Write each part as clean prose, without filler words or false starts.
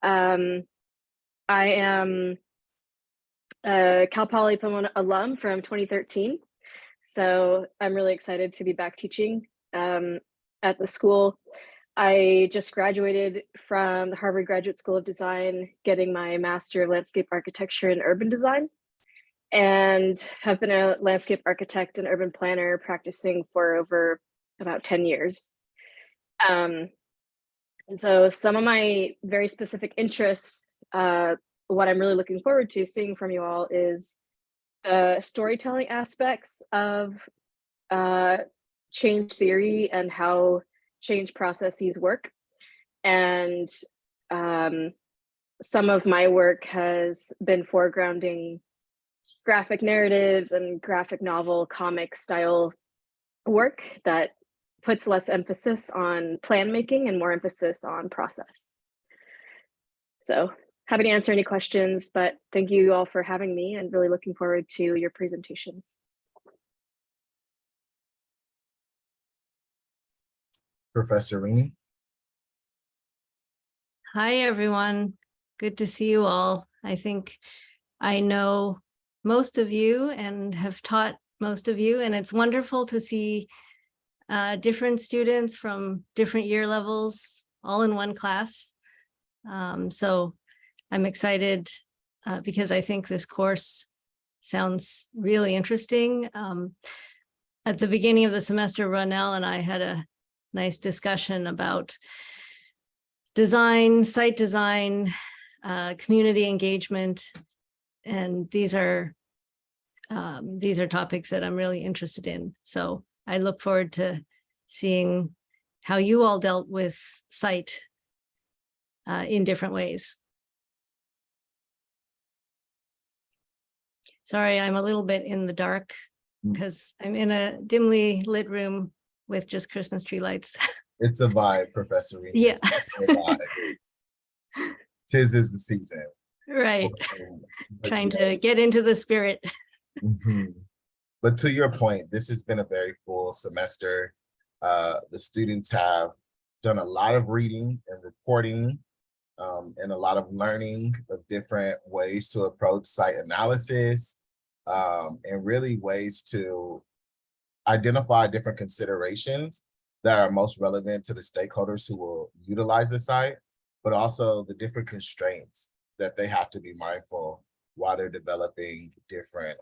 Um, I am a Cal Poly Pomona alum from 2013. So I'm really excited to be back teaching at the school. I just graduated from the Harvard Graduate School of Design, getting my Master of Landscape Architecture and Urban Design, and have been a landscape architect and urban planner practicing for over about 10 years. And so some of my very specific interests, what I'm really looking forward to seeing from you all is the storytelling aspects of uh, change theory and how change processes work. And some of my work has been foregrounding graphic narratives and graphic novel comic style work that puts less emphasis on plan making and more emphasis on process. So happy to answer any questions, but thank you all for having me and really looking forward to your presentations. Professor Rini. Hi, everyone. Good to see you all. I think I know most of you and have taught most of you, and it's wonderful to see different students from different year levels all in one class. So I'm excited because I think this course sounds really interesting. At the beginning of the semester, Ronell and I had a nice discussion about design, site design, community engagement, and these are topics that I'm really interested in. So I look forward to seeing how you all dealt with site in different ways. Sorry, I'm a little bit in the dark because I'm in a dimly lit room with just Christmas tree lights. It's a vibe, Professor Rini. Yeah. Tis is the season. Right. But Trying yes. to get into the spirit. But to your point, this has been a very full semester. The students have done a lot of reading and reporting and a lot of learning of different ways to approach site analysis and really ways to identify different considerations that are most relevant to the stakeholders who will utilize the site, but also the different constraints that they have to be mindful while they're developing different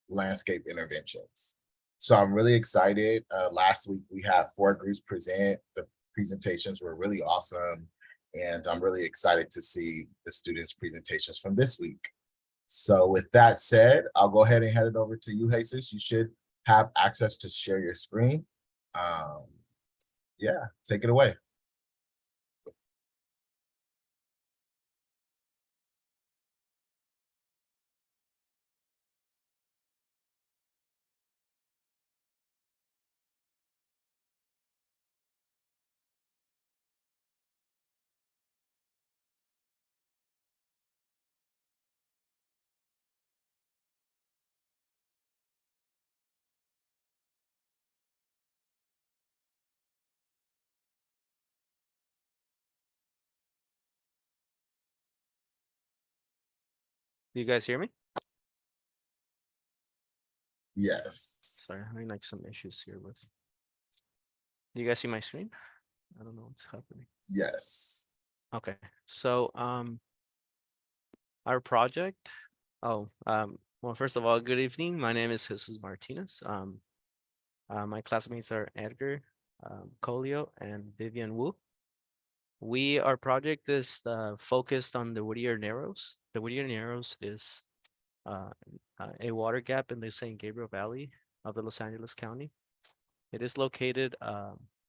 landscape interventions. So I'm really excited. Last week we had 4 groups present. The presentations were really awesome. And I'm really excited to see the students' presentations from this week. So with that said, I'll go ahead and hand it over to you, Jesus. You should have access to share your screen. Yeah, take it away. Do you guys hear me? Yes. Sorry, I'm having like some issues here with. Do you guys see my screen? I don't know what's happening. Yes. Okay, so our project. Well, first of all, good evening. My name is Jesus Martinez. My classmates are Edgar Colio and Vivian Wu. Our project is focused on the Whittier Narrows. The Whittier Narrows is a water gap in the San Gabriel Valley of the Los Angeles County. It is located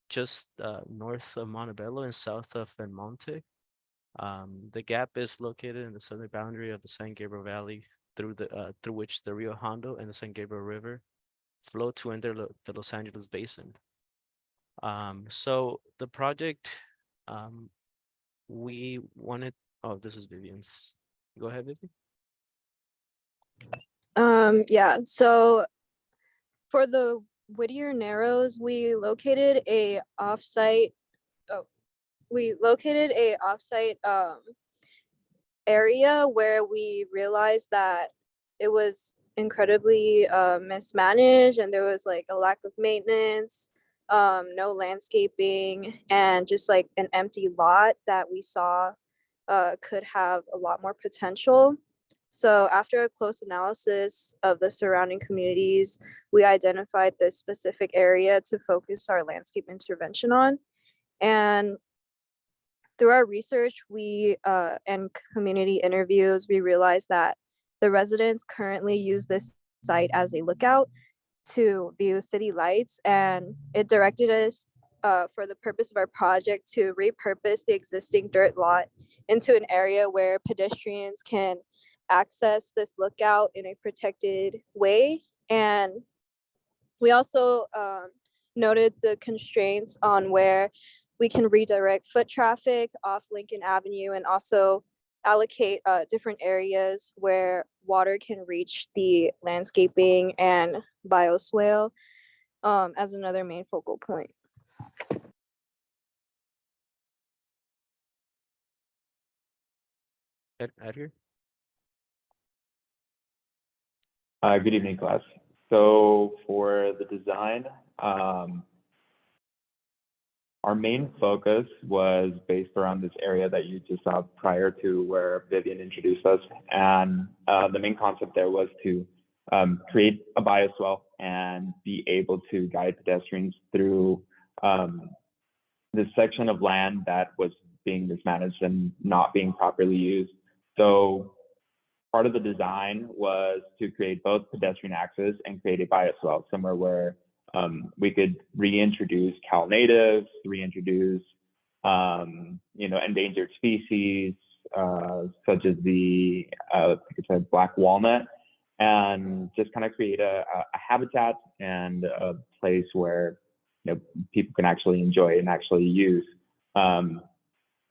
just north of Montebello and south of Belmonte. The gap is located in the southern boundary of the San Gabriel Valley through which the Rio Hondo and the San Gabriel River flow to enter the Los Angeles Basin. So the project, we wanted. Oh, this is Vivian's. Go ahead, Vivian. Yeah, so for the Whittier Narrows, we located a offsite we located a offsite area where we realized that it was incredibly mismanaged, and there was like a lack of maintenance, no landscaping, and just like an empty lot that we saw could have a lot more potential. So after a close analysis of the surrounding communities, we identified this specific area to focus our landscape intervention on. And through our research, and community interviews, we realized that the residents currently use this site as a lookout to view city lights, and it directed us for the purpose of our project to repurpose the existing dirt lot into an area where pedestrians can access this lookout in a protected way. And we also noted the constraints on where we can redirect foot traffic off Lincoln Avenue, and also allocate different areas where water can reach the landscaping and bioswale as another main focal point. Edgar? Good evening, class. So for the design, our main focus was based around this area that you just saw prior to where Vivian introduced us. And the main concept there was to create a bioswale and be able to guide pedestrians through this section of land that was being mismanaged and not being properly used. So part of the design was to create both pedestrian access and create a bioswale, somewhere where we could reintroduce Cal natives, reintroduce endangered species such as the black walnut, and just kind of create a habitat and a place where people can actually enjoy and actually use.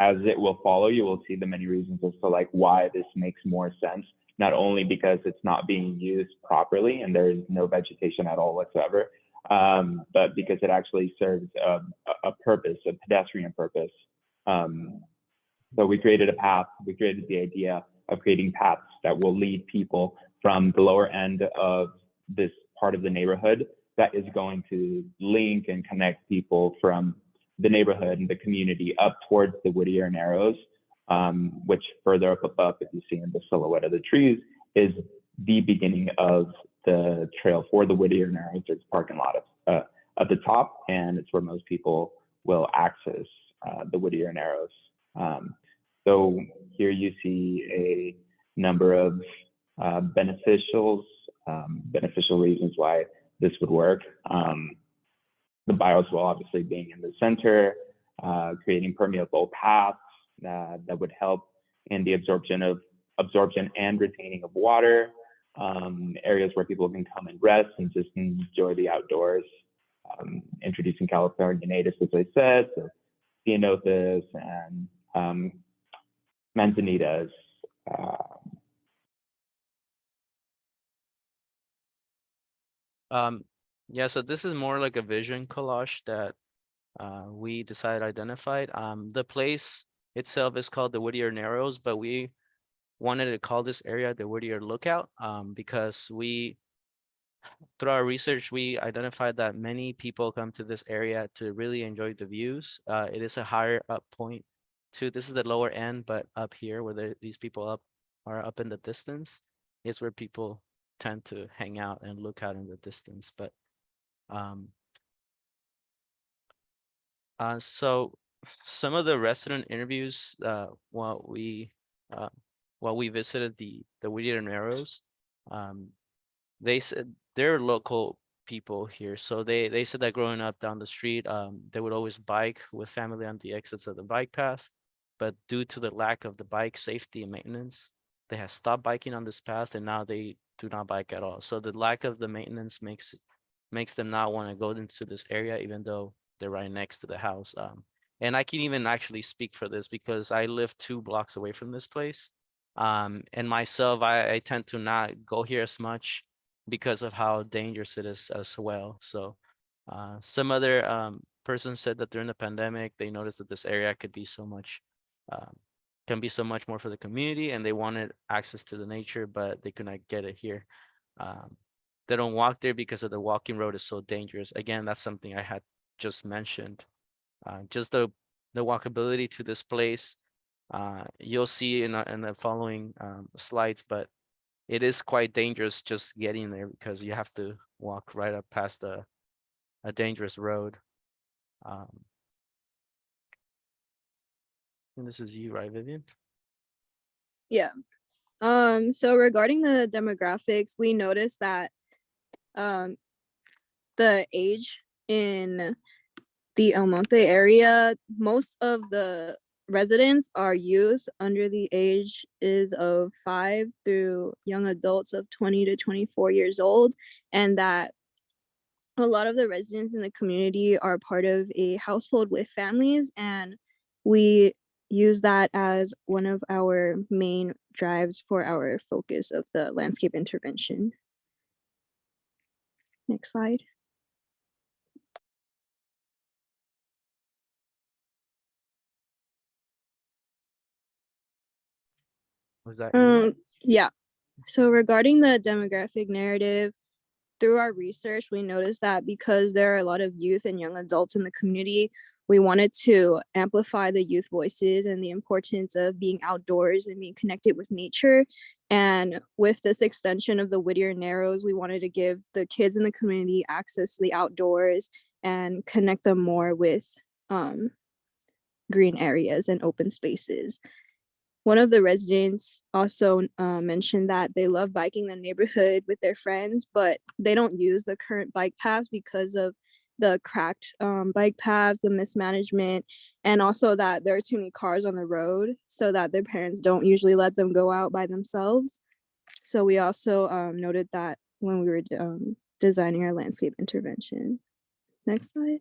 As it will follow, you will see the many reasons as to like why this makes more sense, not only because it's not being used properly and there is no vegetation at all whatsoever, but because it actually serves a purpose, a pedestrian purpose. So we created a path, we created the idea of creating paths that will lead people from the lower end of this part of the neighborhood that is going to link and connect people from the neighborhood and the community up towards the Whittier Narrows, which further up above, if you see in the silhouette of the trees, is the beginning of the trail for the Whittier Narrows. There's a parking lot at the top, and it's where most people will access the Whittier Narrows. So here you see a number of beneficial reasons why this would work. The bioswale obviously being in the center, creating permeable paths that would help in the absorption and retaining of water, areas where people can come and rest and just enjoy the outdoors, introducing California natives, as I said, so ceanothus and manzanitas. Yeah, so this is more like a vision collage that we decided identified. The place itself is called the Whittier Narrows, but we wanted to call this area the Whittier Lookout because through our research, we identified that many people come to this area to really enjoy the views. It is a higher up point too. This is the lower end, but up here where these people are up in the distance is where people tend to hang out and look out in the distance. But so some of the resident interviews while we visited the Whittier Narrows, they said they're local people here, so they said that growing up down the street, they would always bike with family on the exits of the bike path, but due to the lack of the bike safety and maintenance, they have stopped biking on this path, and now they do not bike at all. So the lack of the maintenance makes them not want to go into this area, even though they're right next to the house. And I can even actually speak for this because I live 2 blocks away from this place. And myself, I tend to not go here as much because of how dangerous it is as well. So some other person said that during the pandemic, they noticed that this area could be so much, can be so much more for the community, and they wanted access to the nature, but they could not get it here. They don't walk there because of the walking road is so dangerous. Again, that's something I had just mentioned. Just the walkability to this place, you'll see in the following slides, but it is quite dangerous just getting there because you have to walk right up past a dangerous road. And this is you, right, Vivian? Yeah. So regarding the demographics, we noticed that the age in the El Monte area, most of the residents are youth under the ages of 5 through young adults of 20 to 24 years old, and that a lot of the residents in the community are part of a household with families, and we use that as one of our main drives for our focus of the landscape intervention. Next slide. Was that you? Yeah. So regarding the demographic narrative, through our research, we noticed that because there are a lot of youth and young adults in the community, we wanted to amplify the youth voices and the importance of being outdoors and being connected with nature. And with this extension of the Whittier Narrows, we wanted to give the kids in the community access to the outdoors and connect them more with green areas and open spaces. One of the residents also mentioned that they love biking the neighborhood with their friends, but they don't use the current bike paths because of the cracked bike paths, the mismanagement, and also that there are too many cars on the road, so that their parents don't usually let them go out by themselves. So we also noted that when we were designing our landscape intervention. Next slide.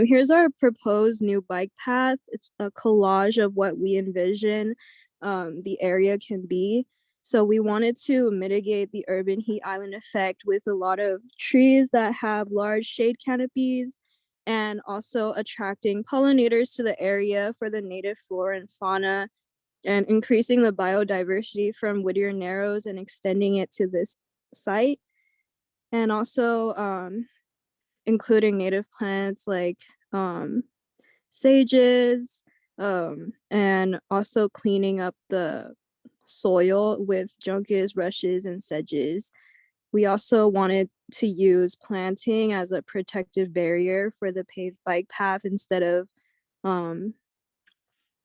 Here's our proposed new bike path. It's a collage of what we envision the area can be. So we wanted to mitigate the urban heat island effect with a lot of trees that have large shade canopies, and also attracting pollinators to the area for the native flora and fauna, and increasing the biodiversity from Whittier Narrows and extending it to this site. And also including native plants like sages, and also cleaning up the soil with juncus, rushes, and sedges. We also wanted to use planting as a protective barrier for the paved bike path instead of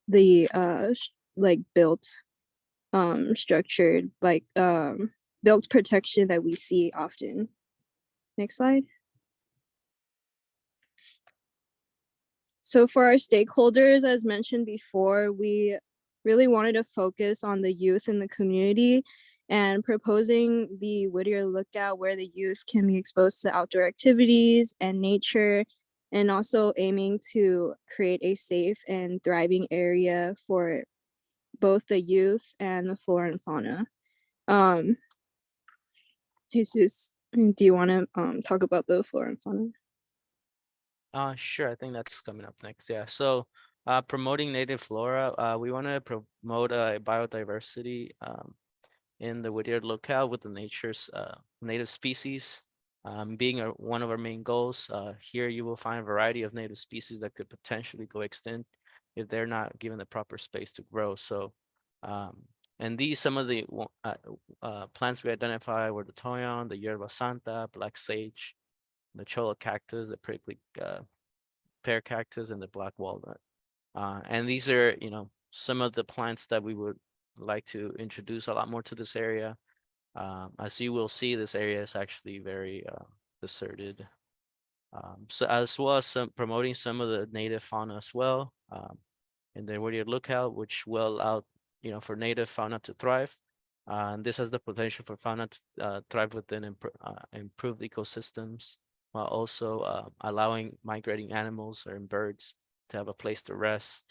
the like built structured bike built protection that we see often. Next slide. So for our stakeholders, as mentioned before, we really wanted to focus on the youth in the community and proposing the Whittier Lookout, where the youth can be exposed to outdoor activities and nature, and also aiming to create a safe and thriving area for both the youth and the flora and fauna. Jesus, do you want to talk about the flora and fauna? Sure. I think that's coming up next. Yeah. So, promoting native flora. We want to promote biodiversity in the Whittier locale with the nature's native species being one of our main goals. Here you will find a variety of native species that could potentially go extinct if they're not given the proper space to grow. So, and these some of the plants we identify were the toyon, the yerba santa, black sage, the cholla cactus, the prickly pear cactus, and the black walnut. And these are, some of the plants that we would like to introduce a lot more to this area. As you will see, this area is actually very deserted. So as well as promoting some of the native fauna as well. And then Whittier Lookout, which will allow, for native fauna to thrive. And this has the potential for fauna to thrive within improved ecosystems, while also allowing migrating animals or birds to have a place to rest.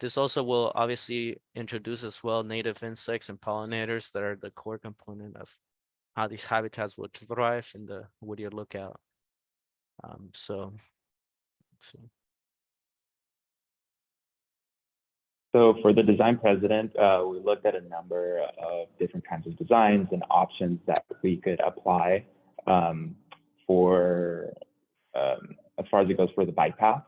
This also will obviously introduce as well native insects and pollinators that are the core component of how these habitats would thrive in the Whittier Lookout. So let's see. So for the design president, we looked at a number of different kinds of designs and options that we could apply for as far as it goes for the bike path.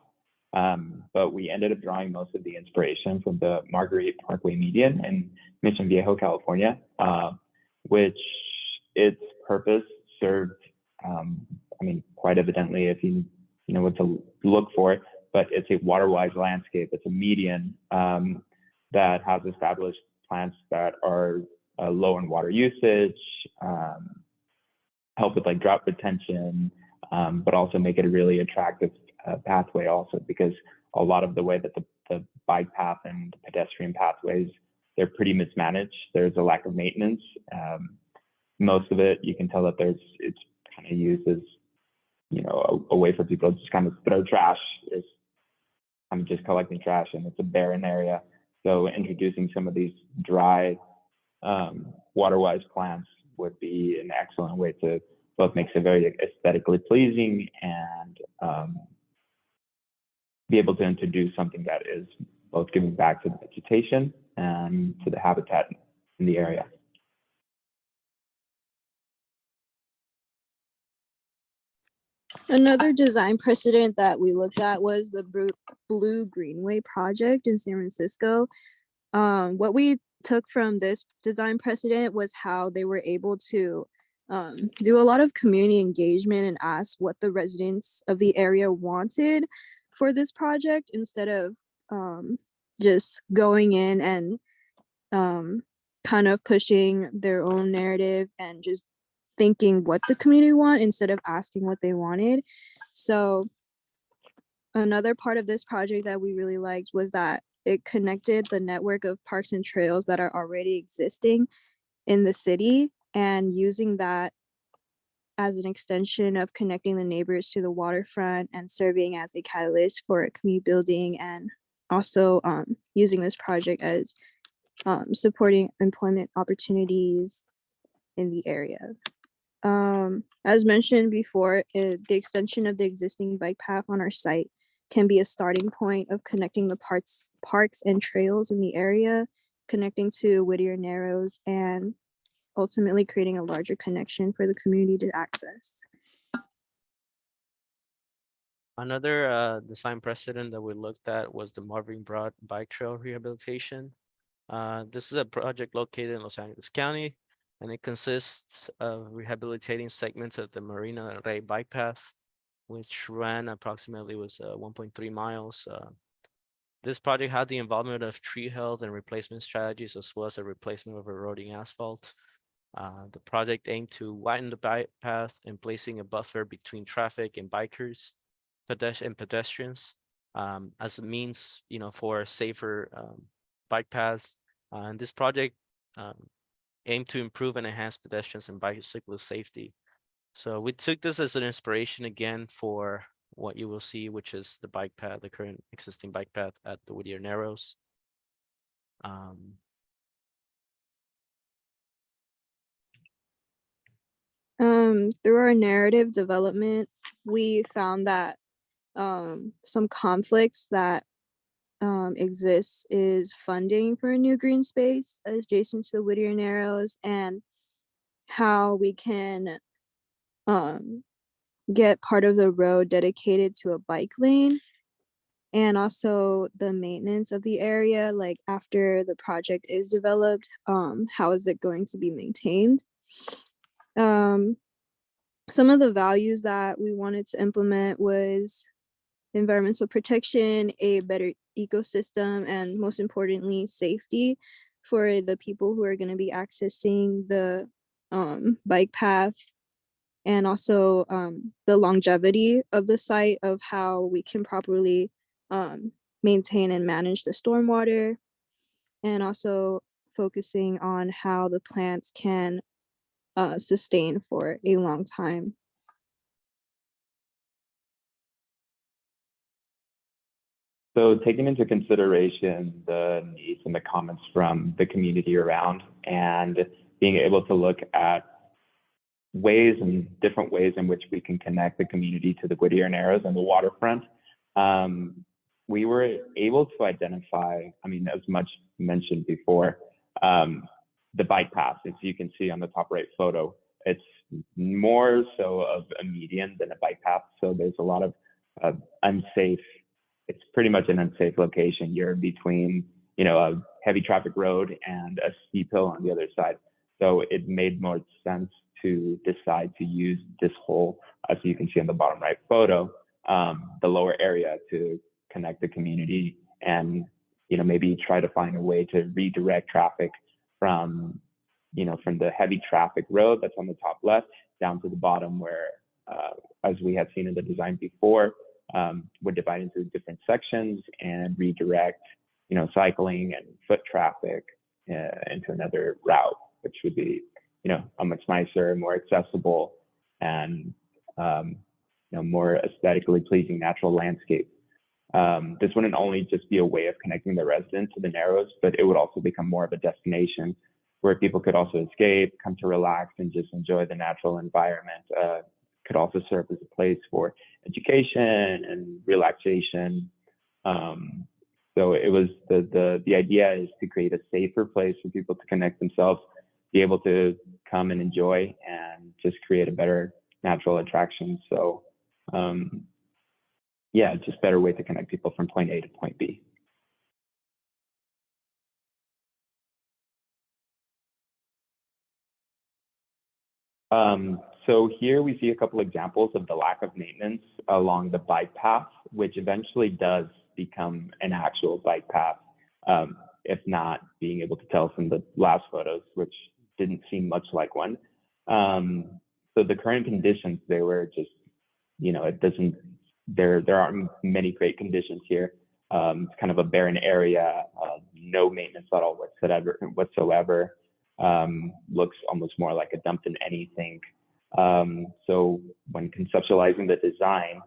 But we ended up drawing most of the inspiration from the Marguerite Parkway median in Mission Viejo, California, which its purpose served, I mean, quite evidently if you know what to look for, but it's a water-wise landscape. It's a median that has established plants that are low in water usage, help with like drought retention, but also make it a really attractive pathway also, because a lot of the way that the bike path and pedestrian pathways, they're pretty mismanaged. There's a lack of maintenance. Most of it, you can tell that it's kind of used as, you know, a way for people to just kind of throw trash. It's kind of just collecting trash, and it's a barren area. So introducing some of these dry, water-wise plants would be an excellent way to both make it very aesthetically pleasing and be able to introduce something that is both giving back to the vegetation and to the habitat in the area. Another design precedent that we looked at was the Blue Greenway project in San Francisco. What we took from this design precedent was how they were able to do a lot of community engagement and ask what the residents of the area wanted for this project, instead of just going in and kind of pushing their own narrative and just thinking what the community want instead of asking what they wanted. So another part of this project that we really liked was that it connected the network of parks and trails that are already existing in the city, and using that as an extension of connecting the neighbors to the waterfront and serving as a catalyst for community building, and also using this project as supporting employment opportunities in the area. As mentioned before, the extension of the existing bike path on our site can be a starting point of connecting the parks and trails in the area, connecting to Whittier Narrows, and ultimately creating a larger connection for the community to access. Another design precedent that we looked at was the Marvin Broad Bike Trail rehabilitation. This is a project located in Los Angeles County, and it consists of rehabilitating segments of the Marina del Rey bike path, which ran approximately 1.3 miles. This project had the involvement of tree health and replacement strategies, as well as a replacement of eroding asphalt. The project aimed to widen the bike path and placing a buffer between traffic and bikers, pedestrians, as a means, you know, for safer bike paths. And this project aimed to improve and enhance pedestrians and bicyclist safety. So we took this as an inspiration again for what you will see, which is the bike path, the current existing bike path at the Whittier Narrows. Through our narrative development, we found that some conflicts that exists is funding for a new green space adjacent to the Whittier Narrows, and how we can get part of the road dedicated to a bike lane, and also the maintenance of the area, like after the project is developed, how is it going to be maintained. Some of the values that we wanted to implement was environmental protection, a better ecosystem, and most importantly, safety for the people who are going to be accessing the bike path, and also the longevity of the site, of how we can properly maintain and manage the stormwater, and also focusing on how the plants can sustain for a long time. So taking into consideration the needs and the comments from the community around, and being able to look at ways and different ways in which we can connect the community to the Whittier Narrows and the waterfront. We were able to identify, I mean, as much mentioned before, the bike path. As you can see on the top right photo, it's more so of a median than a bike path. So there's a lot of unsafe, it's pretty much an unsafe location. You're between, you know, a heavy traffic road and a steep hill on the other side. So it made more sense to decide to use this whole, as you can see on the bottom right photo, the lower area to connect the community and, you know, maybe try to find a way to redirect traffic from, you know, from the heavy traffic road that's on the top left down to the bottom where, as we had seen in the design before, would divide into different sections and redirect, you know, cycling and foot traffic into another route, which would be, you know, a much nicer, more accessible, and you know, more aesthetically pleasing natural landscape. This wouldn't only just be a way of connecting the residents to the Narrows, but it would also become more of a destination where people could also escape, come to relax, and just enjoy the natural environment. Could also serve as a place for education and relaxation. So it was the idea is to create a safer place for people to connect themselves, be able to come and enjoy, and just create a better natural attraction. So yeah, just better way to connect people from point A to point B. So here we see a couple examples of the lack of maintenance along the bike path, which eventually does become an actual bike path, if not being able to tell from the last photos, which didn't seem much like one. So the current conditions, they were just, you know, it doesn't, there aren't many great conditions here. It's kind of a barren area, no maintenance at all whatsoever. Looks almost more like a dump than anything. So when conceptualizing the design,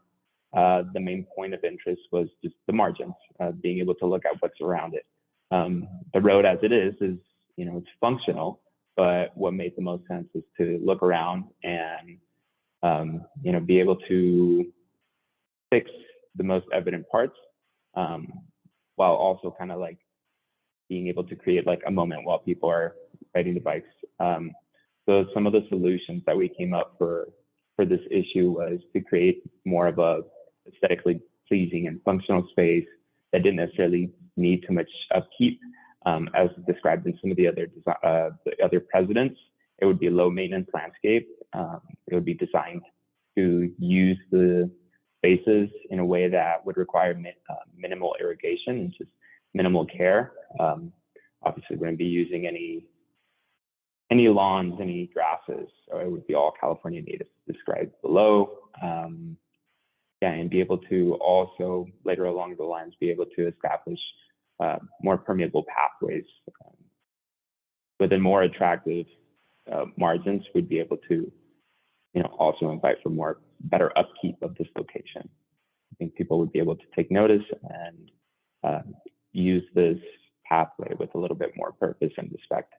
the main point of interest was just the margins, being able to look at what's around it. The road as it is, you know, it's functional, but what made the most sense is to look around and, you know, be able to fix the most evident parts, while also kind of like being able to create like a moment while people are riding the bikes. So some of the solutions that we came up for this issue was to create more of a aesthetically pleasing and functional space that didn't necessarily need too much upkeep, as described in some of the other presidents. It would be a low maintenance landscape. It would be designed to use the spaces in a way that would require minimal irrigation and just minimal care. Obviously, we're going to be using any lawns, any grasses, so it would be all California natives described below. Yeah, and be able to also later along the lines be able to establish more permeable pathways within more attractive margins. We'd be able to, you know, also invite for better upkeep of this location. I think people would be able to take notice and use this pathway with a little bit more purpose and respect.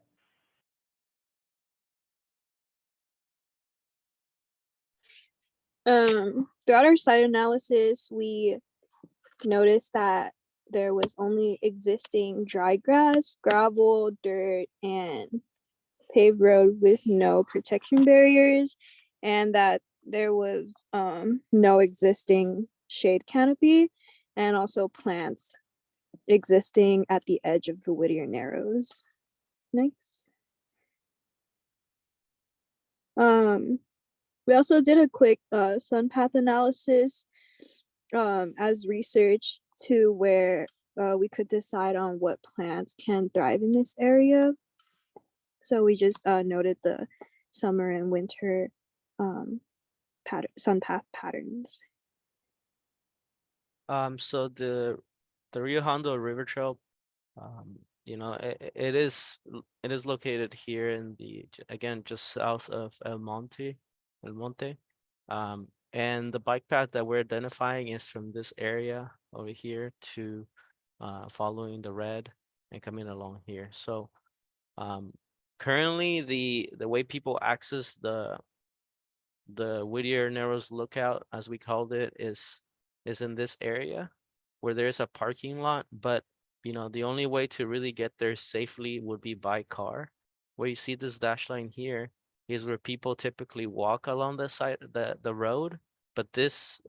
Throughout our site analysis, we noticed that there was only existing dry grass, gravel, dirt, and paved road with no protection barriers, and that there was no existing shade canopy, and also plants existing at the edge of the Whittier Narrows. Next. We also did a quick sun path analysis as research to where we could decide on what plants can thrive in this area. So we just noted the summer and winter sun path patterns. So the Rio Hondo River Trail, you know, it is located here in again, just south of El Monte. And the bike path that we're identifying is from this area over here to following the red and coming along here. So currently the way people access the the Whittier Narrows Lookout, as we called it, is in this area where there's a parking lot, but the only way to really get there safely would be by car. Where you see this dash line here is where people typically walk along the side, the road, but this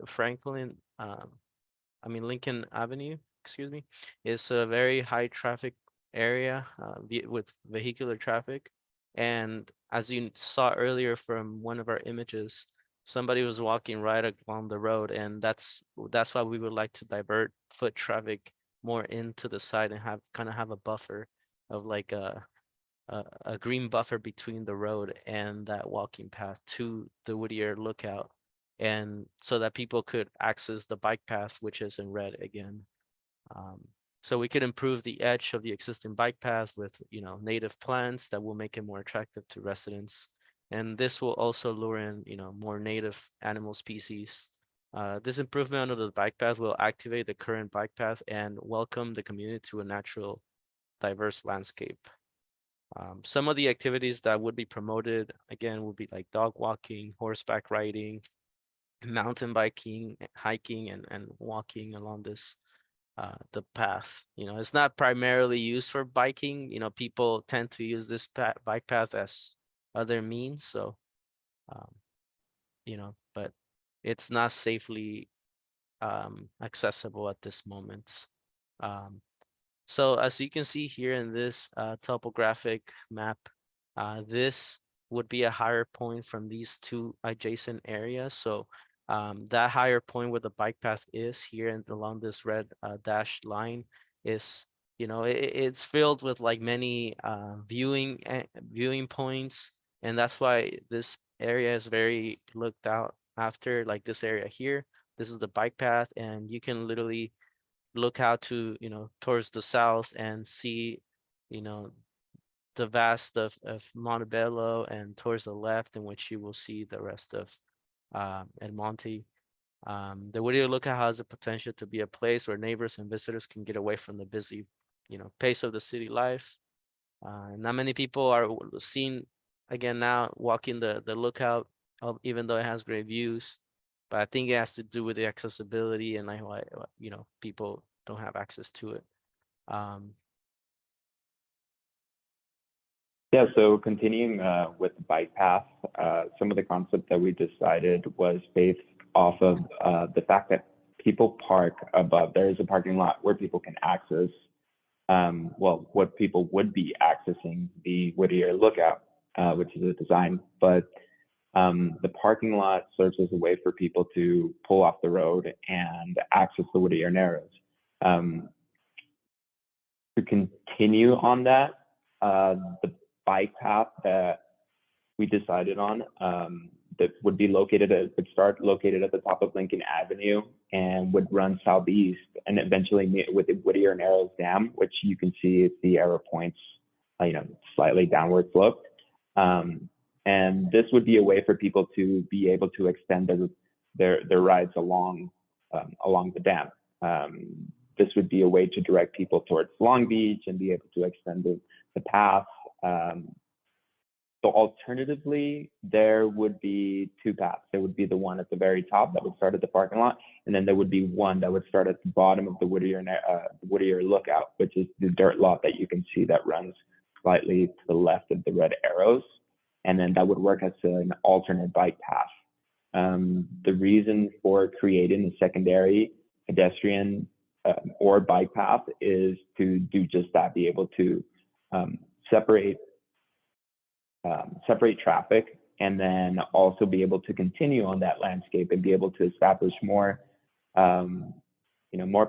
Lincoln Avenue, excuse me, is a very high traffic area with vehicular traffic. And as you saw earlier from one of our images, somebody was walking right along the road, and that's why we would like to divert foot traffic more into the side and have a buffer of like a green buffer between the road and that walking path to the Whittier Lookout, and so that people could access the bike path, which is in red again. So we could improve the edge of the existing bike path with native plants that will make it more attractive to residents, and this will also lure in more native animal species. This improvement of the bike path will activate the current bike path and welcome the community to a natural, diverse landscape. Some of the activities that would be promoted again would be like dog walking, horseback riding, mountain biking, hiking, and walking along this the path. It's not primarily used for biking. People tend to use this bike path as other means. So, but it's not safely accessible at this moment. So as you can see here in this topographic map, this would be a higher point from these two adjacent areas. So that higher point where the bike path is here and along this red dashed line is, it's filled with like many viewing points. And that's why this area is very looked out after, like this area here. This is the bike path, and you can literally look out to towards the south and see the vast of Montebello, and towards the left in which you will see the rest of El Monte. The Whittier Lookout has the potential to be a place where neighbors and visitors can get away from the busy pace of the city life. Not many people are seen again now walking the lookout, even though it has great views. But I think it has to do with the accessibility and like why people don't have access to it. Yeah, so continuing with the bike path, some of the concept that we decided was based off of the fact that people park above. There is a parking lot where people can access, what people would be accessing the Whittier Lookout, which is a design, but the parking lot serves as a way for people to pull off the road and access the Whittier Narrows. To continue on that, the bike path that we decided on that would start located at the top of Lincoln Avenue and would run southeast and eventually meet with the Whittier Narrows Dam, which you can see is the arrow points, slightly downward sloped. And this would be a way for people to be able to extend their rides along the dam. This would be a way to direct people towards Long Beach and be able to extend the path. So alternatively, there would be two paths. There would be the one at the very top that would start at the parking lot, and then there would be one that would start at the bottom of the Whittier Lookout, which is the dirt lot that you can see that runs slightly to the left of the red arrows. And then that would work as an alternate bike path. The reason for creating a secondary pedestrian or bike path is to do just that, be able to separate traffic, and then also be able to continue on that landscape and be able to establish more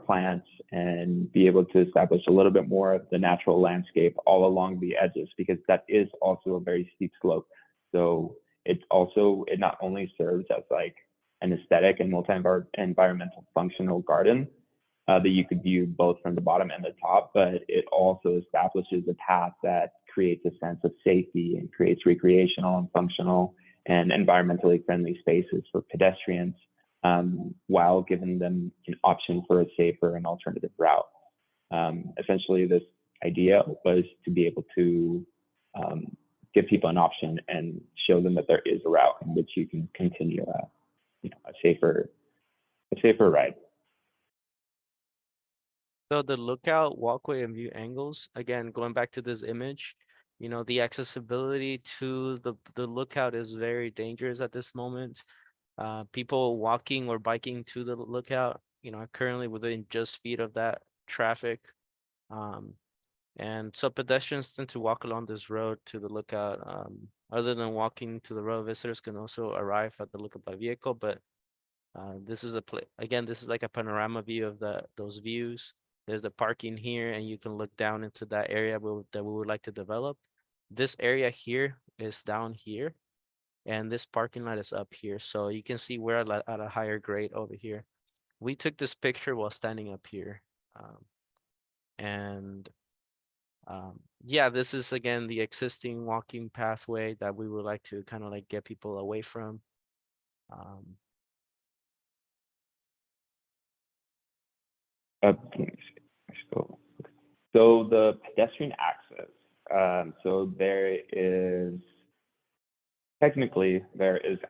plants and be able to establish a little bit more of the natural landscape all along the edges, because that is also a very steep slope. So it not only serves as like an aesthetic and multi-environmental functional garden that you could view both from the bottom and the top, but it also establishes a path that creates a sense of safety and creates recreational and functional and environmentally friendly spaces for pedestrians, while giving them an option for a safer and alternative route. Essentially, this idea was to be able to give people an option and show them that there is a route in which you can continue a safer ride. So the lookout, walkway, and view angles, again, going back to this image, you know, the accessibility to the lookout is very dangerous at this moment. People walking or biking to the lookout, you know, are currently within just feet of that traffic. And so pedestrians tend to walk along this road to the lookout. Other than walking to the road, visitors can also arrive at the lookout by vehicle, but this is again, this is like a panorama view of those views. There's the parking here, and you can look down into that area that we would like to develop. This area here is down here, and this parking lot is up here. So you can see we're at a higher grade over here. We took this picture while standing up here. Yeah, this is again the existing walking pathway that we would like to kind of like get people away from. So the pedestrian access. So there is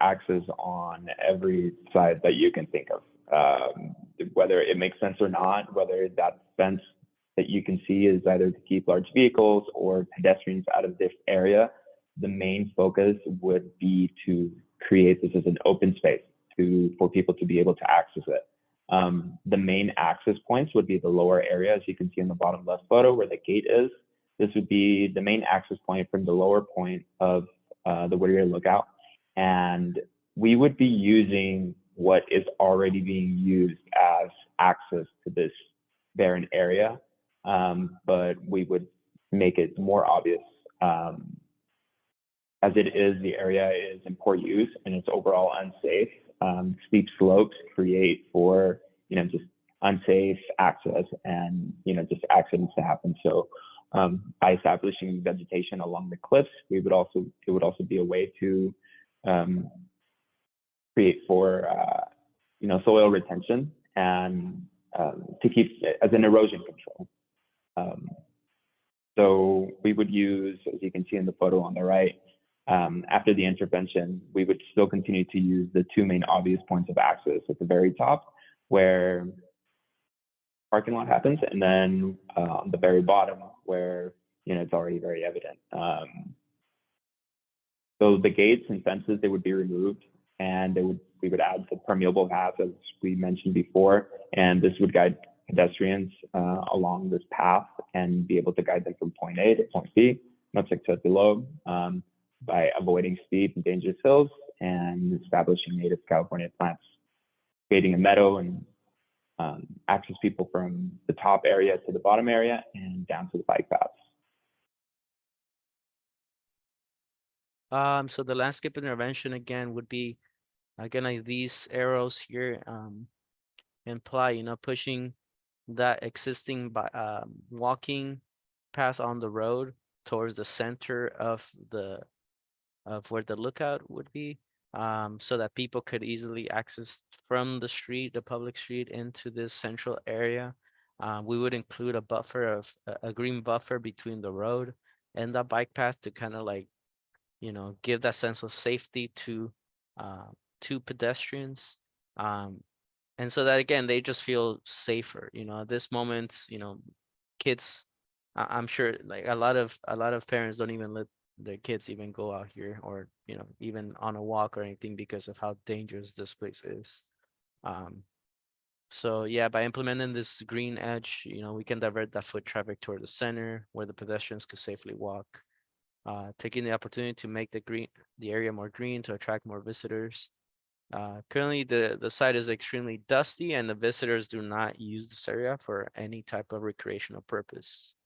access on every side that you can think of. Whether it makes sense or not, whether that fence that you can see is either to keep large vehicles or pedestrians out of this area, the main focus would be to create this as an open space for people to be able to access it. The main access points would be the lower area, as you can see in the bottom left photo where the gate is. This would be the main access point from the lower point of the Whittier Lookout. And we would be using what is already being used as access to this barren area, but we would make it more obvious. As it is, the area is in poor use and it's overall unsafe. Steep slopes create for, just unsafe access and, just accidents to happen. So by establishing vegetation along the cliffs, it would also be a way to create for, soil retention and to keep as an erosion control. So we would use, as you can see in the photo on the right, after the intervention, we would still continue to use the two main obvious points of access at the very top where parking lot happens, and then on the very bottom where it's already very evident. So the gates and fences, they would be removed, and we would add the permeable path, as we mentioned before, and this would guide pedestrians along this path and be able to guide them from point A to point B, much like said below, by avoiding steep and dangerous hills and establishing native California plants, creating a meadow and access people from the top area to the bottom area and down to the bike paths. So the landscape intervention again would be, again, like these arrows here imply, pushing that existing walking path on the road towards the center of where the lookout would be, so that people could easily access from the street, the public street, into this central area. We would include a buffer of a green buffer between the road and that bike path to kind of like, give that sense of safety to pedestrians. And so that again, they just feel safer, at this moment, kids, I'm sure like a lot of parents don't even let their kids even go out here or, even on a walk or anything because of how dangerous this place is. So yeah, by implementing this green edge, we can divert that foot traffic toward the center where the pedestrians could safely walk, taking the opportunity to make the area more green to attract more visitors. Currently, the site is extremely dusty and the visitors do not use this area for any type of recreational purpose.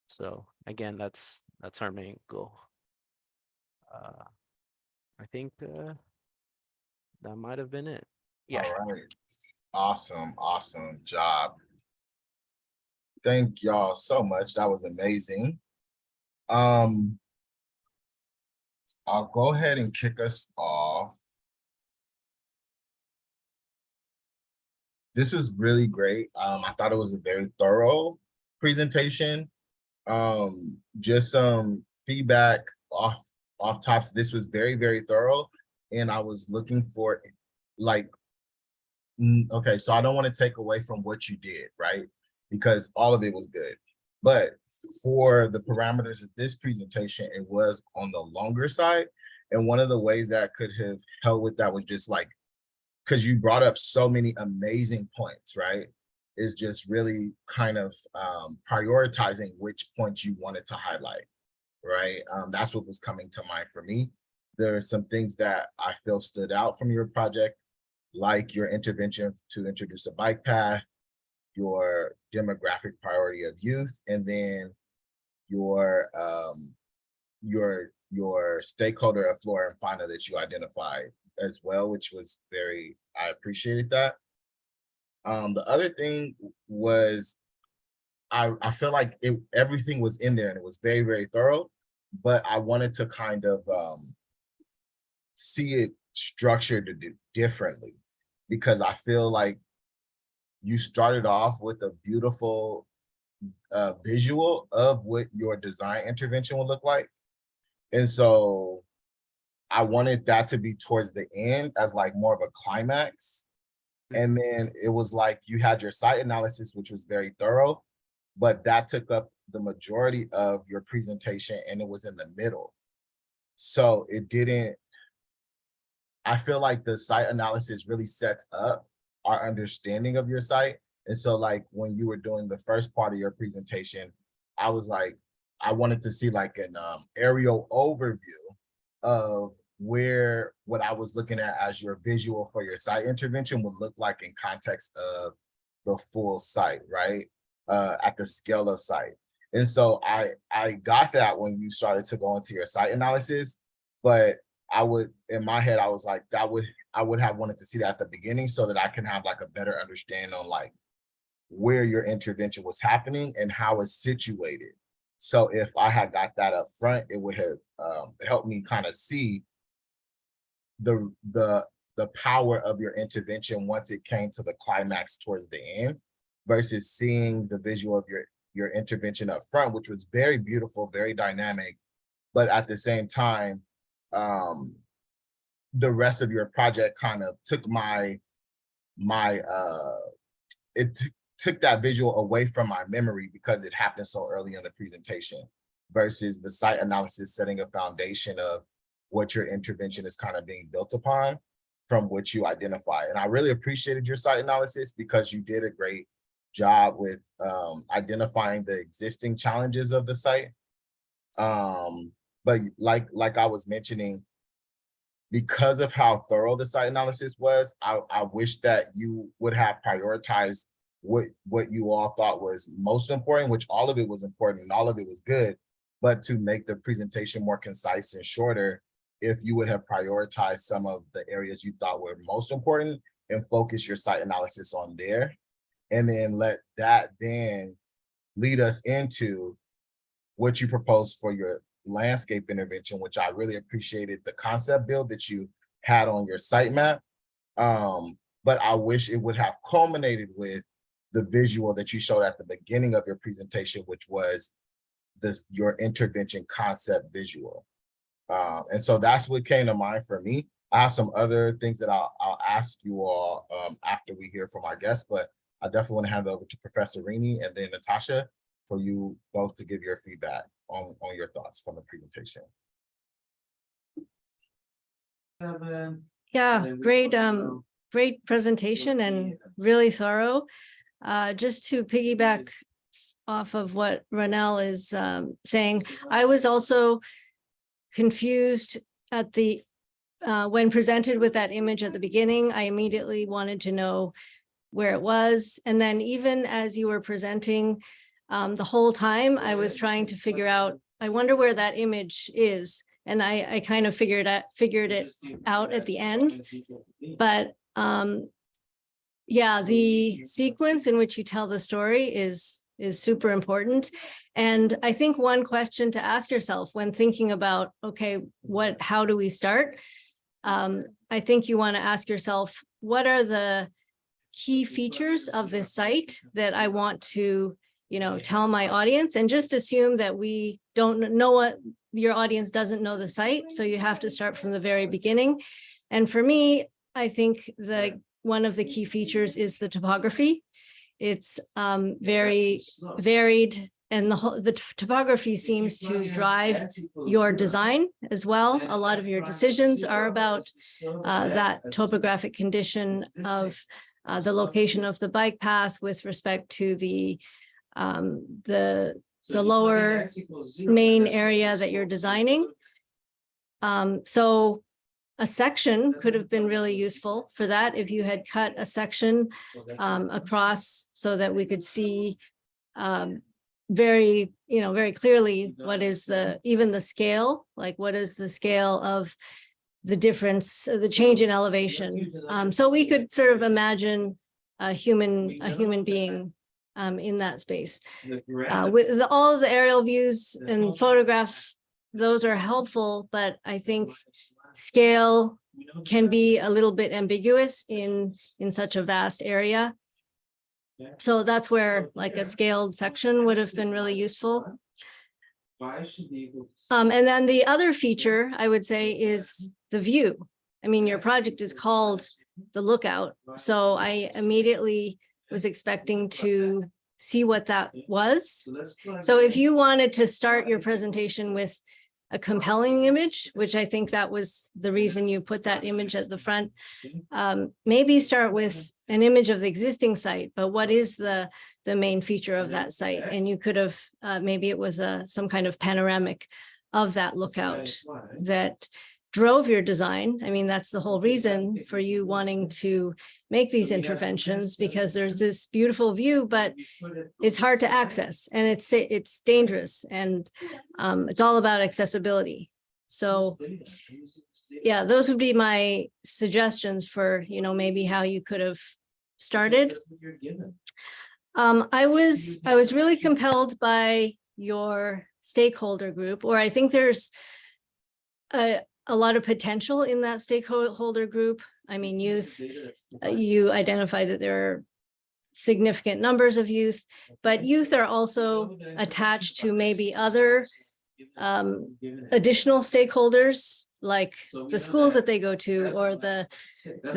So again, that's our main goal. I think that might have been it. Yeah. All right. Awesome job. Thank y'all so much. That was amazing. I'll go ahead and kick us off. This was really great. I thought it was a very thorough presentation. Just some feedback off off tops, this was very, very thorough. And I was looking for like, okay, so I don't want to take away from what you did, right? Because all of it was good. But for the parameters of this presentation, it was on the longer side. And one of the ways that could have helped with that was just like, because you brought up so many amazing points, right? Is just really kind of prioritizing which points you wanted to highlight, right? That's what was coming to mind for me. There are some things that I feel stood out from your project, like your intervention to introduce a bike path, your demographic priority of youth, and then your stakeholder of flora and fauna that you identified as well, which was I appreciated that. The other thing was, I feel like everything was in there and it was very, very thorough, but I wanted to kind of see it structured differently, because I feel like you started off with a beautiful visual of what your design intervention would look like. And so I wanted that to be towards the end as like more of a climax. And then it was like you had your site analysis, which was very thorough, but that took up the majority of your presentation and it was in the middle. So it didn't, I feel like the site analysis really sets up our understanding of your site. And so like when you were doing the first part of your presentation, I was like, I wanted to see like an aerial overview of what I was looking at as your visual for your site intervention would look like in context of the full site, right? At the scale of site. And so I got that when you started to go into your site analysis, but in my head, I was like, I would have wanted to see that at the beginning so that I can have like a better understanding on like where your intervention was happening and how it's situated. So if I had got that up front, it would have helped me kind of see the power of your intervention once it came to the climax towards the end, versus seeing the visual of your intervention up front, which was very beautiful, very dynamic, but at the same time, the rest of your project kind of took took that visual away from my memory because it happened so early in the presentation, versus the site analysis setting a foundation of what your intervention is kind of being built upon from what you identify. And I really appreciated your site analysis because you did a great job with identifying the existing challenges of the site. But like I was mentioning, because of how thorough the site analysis was, I wish that you would have prioritized what you all thought was most important, which all of it was important and all of it was good, but to make the presentation more concise and shorter, if you would have prioritized some of the areas you thought were most important and focus your site analysis on there, and then let that then lead us into what you proposed for your landscape intervention, which I really appreciated the concept build that you had on your sitemap. But I wish it would have culminated with the visual that you showed at the beginning of your presentation, which was your intervention concept visual. And so that's what came to mind for me. I have some other things that I'll ask you all after we hear from our guests, but I definitely want to hand it over to Professor Rini and then Natasha for you both to give your feedback on your thoughts from the presentation. Yeah, great presentation and really thorough. Just to piggyback off of what Ronell is saying, I was also confused at when presented with that image at the beginning. I immediately wanted to know where it was. And then even as you were presenting, the whole time I was trying to figure out, I wonder where that image is. And I kind of figured it out at the end. But yeah, the sequence in which you tell the story is super important. And I think one question to ask yourself when thinking about, okay, how do we start? I think you want to ask yourself, what are the key features of this site that I want to, tell my audience, and just assume that we don't know your audience doesn't know the site, so you have to start from the very beginning. And for me, I think one of the key features is the topography. It's very varied, and the topography seems to drive your design as well. A lot of your decisions are about that topographic condition of the location of the bike path with respect to the lower main area that you're designing. So a section could have been really useful for that if you had cut a section across so that we could see very clearly what is even the scale, like what is the scale of the difference, the change in elevation. So we could sort of imagine a human being in that space. With all of the aerial views and photographs, those are helpful, but I think scale can be a little bit ambiguous in such a vast area. So that's where like a scaled section would have been really useful. And then the other feature I would say is the view. I mean, your project is called The Lookout, so I immediately was expecting to see what that was. So if you wanted to start your presentation with a compelling image, which I think that was the reason you put that image at the front, maybe start with an image of the existing site, but what is the main feature of that site? And you could have, maybe it was some kind of panoramic of that lookout that drove your design. I mean, that's the whole reason for you wanting to make these interventions, because there's this beautiful view, but it's hard to access and it's dangerous, and it's all about accessibility. So yeah, those would be my suggestions for, maybe how you could have started. I was really compelled by your stakeholder group, or I think there's a lot of potential in that stakeholder group. I mean, youth, you identify that there are significant numbers of youth, but youth are also attached to maybe other additional stakeholders, like the schools that they go to or the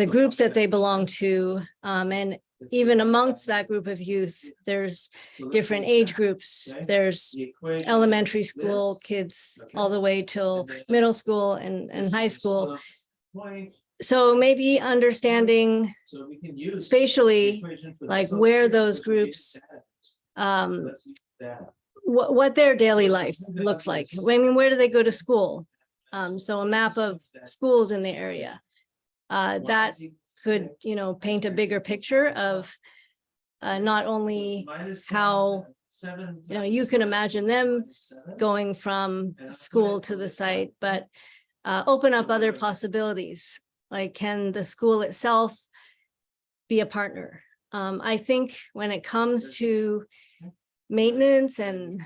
groups that they belong to. And even amongst that group of youth, there's different age groups. There's elementary school kids all the way till middle school and high school. So maybe understanding spatially, like where those groups, what their daily life looks like. I mean, where do they go to school? So a map of schools in the area that could, paint a bigger picture of not only how, you can imagine them going from school to the site, but open up other possibilities. Like, can the school itself be a partner? I think when it comes to maintenance and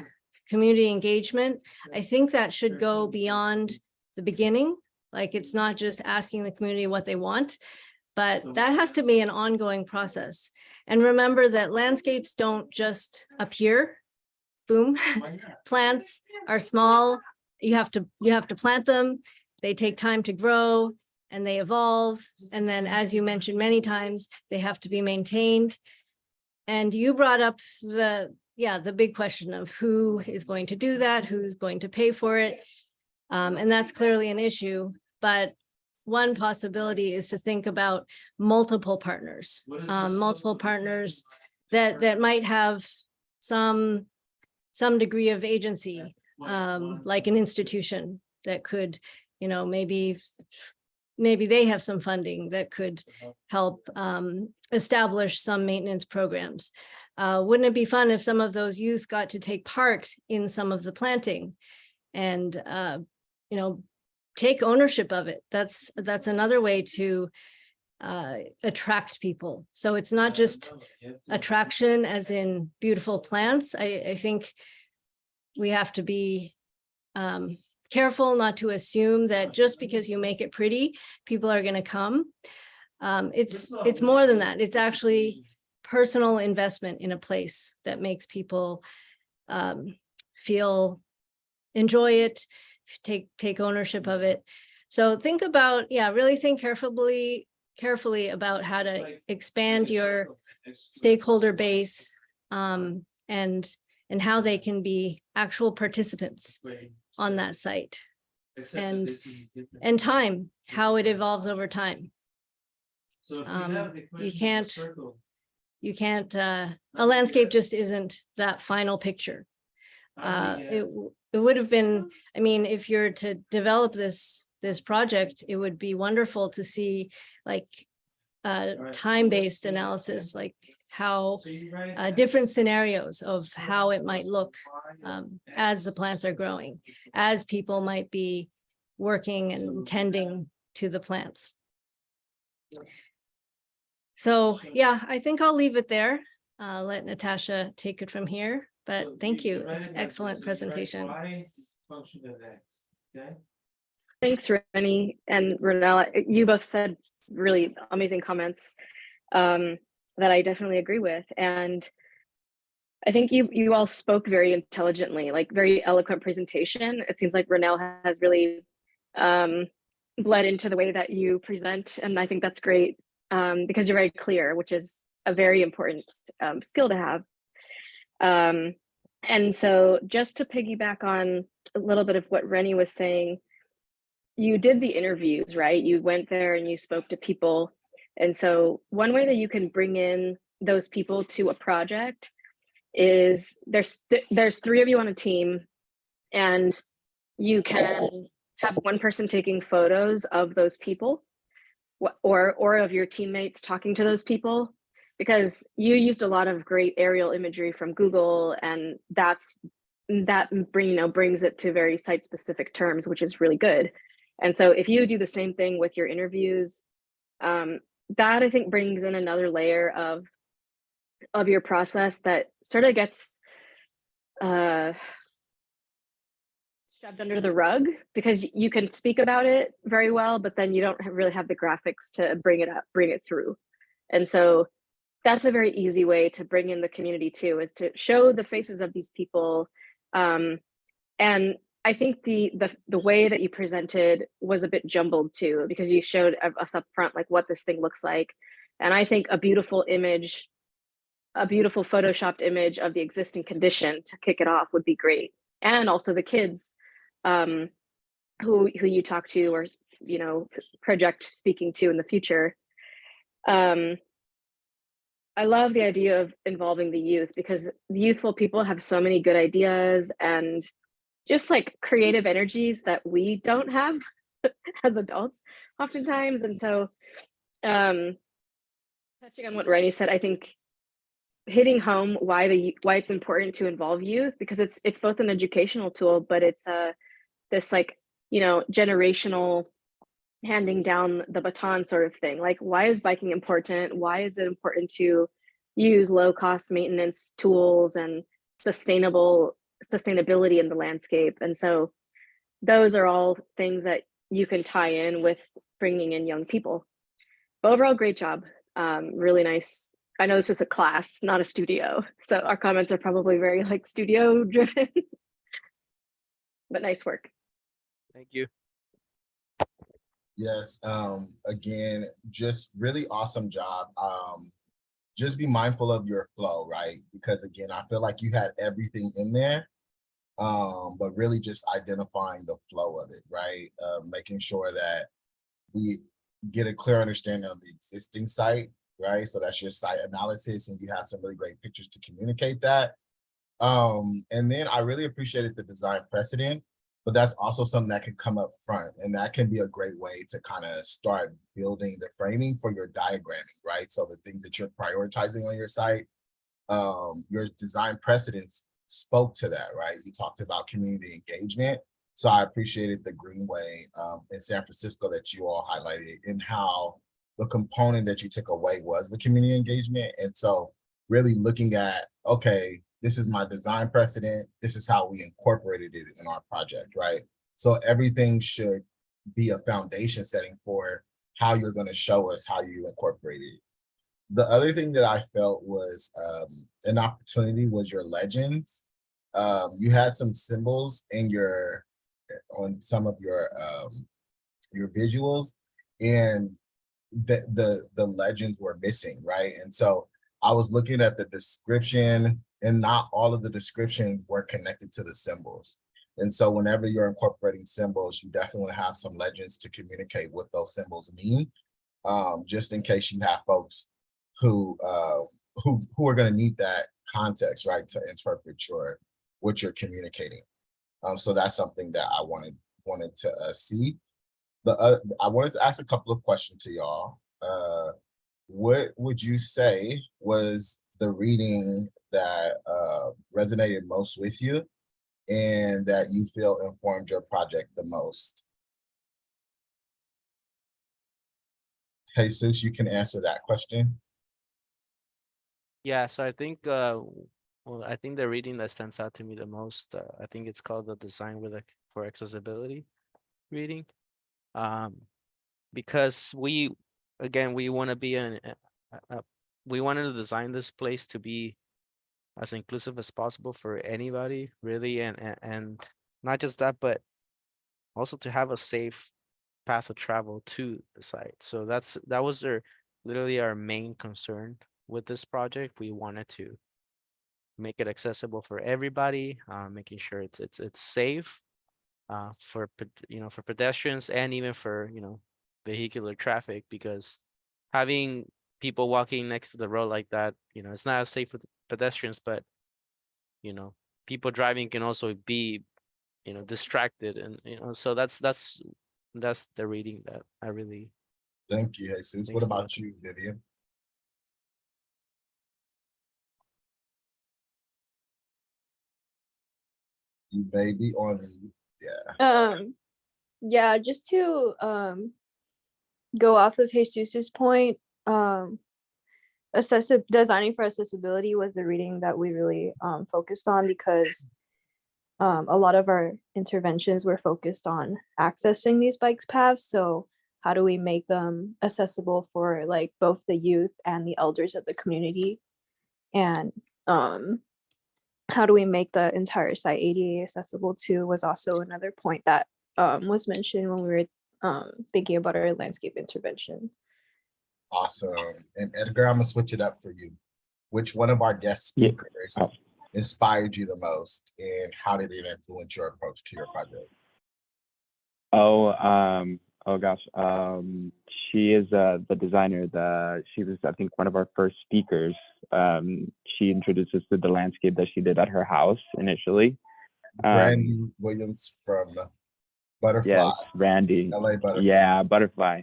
community engagement, I think that should go beyond the beginning. Like, it's not just asking the community what they want, but that has to be an ongoing process. And remember that landscapes don't just appear, boom. Plants are small. You have to plant them. They take time to grow and they evolve. And then, as you mentioned many times, they have to be maintained. And you brought up the big question of who is going to do that, who's going to pay for it. And that's clearly an issue, but one possibility is to think about multiple partners that might have some degree of agency, like an institution that could, maybe they have some funding that could help establish some maintenance programs. Wouldn't it be fun if some of those youth got to take part in some of the planting and, take ownership of it? That's another way to attract people. So it's not just attraction as in beautiful plants. I think we have to be careful not to assume that just because you make it pretty, people are going to come. It's more than that. It's actually personal investment in a place that makes people enjoy it, take ownership of it. So think about, yeah, really think carefully about how to expand your stakeholder base, and how they can be actual participants on that site. And time, how it evolves over time. You can't, a landscape just isn't that final picture. It would have been, I mean, if you're to develop this project, it would be wonderful to see like time-based analysis, like how different scenarios of how it might look as the plants are growing, as people might be working and tending to the plants. So yeah, I think I'll leave it there. Let Natasha take it from here, but thank you. It's excellent presentation. Thanks, Rennie and Renella. You both said really amazing comments that I definitely agree with. And I think you all spoke very intelligently, like very eloquent presentation. It seems like Renelle has really bled into the way that you present. And I think that's great because you're very clear, which is a very important skill to have. And so just to piggyback on a little bit of what Rennie was saying, you did the interviews, right? You went there and you spoke to people. And so one way that you can bring in those people to a project is there's 3 of you on a team, and you can have one person taking photos of those people or of your teammates talking to those people, because you used a lot of great aerial imagery from Google, and that brings it to very site specific terms, which is really good. And so if you do the same thing with your interviews, that I think brings in another layer of your process that sort of gets shoved under the rug, because you can speak about it very well, but then you don't really have the graphics to bring it through. And so that's a very easy way to bring in the community too, is to show the faces of these people. And I think the way that you presented was a bit jumbled too, because you showed us up front like what this thing looks like. And I think a beautiful image, a beautiful photoshopped image of the existing condition to kick it off would be great. And also the kids who you talk to or project speaking to in the future. I love the idea of involving the youth, because the youthful people have so many good ideas and just like creative energies that we don't have as adults oftentimes. And so touching on what Rennie said, I think hitting home why it's important to involve youth, because it's both an educational tool, but it's this like generational handing down the baton sort of thing. Like, why is biking important? Why is it important to use low cost maintenance tools and sustainability in the landscape? And so those are all things that you can tie in with bringing in young people. But overall, great job. Really nice. I know this is a class, not a studio, so our comments are probably very like studio driven, but nice work. Thank you. Yes, again, just really awesome job. Just be mindful of your flow, right? Because again, I feel like you had everything in there, but really just identifying the flow of it, right? Making sure that we get a clear understanding of the existing site, right? So that's your site analysis, and you have some really great pictures to communicate that. And then I really appreciated the design precedent, but that's also something that can come up front, and that can be a great way to kind of start building the framing for your diagramming, right? So the things that you're prioritizing on your site, your design precedents spoke to that, right? You talked about community engagement. So I appreciated the Greenway in San Francisco that you all highlighted, and how the component that you took away was the community engagement. And so really looking at, okay, this is my design precedent, this is how we incorporated it in our project, right? So everything should be a foundation setting for how you're going to show us how you incorporated it. The other thing that I felt was an opportunity was your legends. You had some symbols in your on some of your visuals, and the legends were missing, right? And so I was looking at the description, and not all of the descriptions were connected to the symbols. And so whenever you're incorporating symbols, you definitely want to have some legends to communicate what those symbols mean, just in case you have folks who are going to need that context, right, to interpret what you're communicating. So that's something that I wanted to see. I wanted to ask a couple of questions to y'all. What would you say was the reading that resonated most with you and that you feel informed your project the most? Jesus, you can answer that question. Yeah, so I think I think the reading that stands out to me the most, I think it's called the Design for Accessibility reading. Because we want to be we wanted to design this place to be as inclusive as possible for anybody, really, and not just that, but also to have a safe path of travel to the site. So that was literally our main concern with this project. We wanted to make it accessible for everybody, making sure it's safe for for pedestrians and even for vehicular traffic, because having people walking next to the road like that, it's not as safe with pedestrians, but people driving can also be distracted, and so that's the reading that I really Thank you, Jesus. think What stood out about to you, Vivian? You may be on the, yeah. Yeah, just to go off of Jesus's point, designing for accessibility was the reading that we really focused on, because a lot of our interventions were focused on accessing these bike paths. So how do we make them accessible for like both the youth and the elders of the community? And how do we make the entire site ADA accessible too, was also another point that was mentioned when we were thinking about our landscape intervention. Awesome. And Edgar, I'm gonna switch it up for you. Which one of our guest Yeah. speakers inspired you the most, and how did it influence your approach to your project? Oh gosh. She is the designer. She was, I think, one of our first speakers. She introduced us to the landscape that she did at her house initially. Brandy Williams from Butterfly. Yes, Randy. LA Butterfly. Yeah, Butterfly.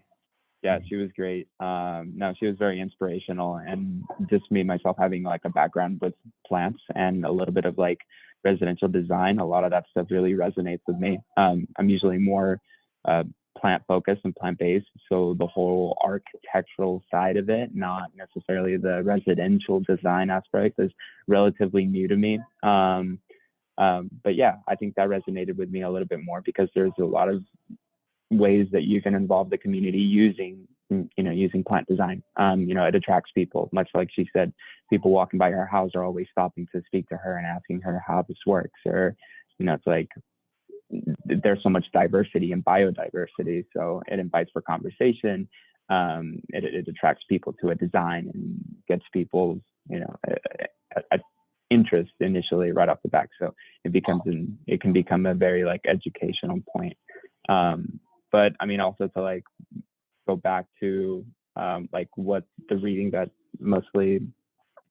Yeah, Mhm. she was great. No, she was very inspirational, and just me myself having like a background with plants and a little bit of like residential design, a lot of that stuff really resonates with me. I'm usually more plant focused and plant based, so the whole architectural side of it, not necessarily the residential design aspect, is relatively new to me. But yeah, I think that resonated with me a little bit more, because there's a lot of ways that you can involve the community using plant design. It attracts people, much like she said. People walking by her house are always stopping to speak to her and asking her how this works, or it's like there's so much diversity and biodiversity, so it invites for conversation. It attracts people to a design and gets people's interest initially right off the back, so it can become a very like educational point. But I mean, also to like go back to like what the reading that mostly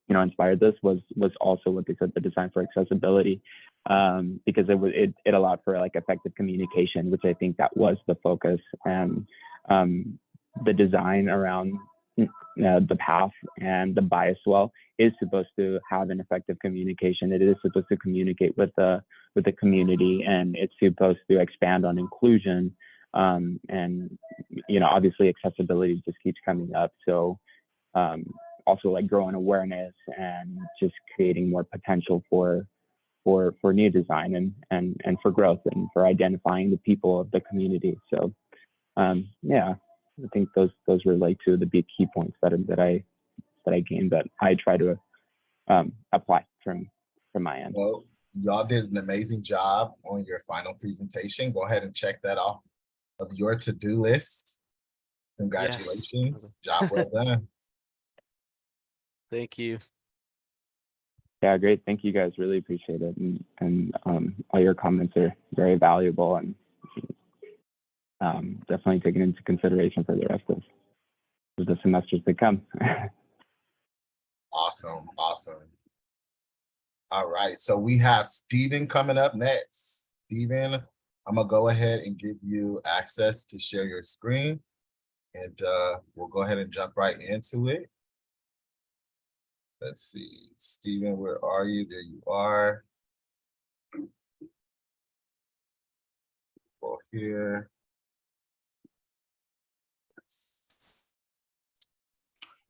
inspired this was also what they said, the Design for Accessibility, because it allowed for like effective communication, which I think that was the focus. And the design around the path and the bias well is supposed to have an effective communication. It is supposed to communicate with the community, and it's supposed to expand on inclusion. And obviously accessibility just keeps coming up, so also like growing awareness and just creating more potential for new design and for growth and for identifying the people of the community. So yeah, I think those relate to the big key points that I gained, that I try to apply from my end. Well, Y'all did an amazing job on your final presentation. Go ahead and check that off of your to-do list. Yes. Congratulations. Job well done. Thank you. Yeah, great. Thank you guys. Really appreciate it. And all your comments are very valuable and definitely taken into consideration for the rest of the semesters to come. Awesome, awesome. All right, so we have Stephen coming up next. Stephen, I'm gonna go ahead and give you access to share your screen, and we'll go ahead and jump right into it. Let's see, Stephen, where are you? There you are. Go here.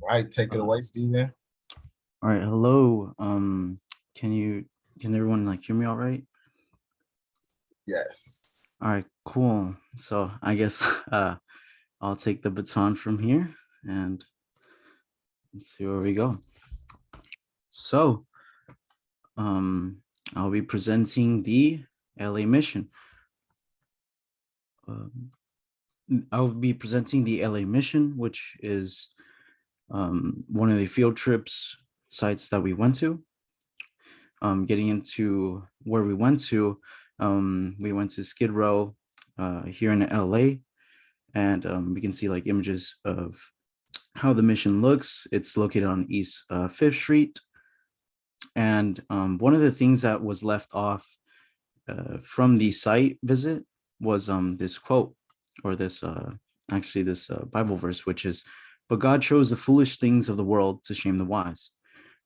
All right, take it away, Stephen. All right, hello. Can everyone like hear me all right? Yes. All right, cool. So I guess I'll take the baton from here and let's see where we go. So I'll be presenting the LA mission. I'll be presenting the LA mission, which is one of the field trips sites that we went to. Getting into where we went to Skid Row here in LA, and we can see like images of how the mission looks. It's located on East 5th Street. And one of the things that was left off from the site visit was this quote, or this Bible verse, which is, "But God chose the foolish things of the world to shame the wise.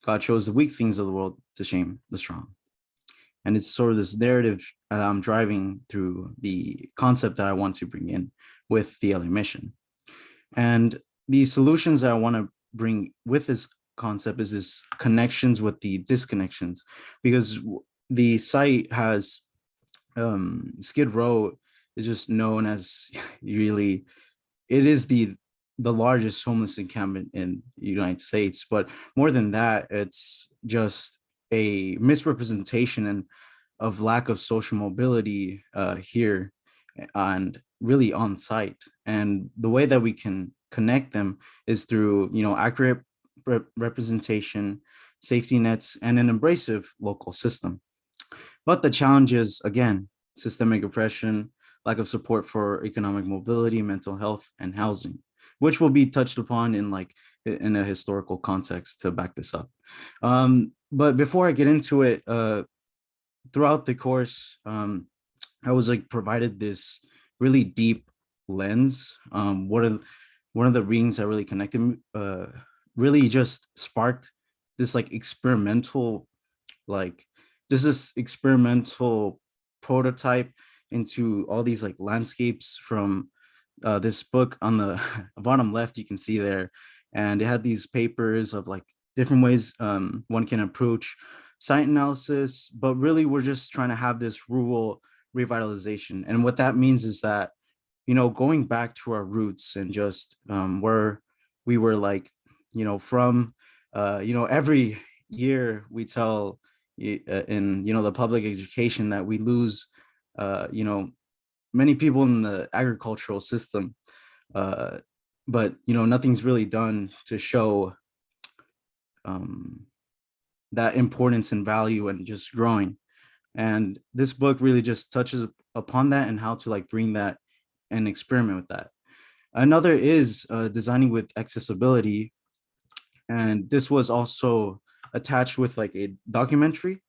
God chose the weak things of the world to shame the strong." And it's sort of this narrative that I'm driving through the concept that I want to bring in with the LA mission. And the solutions that I want to bring with this concept is this connections with the disconnections, because the site has Skid Row is just known as really, it is the largest homeless encampment in the United States. But more than that, it's just a misrepresentation and of lack of social mobility here and really on site. And the way that we can connect them is through, accurate representation, safety nets, and an abrasive local system. But the challenge is, again, systemic oppression, lack of support for economic mobility, mental health, and housing, which will be touched upon in a historical context to back this up. But before I get into it, throughout the course, I was provided this really deep lens. One of the readings that really connected, really just sparked this experimental, this experimental prototype into all these landscapes from this book. On the bottom left, you can see there, and it had these papers of different ways one can approach site analysis, but really we're just trying to have this rural revitalization. And what that means is that, going back to our roots and just where we were from, every year we tell in, the public education that we lose, many people in the agricultural system, but, nothing's really done to show that importance and value and just growing. And this book really just touches upon that and how to bring that and experiment with that. Another is designing with accessibility. And this was also attached with a documentary.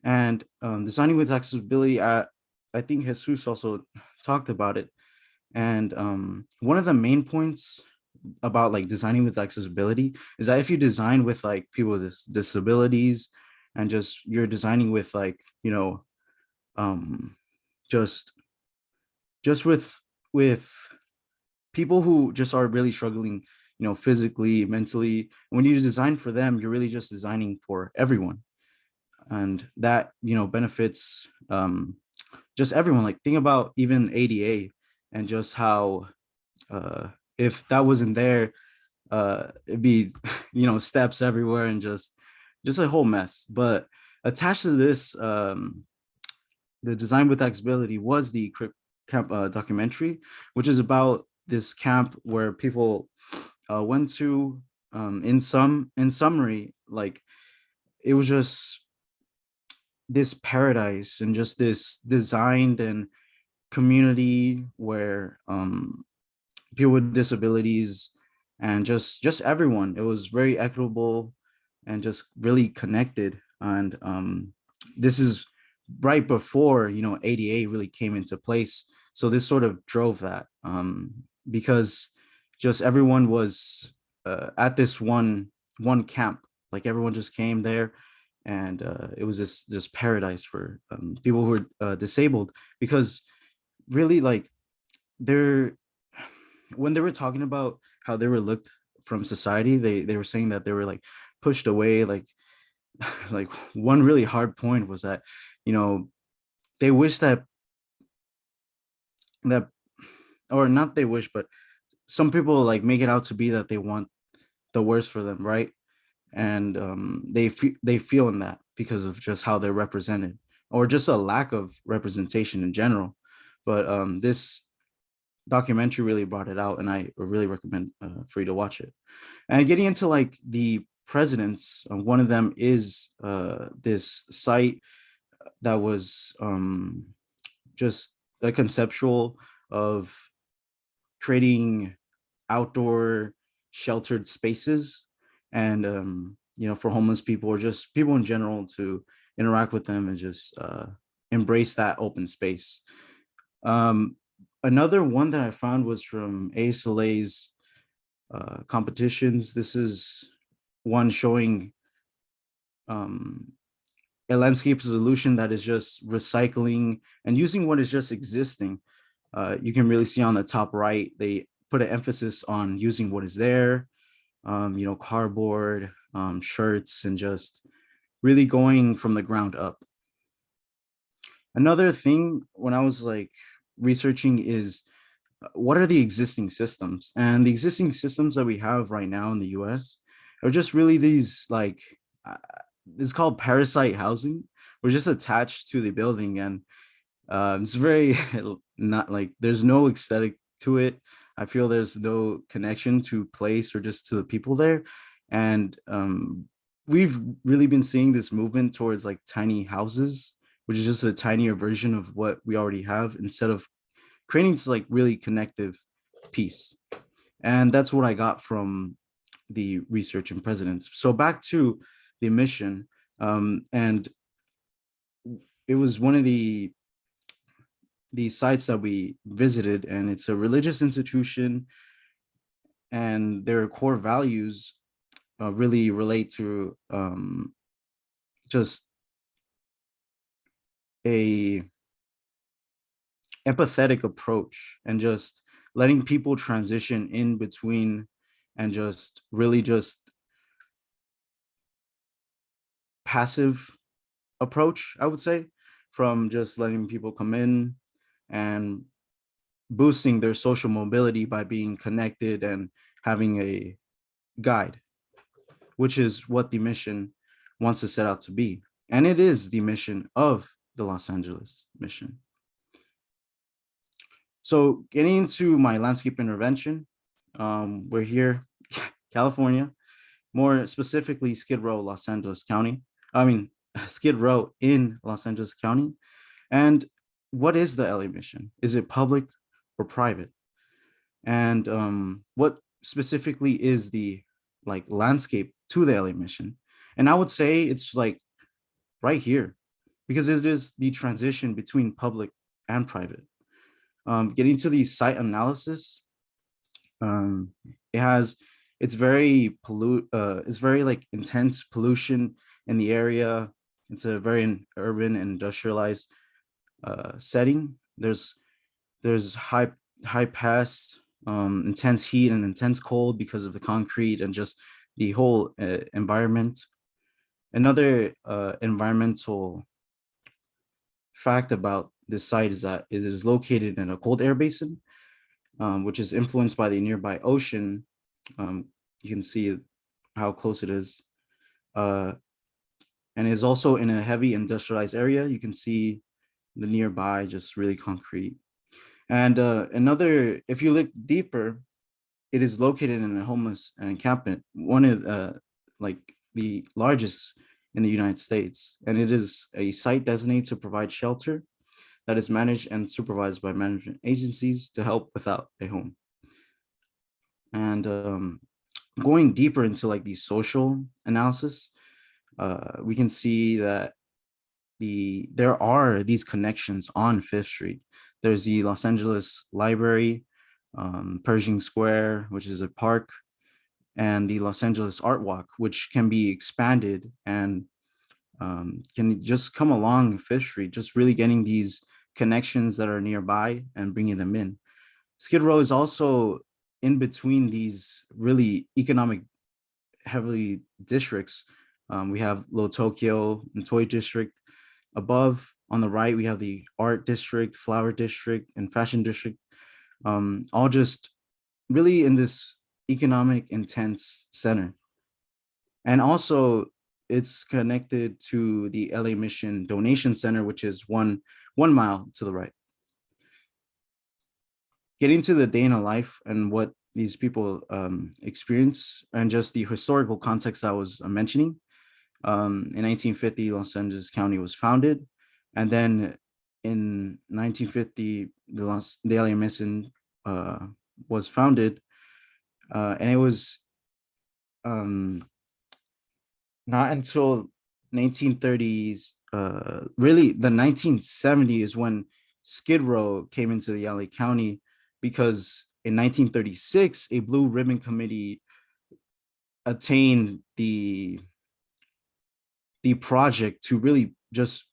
And designing with accessibility, I think Jesus also talked about it. And one of the main points about designing with accessibility is that if you design with people with disabilities, and just you're designing with just with people who just are really struggling, physically, mentally, when you design for them, you're really just designing for everyone. And that benefits just everyone. Think about even ADA, and just how if that wasn't there, it'd be steps everywhere and just a whole mess. But attached to this, the Design with Accessibility was the Crip Camp documentary, which is about this camp where people went to. In summary, like it was just this paradise and just this designed and community where people with disabilities and just everyone, it was very equitable and just really connected. And this is right before, you know, ADA really came into place, so this sort of drove that, because just everyone was at this one camp, like everyone just came there, and it was this paradise for people who are disabled, because really, like, they're when they were talking about how they were looked from society, they were saying that they were like pushed away, like like one really hard point was that, you know, they wish that that or not they wish, but some people like make it out to be that they want the worst for them, right? And they feel in that because of just how they're represented, or just a lack of representation in general. But this documentary really brought it out, and I really recommend for you to watch it. And getting into like the presidents, one of them is this site that was just a conceptual of creating outdoor sheltered spaces, and you know, for homeless people or just people in general to interact with them and just embrace that open space. Another one that I found was from ASLA's competitions. This is one showing a landscape solution that is just recycling and using what is just existing. You can really see on the top right, they put an emphasis on using what is there, you know, cardboard, shirts, and just really going from the ground up. Another thing when I was like researching is what are the existing systems? And the existing systems that we have right now in the US are just really these like, it's called parasite housing. We're just attached to the building, and it's very not like there's no aesthetic to it. I feel there's no connection to place or just to the people there. And we've really been seeing this movement towards like tiny houses, which is just a tinier version of what we already have, instead of creating this like really connective piece. And that's what I got from the research and presidents. So back to the mission, and it was one of the sites that we visited, and it's a religious institution, and their core values really relate to just a empathetic approach and just letting people transition in between, and just really just passive approach, I would say, from just letting people come in and boosting their social mobility by being connected and having a guide, which is what the mission wants to set out to be. And it is the mission of the Los Angeles mission. So getting into my landscape intervention, we're here, California, more specifically Skid Row, Los Angeles County. I mean, Skid Row in Los Angeles County. And what is the LA mission? Is it public or private? And what specifically is the like landscape to the LA mission? And I would say it's like right here, because it is the transition between public and private. Getting to the site analysis, it's very it's very like intense pollution in the area. It's a very urban and industrialized setting. There's high pass, intense heat and intense cold because of the concrete and just the whole environment. Another environmental fact about this site is that it is located in a cold air basin, which is influenced by the nearby ocean. You can see how close it is. and is also in a heavy industrialized area. You can see the nearby, just really concrete. And another, if you look deeper, it is located in a homeless encampment, one of like the largest in the United States. And it is a site designated to provide shelter that is managed and supervised by management agencies to help without a home. And going deeper into like the social analysis, we can see that there are these connections on Fifth Street. There's the Los Angeles Library, Pershing Square, which is a park, and the Los Angeles Art Walk, which can be expanded and can just come along Fifth Street, just really getting these connections that are nearby and bringing them in. Skid Row is also in between these really economic heavily districts. We have Little Tokyo and Toy District. Above on the right, we have the Art District, Flower District, and Fashion District, all just really in this economic intense center. And also it's connected to the LA Mission Donation Center, which is one mile to the right. Getting to the day in a life and what these people experience and just the historical context I was mentioning. In 1950, Los Angeles County was founded. And then in 1950, the LA Mission was founded. And it was not until 1930s, really the 1970s is when Skid Row came into the LA County, because in 1936, a Blue Ribbon Committee obtained the project to really just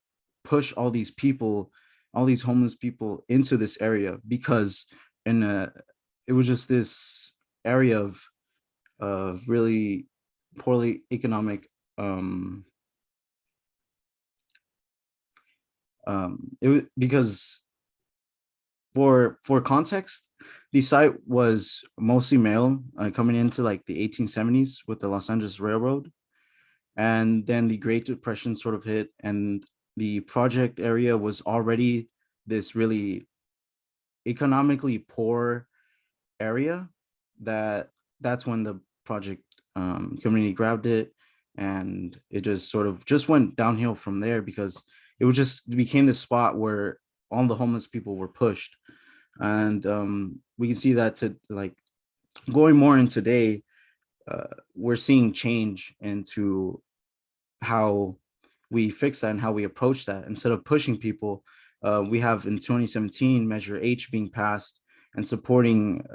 push all these people, all these homeless people into this area, because it was just this area of really poorly economic it was because for context, the site was mostly male, coming into like the 1870s with the Los Angeles Railroad. And then the Great Depression sort of hit, and the project area was already this really economically poor area. That's when the project community grabbed it, and it just sort of just went downhill from there, because it became the spot where all the homeless people were pushed. And we can see that to like going more in today, we're seeing change into how we fix that and how we approach that. Instead of pushing people, we have in 2017 Measure H being passed and supporting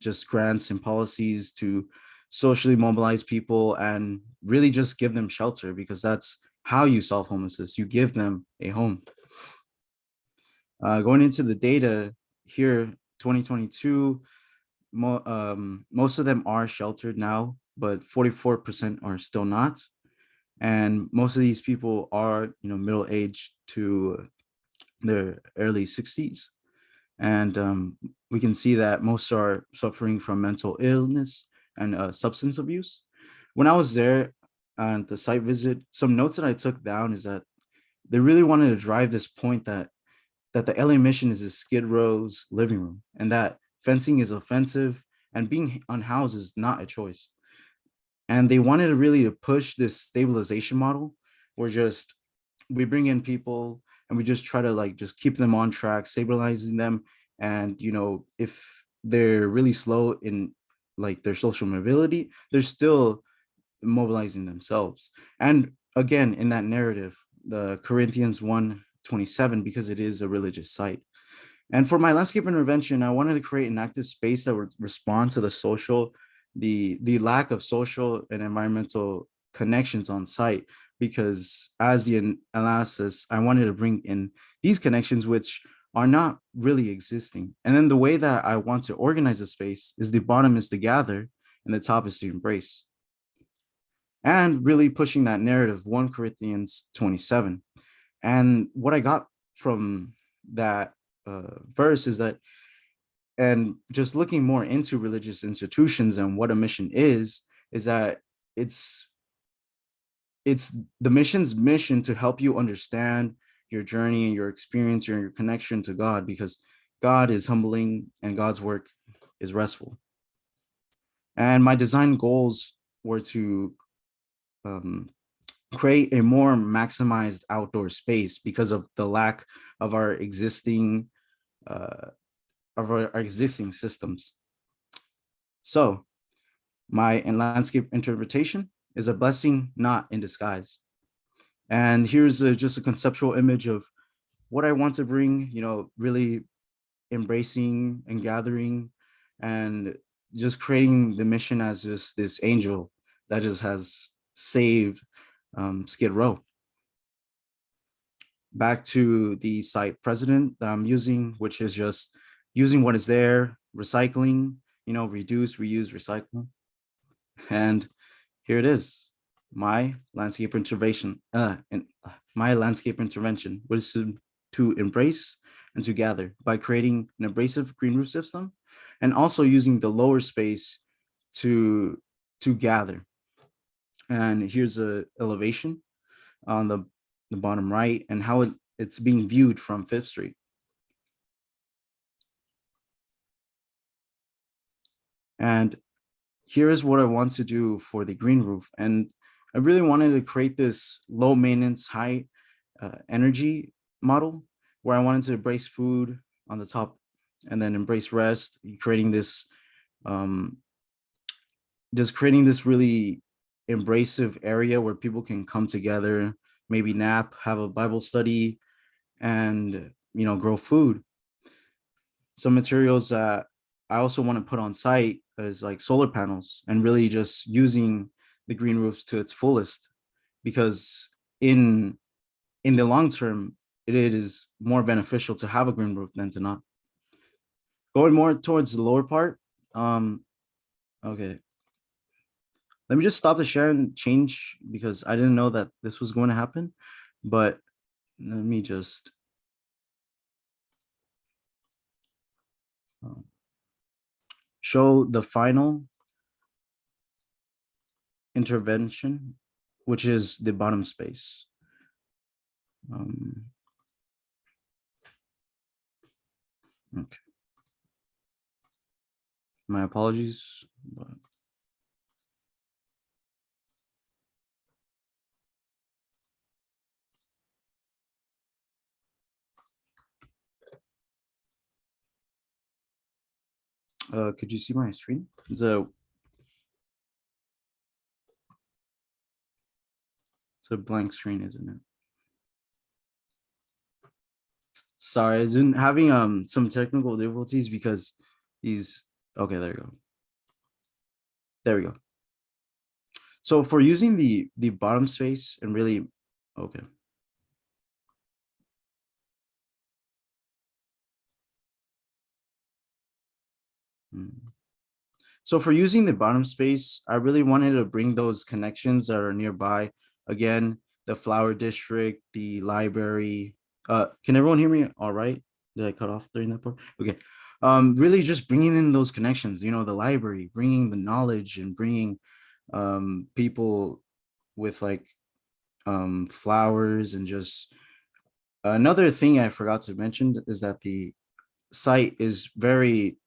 just grants and policies to socially mobilize people and really just give them shelter, because that's how you solve homelessness. You give them a home. Going into the data here, 2022, most of them are sheltered now, but 44% are still not. And most of these people are, middle-aged to their early 60s. And we can see that most are suffering from mental illness and substance abuse. When I was there at the site visit, some notes that I took down is that they really wanted to drive this point that the LA Mission is a Skid Row's living room, and that fencing is offensive and being unhoused is not a choice. And they wanted to really push this stabilization model where just we bring in people and we just try to just keep them on track, stabilizing them. And, if they're really slow in their social mobility, they're still mobilizing themselves. And again, in that narrative, the Corinthians 1:27, because it is a religious site. And for my landscape intervention, I wanted to create an active space that would respond to the lack of social and environmental connections on site, because as the analysis, I wanted to bring in these connections which are not really existing. And then the way that I want to organize a space is the bottom is to gather and the top is to embrace. And really pushing that narrative, 1 Corinthians 27. And what I got from that verse is that, and just looking more into religious institutions and what a mission is that it's it's the mission's mission to help you understand your journey and your experience and your connection to God, because God is humbling and God's work is restful. And my design goals were to create a more maximized outdoor space because of the lack of our existing systems. So my landscape interpretation is a blessing not in disguise. And here's just a conceptual image of what I want to bring, really embracing and gathering and just creating the mission as just this angel that just has saved Skid Row. Back to the site president that I'm using, which is just using what is there, recycling, reduce, reuse, recycle. And here it is, my landscape intervention, was to embrace and to gather by creating an abrasive green roof system, and also using the lower space to gather. And here's a elevation on the bottom right and how it's being viewed from Fifth Street. And here is what I want to do for the green roof. And I really wanted to create this low maintenance, high energy model where I wanted to embrace food on the top and then embrace rest, creating this, just creating this really embracive area where people can come together, maybe nap, have a Bible study, and, grow food. Some materials that I also want to put on site is like solar panels, and really just using the green roofs to its fullest, because in the long term, it is more beneficial to have a green roof than to not. Going more towards the lower part. Okay. Let me just stop the share and change, because I didn't know that this was going to happen, but let me just show the final intervention, which is the bottom space. Okay. My apologies. But could you see my screen? It's a blank screen, isn't it? Sorry, I've been having some technical difficulties because these. Okay, there you go. There we go. So for using the bottom space and really, okay. So for using the bottom space, I really wanted to bring those connections that are nearby. Again, the flower district, the library. Can everyone hear me all right? Did I cut off during that part? Okay. Really just bringing in those connections, the library, bringing the knowledge and bringing people with like flowers, and just another thing I forgot to mention is that the site is very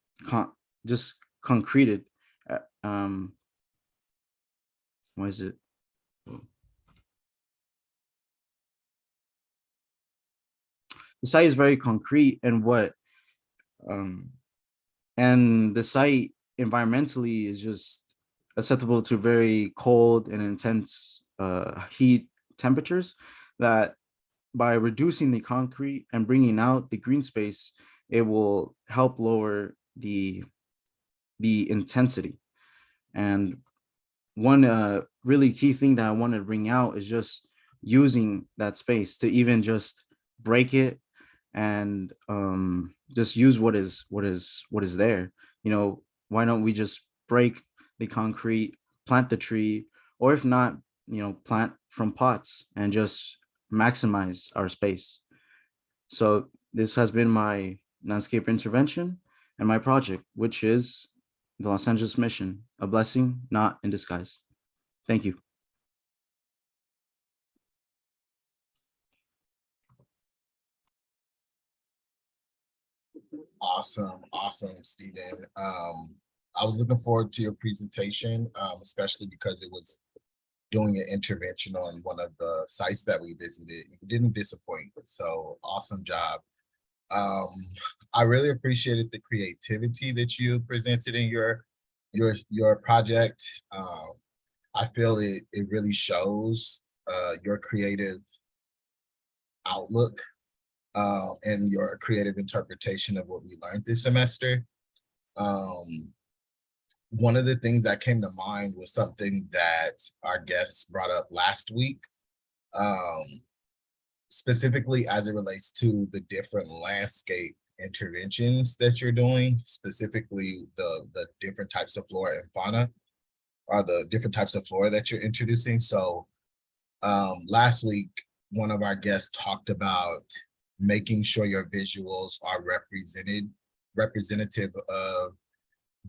just concreted. Why is it? Oh. The site is very concrete, and and the site environmentally is just acceptable to very cold and intense heat temperatures, that by reducing the concrete and bringing out the green space, it will help lower the intensity. And one really key thing that I want to bring out is just using that space to even just break it and just use what is there. Why don't we just break the concrete, plant the tree, or if not, plant from pots and just maximize our space. So this has been my landscape intervention and my project, which is the Los Angeles Mission, a blessing not in disguise. Thank you. Awesome, Stephen. I was looking forward to your presentation, especially because it was doing an intervention on one of the sites that we visited. You didn't disappoint, so awesome job. I really appreciated the creativity that you presented in your project. I feel it really shows your creative outlook and your creative interpretation of what we learned this semester. One of the things that came to mind was something that our guests brought up last week, specifically as it relates to the different landscape interventions that you're doing, specifically the different types of flora and fauna, or the different types of flora that you're introducing. So last week, one of our guests talked about making sure your visuals are representative of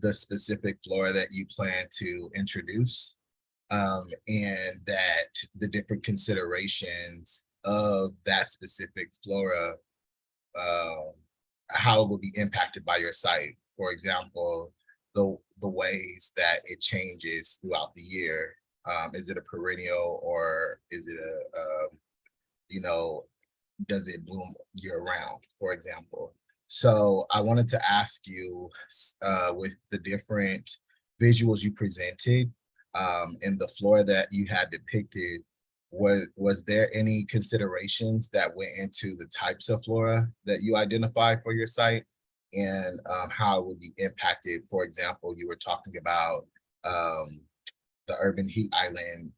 the specific flora that you plan to introduce, and that the different considerations of that specific flora, how it will be impacted by your site. For example, the ways that it changes throughout the year. Is it a perennial, or is it does it bloom year round, for example? So I wanted to ask you, with the different visuals you presented and the flora that you had depicted, was there any considerations that went into the types of flora that you identified for your site, and how it would be impacted? For example, you were talking about the urban heat island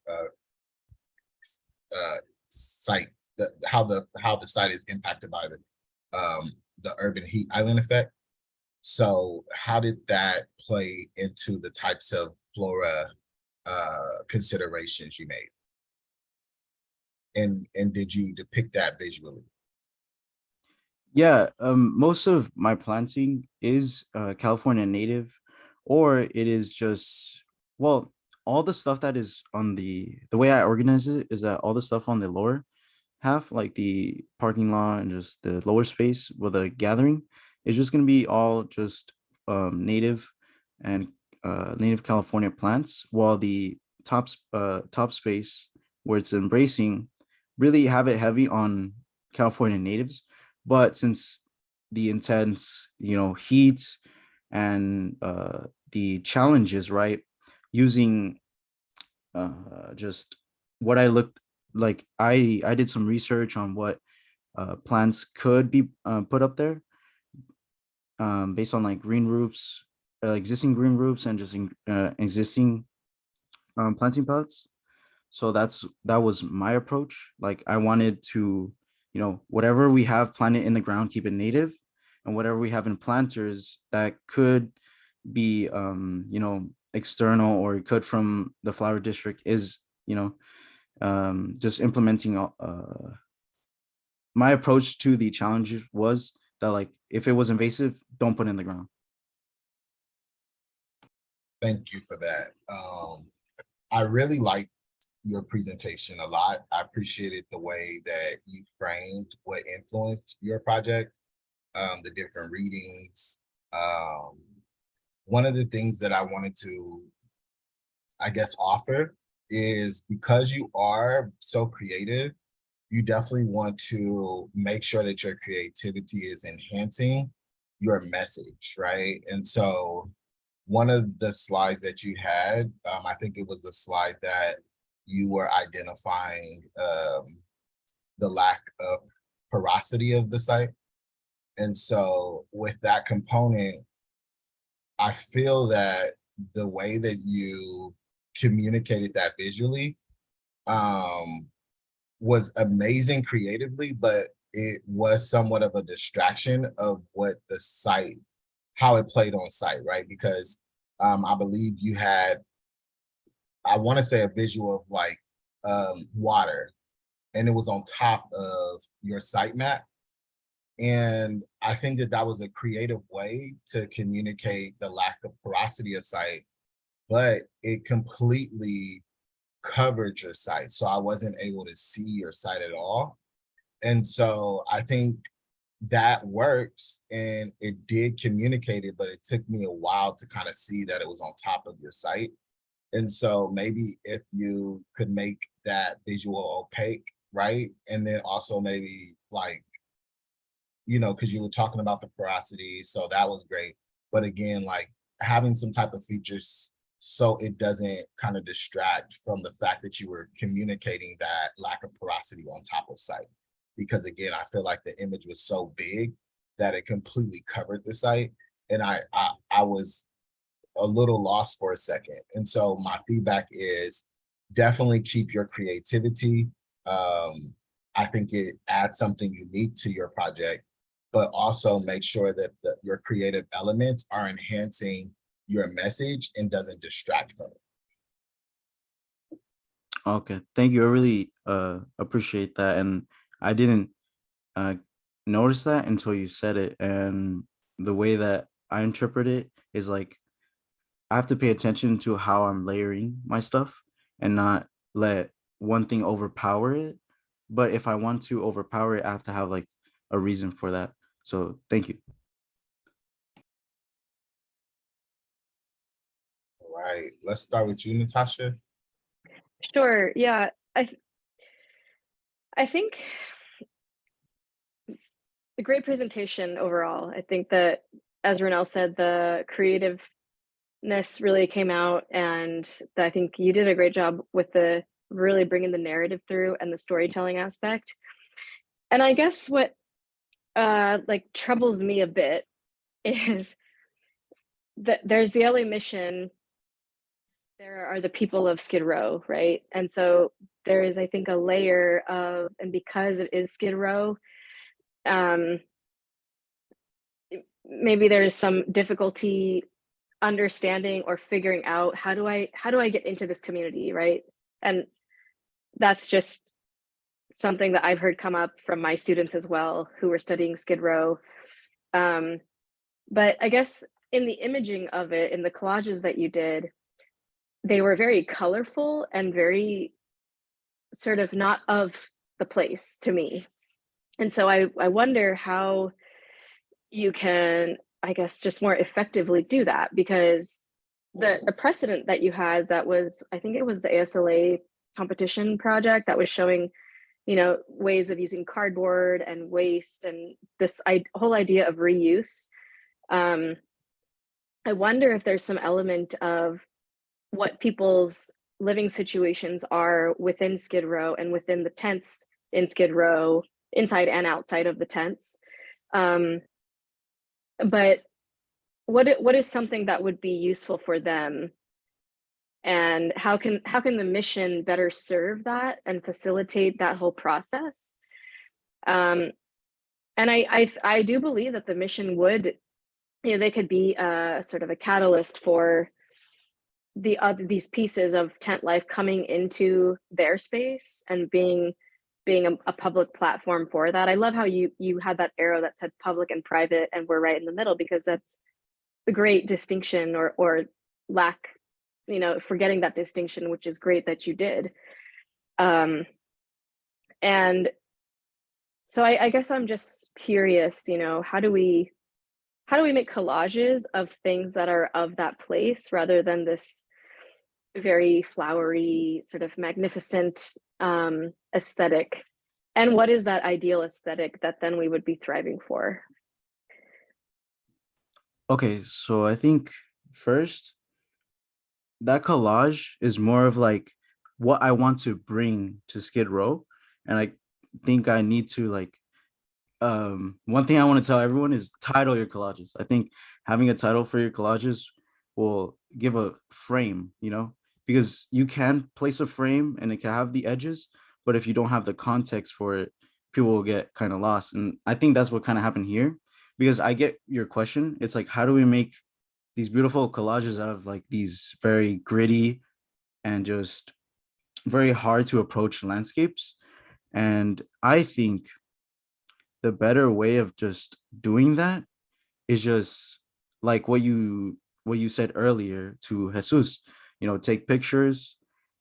site, how the site is impacted by the urban heat island effect. So how did that play into the types of flora considerations you made? And did you depict that visually? Yeah, most of my planting is California native, or it is just, well, all the stuff that is on the way I organize it is that all the stuff on the lower half, like the parking lot and just the lower space with the gathering, is just going to be all just native and native California plants, while the top space where it's embracing really have it heavy on California natives. But since the intense, heat and the challenges, right, using just what I looked like, I did some research on what plants could be put up there, based on like green roofs, existing green roofs, and just existing planting pellets. So that was my approach. Like, I wanted to, whatever we have planted in the ground, keep it native, and whatever we have in planters that could be external, or it could from the flower district, is just implementing my approach to the challenges was that, like, if it was invasive, don't put it in the ground. Thank you for that. I really liked your presentation a lot. I appreciated the way that you framed what influenced your project, the different readings. One of the things that I wanted to, I guess, offer is, because you are so creative, you definitely want to make sure that your creativity is enhancing your message, right? And so one of the slides that you had, I think it was the slide that you were identifying the lack of porosity of the site. And so with that component, I feel that the way that you communicated that visually was amazing creatively, but it was somewhat of a distraction of what the site, how it played on site, right? Because I believe you had, I want to say, a visual of like water, and it was on top of your site map. And I think that that was a creative way to communicate the lack of porosity of site, but it completely covered your site. So I wasn't able to see your site at all. And so I think that works and it did communicate it, but it took me a while to kind of see that it was on top of your site. And so maybe if you could make that visual opaque, right? And then also maybe like, because you were talking about the porosity, so that was great. But again, like having some type of features so it doesn't kind of distract from the fact that you were communicating that lack of porosity on top of site. Because again, I feel like the image was so big that it completely covered the site. And I was a little lost for a second. And so my feedback is definitely keep your creativity. I think it adds something unique to your project, but also make sure that your creative elements are enhancing your message and doesn't distract from it. Okay, thank you. I really appreciate that, and I didn't notice that until you said it. And the way that I interpret it is like I have to pay attention to how I'm layering my stuff and not let one thing overpower it. But if I want to overpower it, I have to have like a reason for that. So thank you. All right, let's start with you, Natasha. Sure. Yeah. I think a great presentation overall. I think that, as Renelle said, the creativeness really came out, and I think you did a great job with the really bringing the narrative through and the storytelling aspect. And I guess what like troubles me a bit is that there's the LA mission, there are the people of Skid Row, right? And so there is, I think, a layer of, and because it is Skid Row, um, maybe there's some difficulty understanding or figuring out how do I get into this community, right? And that's just something that I've heard come up from my students as well who were studying Skid Row. But I guess in the imaging of it, in the collages that you did, they were very colorful and very sort of not of the place to me. And so I wonder how you can, I guess, just more effectively do that, because the precedent that you had, that was, I think it was the ASLA competition project that was showing, ways of using cardboard and waste and this whole idea of reuse. I wonder if there's some element of what people's living situations are within Skid Row and within the tents in Skid Row, inside and outside of the tents. But what is something that would be useful for them, and how can the mission better serve that and facilitate that whole process? And I do believe that the mission would, they could be a sort of a catalyst for these pieces of tent life coming into their space and being a public platform for that. I love how you had that arrow that said public and private, and we're right in the middle, because that's the great distinction, or lack, forgetting that distinction, which is great that you did. And so I guess I'm just curious, how do we make collages of things that are of that place, rather than this very flowery, sort of magnificent aesthetic? And what is that ideal aesthetic that then we would be thriving for? Okay, so I think first, that collage is more of like what I want to bring to Skid Row. And I think I need to like, one thing I want to tell everyone is title your collages. I think having a title for your collages will give a frame, because you can place a frame and it can have the edges, but if you don't have the context for it, people will get kind of lost. And I think that's what kind of happened here, because I get your question. It's like, how do we make these beautiful collages out of like these very gritty and just very hard to approach landscapes? And I think the better way of just doing that is just like what you said earlier to Jesus, take pictures,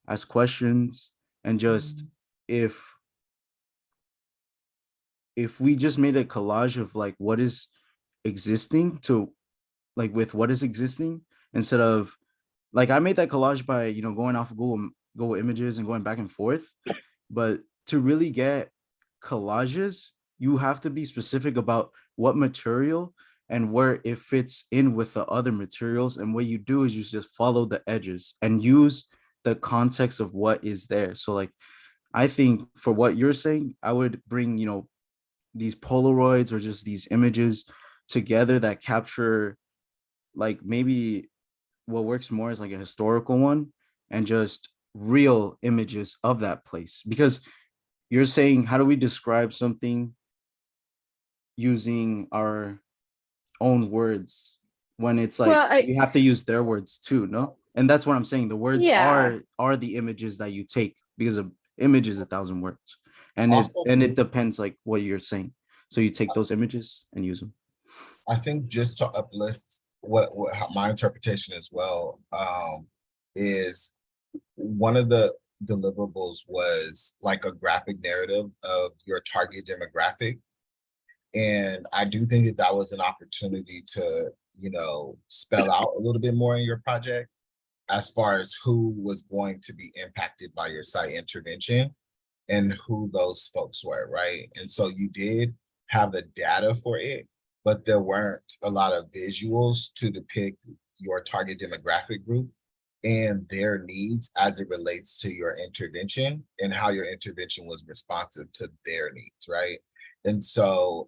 ask questions, and just if if we just made a collage of like what is existing to like with what is existing, instead of like I made that collage by, you know, going off of Google Images and going back and forth. But to really get collages, you have to be specific about what material and where it fits in with the other materials. And what you do is you just follow the edges and use the context of what is there. So like, I think for what you're saying, I would bring, you know, these Polaroids or just these images together that capture like maybe what works more is like a historical one and just real images of that place. Because you're saying, how do we describe something using our own words when it's like Well, we have to use their words too, no? And that's what I'm saying. The words yeah. are the images that you take, because an image is 1,000 words. And Also, it too, depends like what you're saying. So you take those images and use them. I think just to uplift what how my interpretation as well, is one of the deliverables was like a graphic narrative of your target demographic. And I do think that that was an opportunity to, you know, spell out a little bit more in your project as far as who was going to be impacted by your site intervention and who those folks were, right? And so you did have the data for it, but there weren't a lot of visuals to depict your target demographic group and their needs as it relates to your intervention and how your intervention was responsive to their needs, right? And so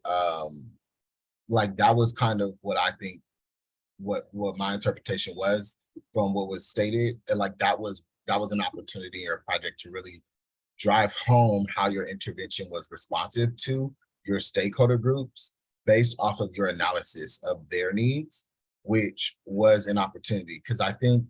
like that was kind of what I think what my interpretation was from what was stated. And like that was an opportunity in your project to really drive home how your intervention was responsive to your stakeholder groups based off of your analysis of their needs, which was an opportunity. Because I think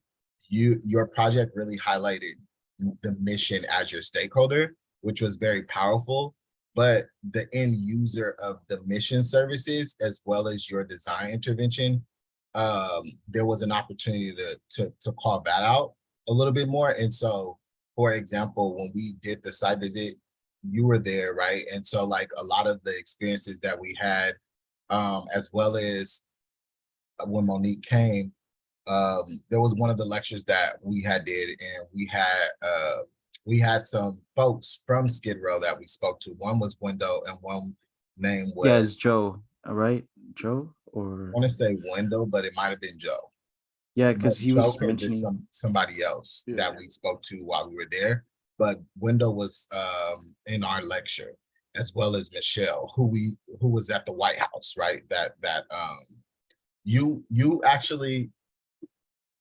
your project really highlighted the mission as your stakeholder, which was very powerful. But the end user of the mission services, as well as your design intervention, there was an opportunity to call that out a little bit more. And so, for example, when we did the site visit, you were there, right? And so like a lot of the experiences that we had, as well as when Monique came, there was one of the lectures that we had did, and we had some folks from Skid Row that we spoke to. One was Window, and one name was, Yeah, it's Joe, all right? Joe I or want to say Window, but it might have been Joe. yeah, But because he Joe was could have been mentioning somebody else Yeah. that we spoke to while we were there. But Window was in our lecture, as well as Michelle, who was at the White House, right? That you actually,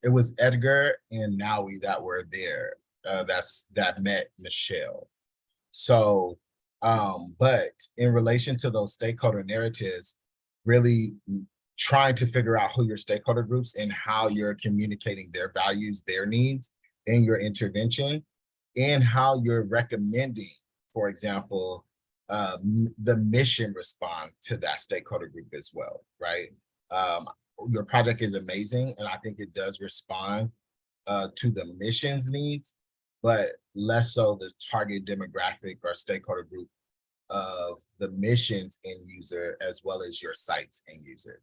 it was Edgar and Naui that were there. That met Michelle. So, but in relation to those stakeholder narratives, really trying to figure out who your stakeholder groups and how you're communicating their values, their needs in your intervention, and how you're recommending, for example, the mission respond to that stakeholder group as well, right? Your project is amazing, and I think it does respond to the mission's needs, but less so the target demographic or stakeholder group of the mission's end user as well as your site's end user.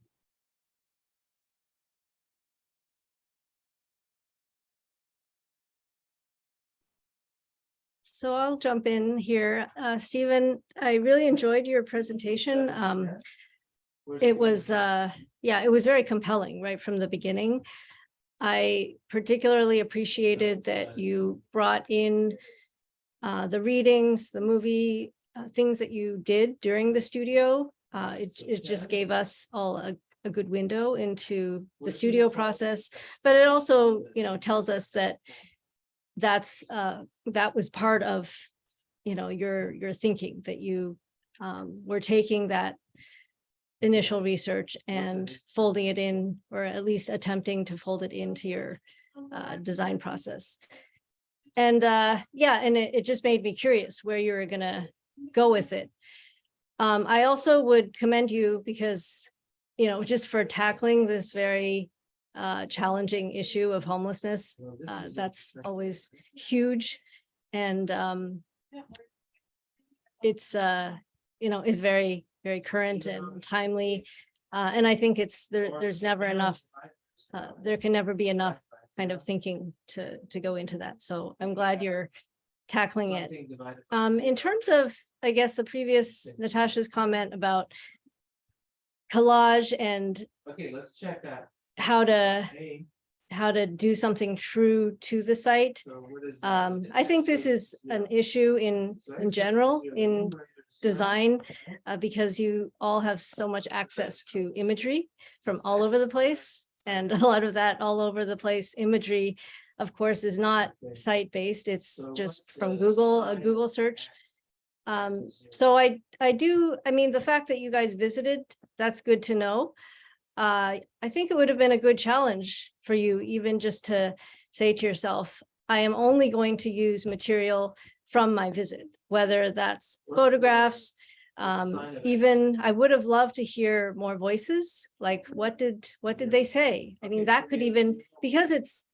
So I'll jump in here. Stephen, I really enjoyed your presentation. It was, it was very compelling right from the beginning. I particularly appreciated that you brought in the readings, the movie, things that you did during the studio. It just gave us all a good window into the studio process, but it also, tells us that that was part of, your thinking, that you were taking that initial research and folding it in, or at least attempting to fold it into your design process. And and it just made me curious where you were gonna go with it. I also would commend you because, just for tackling this very challenging issue of homelessness. That's always huge. And it's is very, very current and timely. And I think there's never enough, there can never be enough kind of thinking to go into that. So I'm glad you're tackling it. In terms of, I guess, the previous Natasha's comment about collage and how to do something true to the site. I think this is an issue in general in design, because you all have so much access to imagery from all over the place. And a lot of that all over the place imagery, of course, is not site-based. It's just from Google, a Google search. So I mean, the fact that you guys visited, that's good to know. I think it would have been a good challenge for you, even just to say to yourself, I am only going to use material from my visit, whether that's photographs. Even I would have loved to hear more voices, like what did they say? I mean, that could even, because it's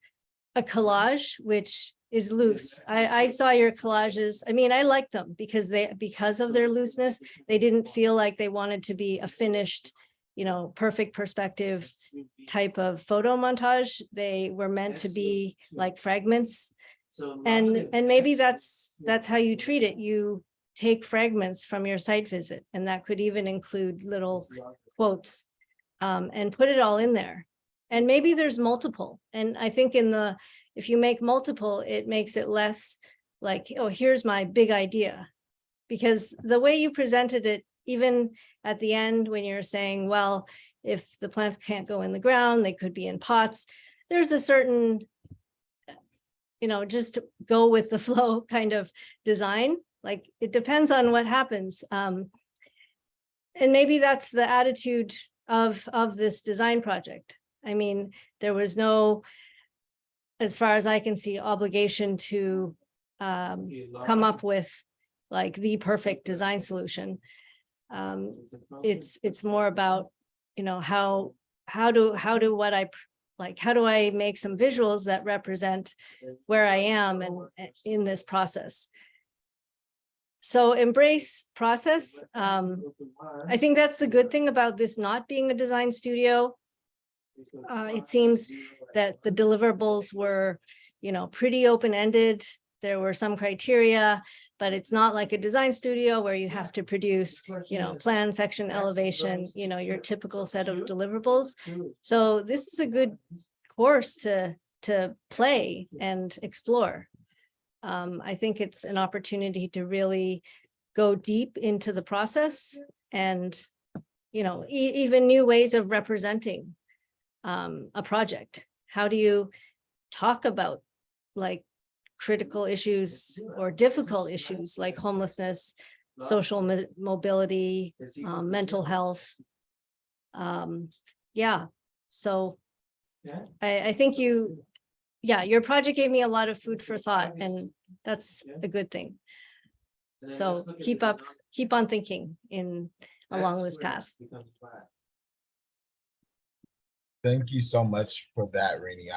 a collage, which is loose. I saw your collages. I mean, I like them because of their looseness, they didn't feel like they wanted to be a finished, perfect perspective type of photo montage. They were meant to be like fragments. And maybe that's how you treat it. You take fragments from your site visit, and that could even include little quotes, and put it all in there. And maybe there's multiple. And I think if you make multiple, it makes it less like, oh, here's my big idea. Because the way you presented it, even at the end, when you're saying, well, if the plants can't go in the ground, they could be in pots. There's a certain, just go with the flow kind of design. Like, it depends on what happens. And maybe that's the attitude of this design project. I mean, there was no, as far as I can see, obligation to come up with like the perfect design solution. It's more about, how do I make some visuals that represent where I am and in this process. So embrace process. I think that's the good thing about this not being a design studio. It seems that the deliverables were, pretty open-ended. There were some criteria, but it's not like a design studio where you have to produce, plan, section, elevation, your typical set of deliverables. So this is a good course to play and explore. I think it's an opportunity to really go deep into the process and, even new ways of representing a project. How do you talk about like critical issues or difficult issues like homelessness, social mobility, mental health? Yeah, so I think your project gave me a lot of food for thought, and that's a good thing. So keep on thinking along this path. Thank you so much for that, Rainey.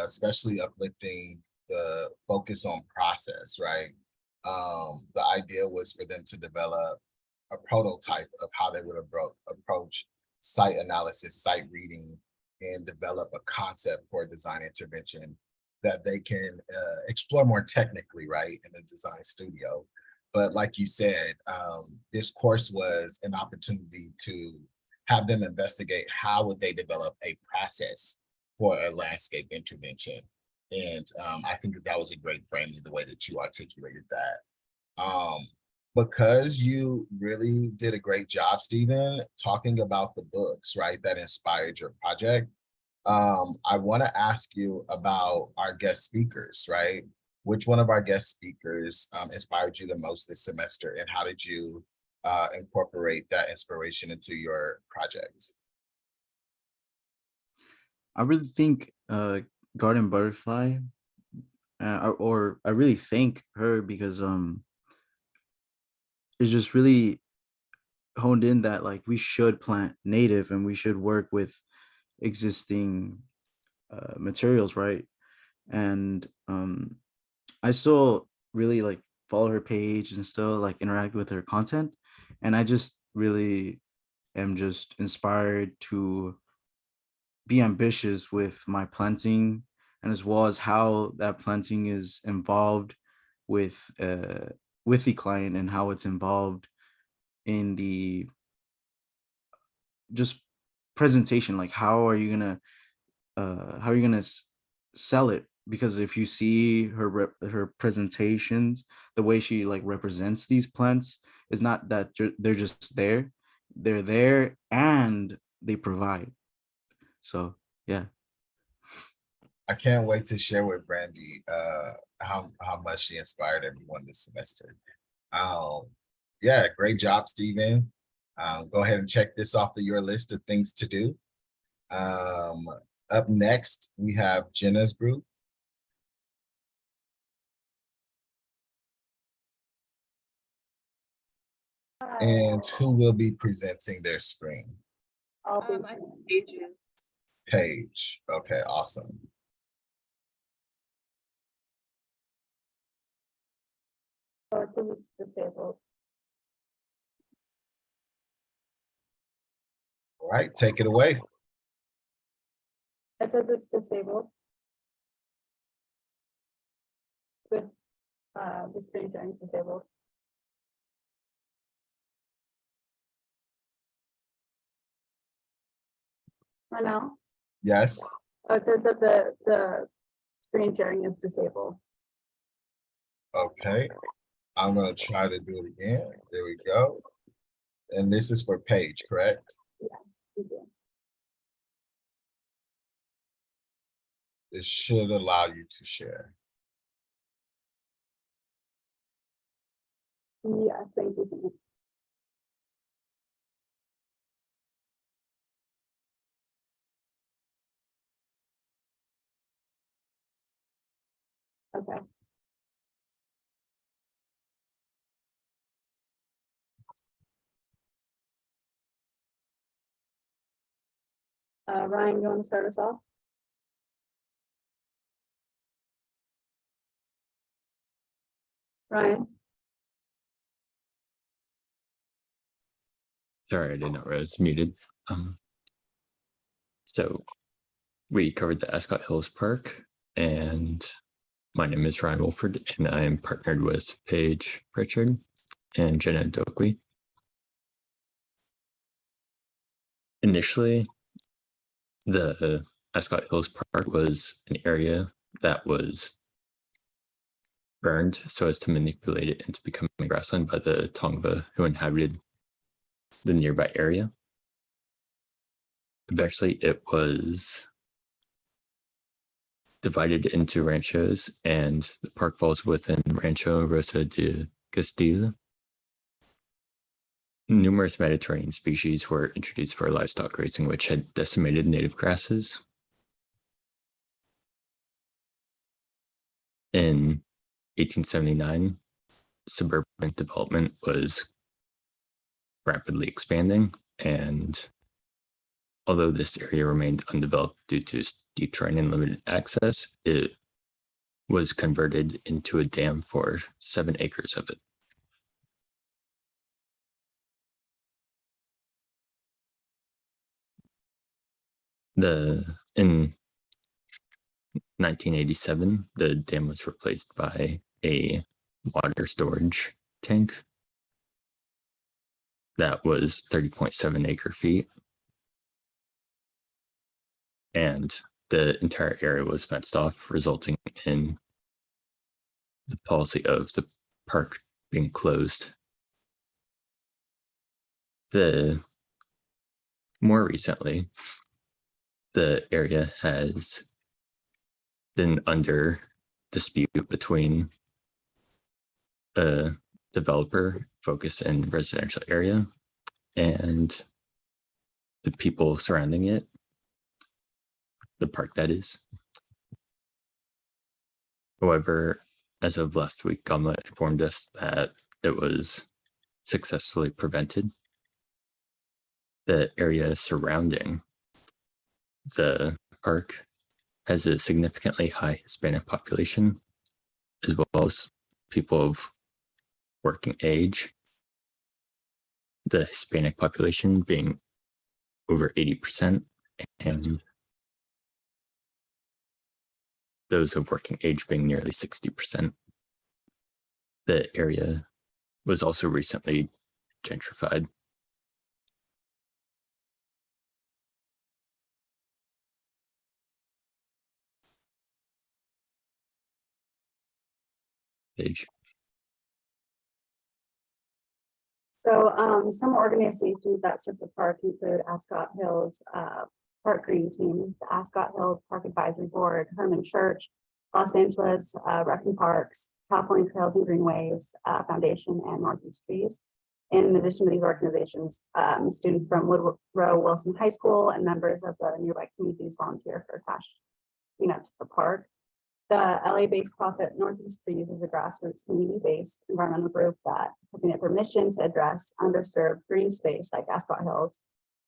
Especially uplifting the focus on process, right? The idea was for them to develop a prototype of how they would approach site analysis, site reading, and develop a concept for a design intervention that they can explore more technically, right, in the design studio. But like you said, this course was an opportunity to have them investigate how would they develop a process for a landscape intervention. And I think that was a great framing, the way that you articulated that. Because you really did a great job, Stephen, talking about the books, right, that inspired your project. I want to ask you about our guest speakers, right? Which one of our guest speakers inspired you the most this semester, and how did you incorporate that inspiration into your project? I really think Garden Butterfly, or I really thank her because it's just really honed in that like we should plant native and we should work with existing materials, right? And I still really like follow her page and still like interact with her content, And I just really am just inspired to be ambitious with my planting, and as well as how that planting is involved with the client, and how it's involved in the just presentation. Like, how are you gonna sell it? Because if you see her presentations, the way she like represents these plants is not that they're just there, they're there and they provide. So yeah. I can't wait to share with Brandy how much she inspired everyone this semester. Yeah, great job, Stephen. Go ahead and check this off of your list of things to do. Up next, we have Jenna's group. And who will be presenting their screen? Paige. Okay, awesome. All right, take it away. It says it's disabled. With the screen sharing disabled. I know. Yes. Oh, it says that the screen sharing is disabled. Okay. I'm gonna try to do it again. There we go. And this is for Paige, correct? It should allow you to share. Yeah, thank you. Okay. Ryan, you want to start us off? Ryan? Sorry, I didn't know I was muted. So we covered the Ascot Hills Park, and my name is Ryan Wolford, and I am partnered with Paige Pritchard and Jenna Dokwe. Initially, the Ascot Hills Park was an area that was burned so as to manipulate it into becoming grassland by the Tongva who inhabited the nearby area. Eventually, it was divided into ranchos, and the park falls within Rancho Rosa de Castilla. Numerous Mediterranean species were introduced for livestock grazing, which had decimated native grasses. In 1879, suburban development was rapidly expanding, and although this area remained undeveloped due to steep terrain and limited access, it was converted into a dam for 7 acres of it. In 1987, the dam was replaced by a water storage tank that was 30.7 acre feet. And the entire area was fenced off, resulting in the policy of the park being closed. More recently, the area has been under dispute between a developer focused in residential area and the people surrounding it, the park that is. However, as of last week, GAMA informed us that it was successfully prevented. The area surrounding the park has a significantly high Hispanic population, as well as people of working age. the Hispanic population being over 80%, and those of working age being nearly 60%. The area was also recently gentrified. Page. So some organizations that serve the park include Ascot Hills Park Green Team, the Ascot Hills Park Advisory Board, Herman Church, Los Angeles Rec and Parks, California Trails and Greenways Foundation, and Northeast Trees. And in addition to these organizations, students from Woodrow Wilson High School and members of the nearby communities volunteer for cash cleanups at the park. The LA-based profit Northeast Trees is a grassroots community-based environmental group that has been a mission to address underserved green space like Ascot Hills.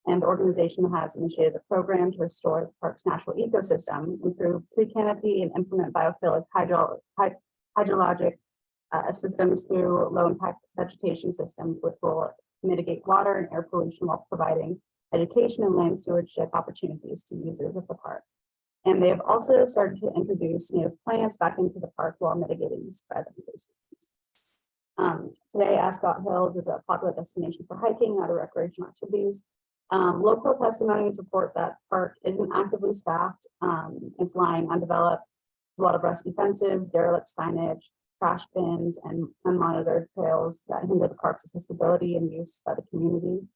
And the organization has initiated a program to restore the park's natural ecosystem, improve tree canopy, and implement biophilic hydrologic systems through low-impact vegetation systems, which will mitigate water and air pollution while providing education and land stewardship opportunities to users of the park. And they have also started to introduce native plants back into the park while mitigating the spread of invasive species. Today, Ascot Hills is a popular destination for hiking and other recreational activities. Local testimonies report that park isn't actively staffed. It's lying undeveloped. There's a lot of rusty fences, derelict signage, trash bins, and unmonitored trails that hinder the park's accessibility and use by the community.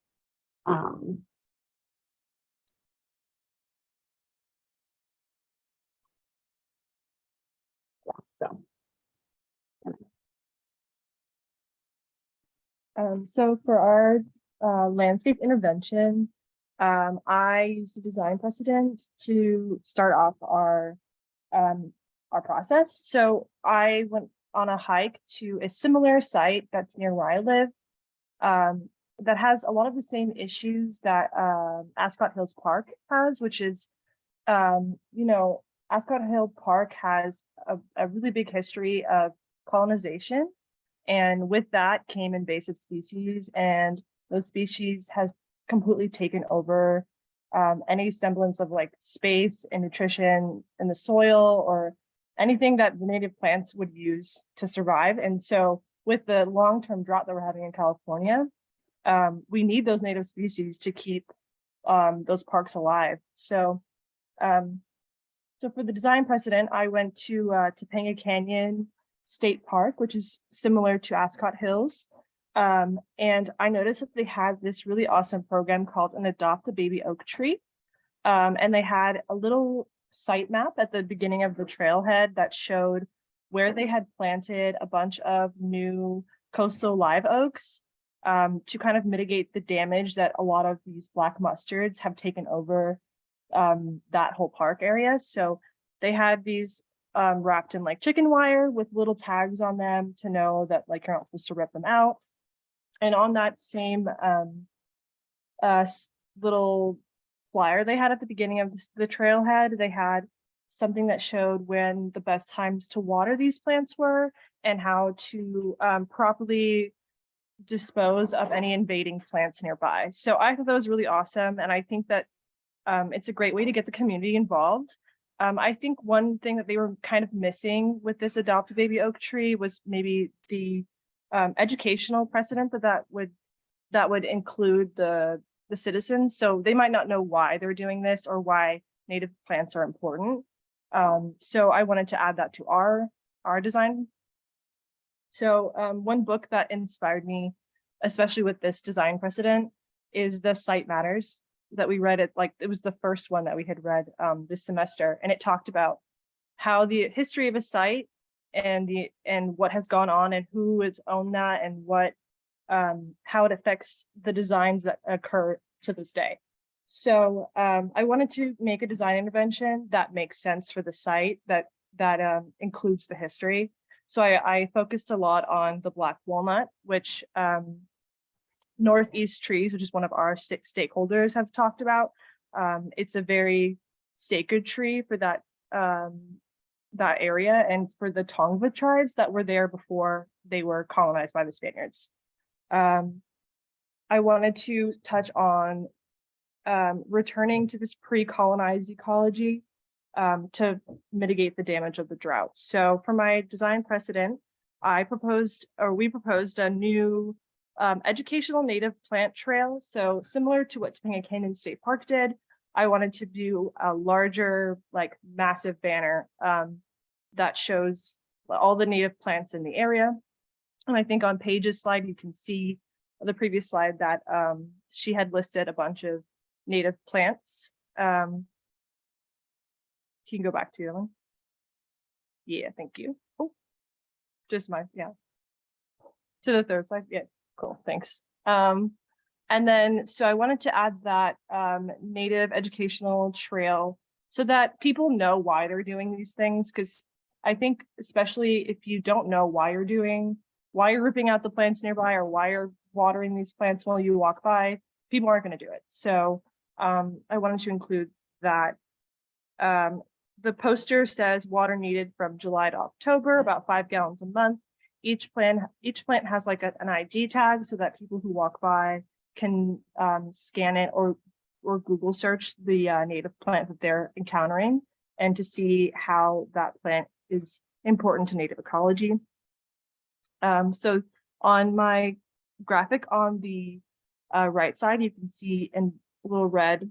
So for our landscape intervention, I used a design precedent to start off our process. So I went on a hike to a similar site that's near where I live, that has a lot of the same issues that Ascot Hills Park has, which is, Ascot Hill Park has a really big history of colonization. And with that came invasive species, and those species has completely taken over any semblance of like space and nutrition in the soil or anything that the native plants would use to survive. And so with the long-term drought that we're having in California, we need those native species to keep those parks alive. So for the design precedent, I went to Topanga Canyon State Park, which is similar to Ascot Hills. And I noticed that they had this really awesome program called an Adopt a Baby Oak Tree. And they had a little site map at the beginning of the trailhead that showed where they had planted a bunch of new coastal live oaks to kind of mitigate the damage that a lot of these black mustards have taken over that whole park area. So they had these wrapped in like chicken wire with little tags on them to know that like you're not supposed to rip them out. And on that same little flyer they had at the beginning of the trailhead, they had something that showed when the best times to water these plants were and how to properly dispose of any invading plants nearby. So I thought that was really awesome. And I think that it's a great way to get the community involved. I think one thing that they were kind of missing with this Adopt a Baby Oak Tree was maybe the educational precedent that would include the citizens. So they might not know why they're doing this or why native plants are important. So I wanted to add that to our design. So one book that inspired me, especially with this design precedent, is The Site Matters, that we read. It was the first one that we had read this semester, and it talked about how the history of a site and what has gone on and who has owned that and what how it affects the designs that occur to this day. So I wanted to make a design intervention that makes sense for the site, that includes the history. So I focused a lot on the black walnut, which Northeast Trees, which is one of our stakeholders, have talked about. It's a very sacred tree for that area and for the Tongva tribes that were there before they were colonized by the Spaniards. I wanted to touch on returning to this pre-colonized ecology to mitigate the damage of the drought. So for my design precedent, we proposed a new educational native plant trail. So similar to what Topanga Canyon State Park did, I wanted to do a larger, like massive banner that shows all the native plants in the area. And I think on Paige's slide, you can see the previous slide that she had listed a bunch of native plants. You can go back to the other one. Yeah, thank you. Oh, just my, yeah. To the third slide, yeah, cool, thanks. And then, so I wanted to add that native educational trail so that people know why they're doing these things. Because I think, especially if you don't know why you're ripping out the plants nearby or why you're watering these plants while you walk by, people aren't going to do it. So I wanted to include that. The poster says water needed from July to October, about 5 gallons a month. Each plant has like an ID tag so that people who walk by can scan it or Google search the native plant that they're encountering and to see how that plant is important to native ecology. So on my graphic on the right side, you can see in a little red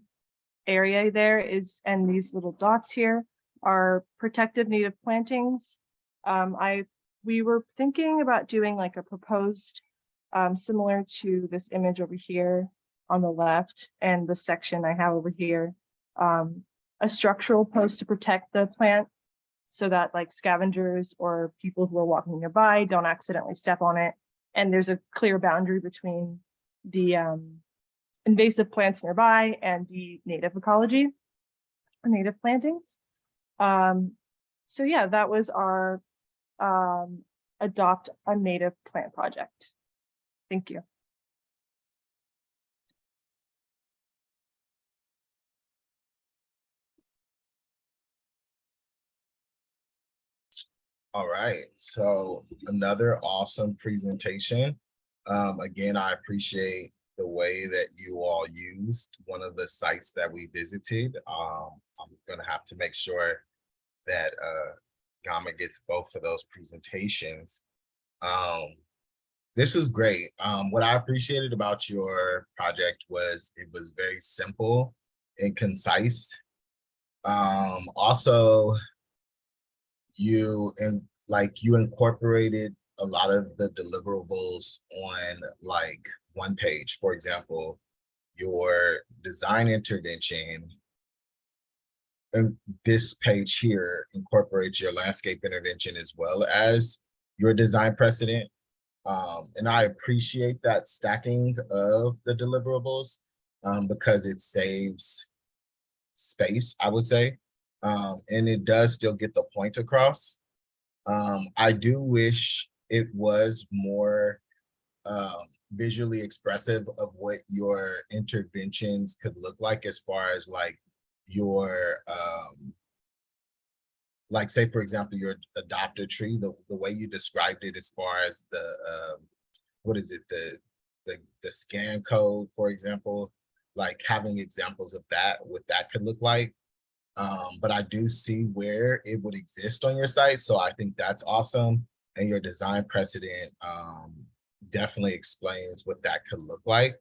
area there is, and these little dots here are protective native plantings. We were thinking about doing like a proposed similar to this image over here on the left and the section I have over here, a structural post to protect the plant so that like scavengers or people who are walking nearby don't accidentally step on it. And there's a clear boundary between the invasive plants nearby and the native ecology, native plantings. So yeah, that was our Adopt a Native Plant project. Thank you. All right, so another awesome presentation. Again, I appreciate the way that you all used one of the sites that we visited. I'm gonna have to make sure that Gama gets both of those presentations. This was great. What I appreciated about your project was it was very simple and concise. Also, you incorporated a lot of the deliverables on like one page. For example, your design intervention, and this page here incorporates your landscape intervention as well as your design precedent. And I appreciate that stacking of the deliverables because it saves space, I would say. And it does still get the point across. I do wish it was more visually expressive of what your interventions could look like as far as like your like say for example your adopter tree, the way you described it as far as the what is it, the scan code, for example, like having examples of that, what that could look like. But I do see where it would exist on your site, so I think that's awesome. And your design precedent definitely explains what that could look like.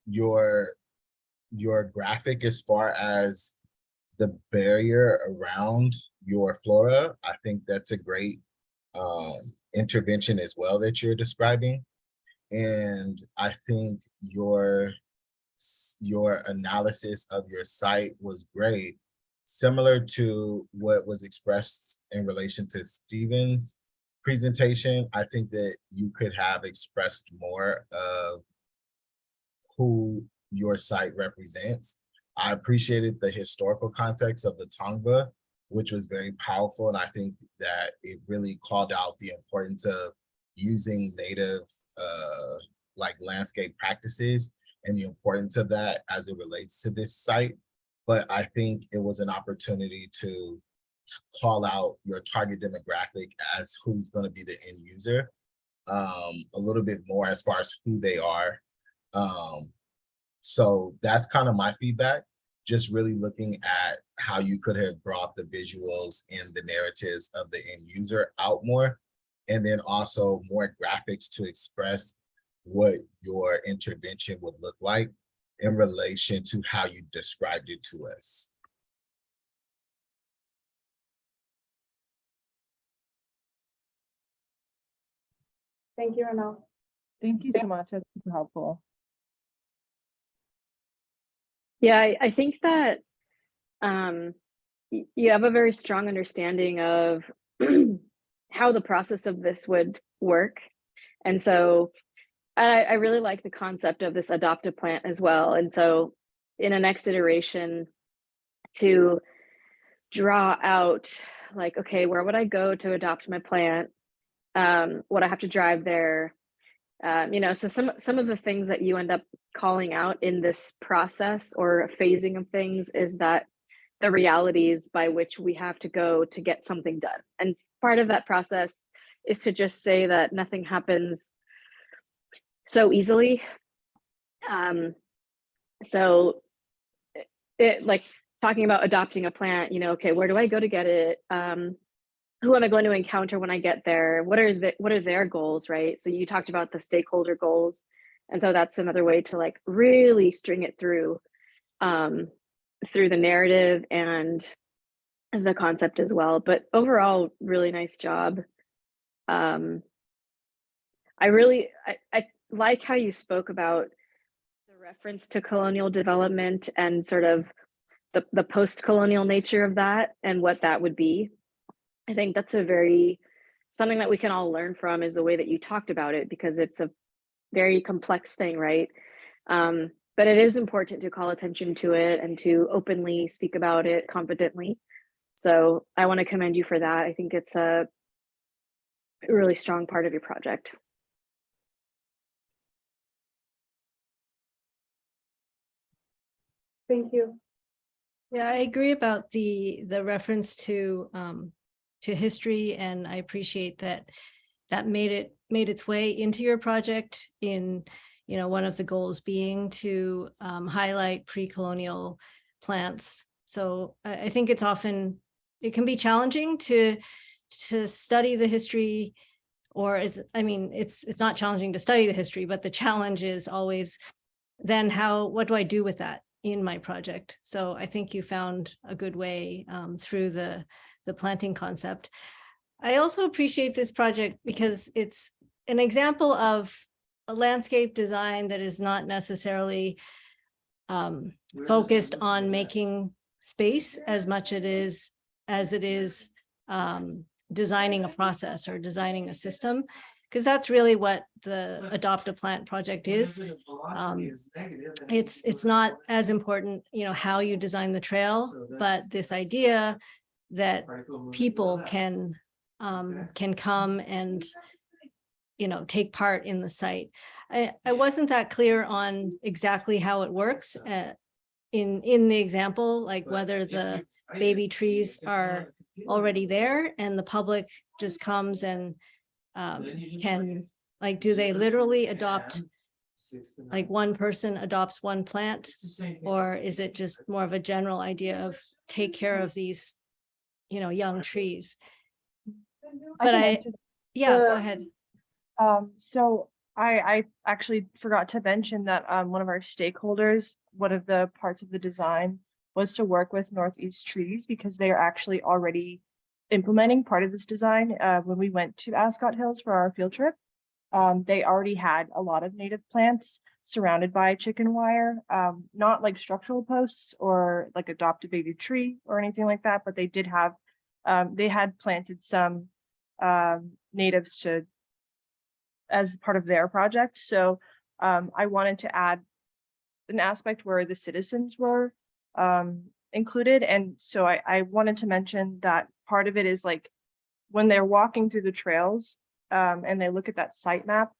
Your graphic as far as the barrier around your flora, I think that's a great intervention as well that you're describing. And I think your analysis of your site was great, similar to what was expressed in relation to Stephen's presentation. I think that you could have expressed more of who your site represents. I appreciated the historical context of the Tongva, which was very powerful. And I think that it really called out the importance of using native like landscape practices and the importance of that as it relates to this site. But I think it was an opportunity to call out your target demographic as who's going to be the end user. a little bit more as far as who they are. So that's kind of my feedback, just really looking at how you could have brought the visuals and the narratives of the end user out more, and then also more graphics to express what your intervention would look like in relation to how you described it to us. Thank you, Ronald. Thank you so much. That's super helpful. Yeah, I think that you have a very strong understanding of how the process of this would work. And so I really like the concept of this adopt a plant as well. And so in a next iteration, to draw out like, okay, where would I go to adopt my plant? Would I have to drive there? So some of the things that you end up calling out in this process or phasing of things is that the realities by which we have to go to get something done. And part of that process is to just say that nothing happens so easily. So it like talking about adopting a plant, okay, where do I go to get it? Who am I going to encounter when I get there? What are their goals, right? So you talked about the stakeholder goals. And so that's another way to like really string it through the narrative and the concept as well. But overall, really nice job. I like how you spoke about the reference to colonial development and sort of the post-colonial nature of that and what that would be. I think that's something that we can all learn from, is the way that you talked about it, because it's a very complex thing, right? But it is important to call attention to it and to openly speak about it confidently. So I want to commend you for that. I think it's a really strong part of your project. Thank you. Yeah, I agree about the reference to history, and I appreciate that made its way into your project in, one of the goals being to highlight pre-colonial plants. So I think it can be challenging to study the history, or it's not challenging to study the history, but the challenge is always then what do I do with that in my project? So I think you found a good way through the planting concept. I also appreciate this project because it's an example of a landscape design that is not necessarily focused on making space as much as it is designing a process or designing a system, because that's really what the Adopt a Plant project is. It's not as important, how you design the trail, but this idea that people can come and take part in the site. I wasn't that clear on exactly how it works in the example, like whether the baby trees are already there and the public just comes and can, like, do they literally adopt, like one person adopts one plant, or is it just more of a general idea of take care of these young trees? But yeah, go ahead. So I actually forgot to mention that one of our stakeholders, one of the parts of the design was to work with Northeast Trees, because they are actually already implementing part of this design. When we went to Ascot Hills for our field trip, they already had a lot of native plants surrounded by chicken wire, not like structural posts or like adopt a baby tree or anything like that, but they did have, they had planted some natives as part of their project. So I wanted to add an aspect where the citizens were included. And so I wanted to mention that part of it is like when they're walking through the trails and they look at that site map,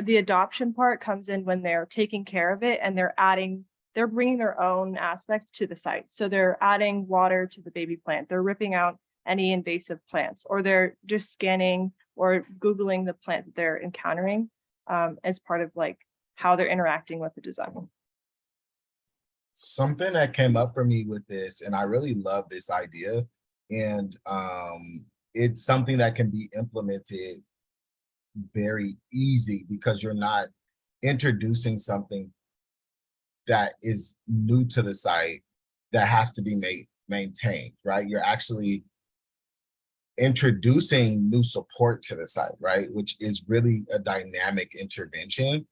the adoption part comes in when they're taking care of it and they're bringing their own aspects to the site. So they're adding water to the baby plant. They're ripping out any invasive plants, or they're just scanning or Googling the plant that they're encountering as part of like how they're interacting with the design. Something that came up for me with this, and I really love this idea, and it's something that can be implemented very easy because you're not introducing something that is new to the site that has to be maintained, right? You're actually introducing new support to the site, right? Which is really a dynamic intervention.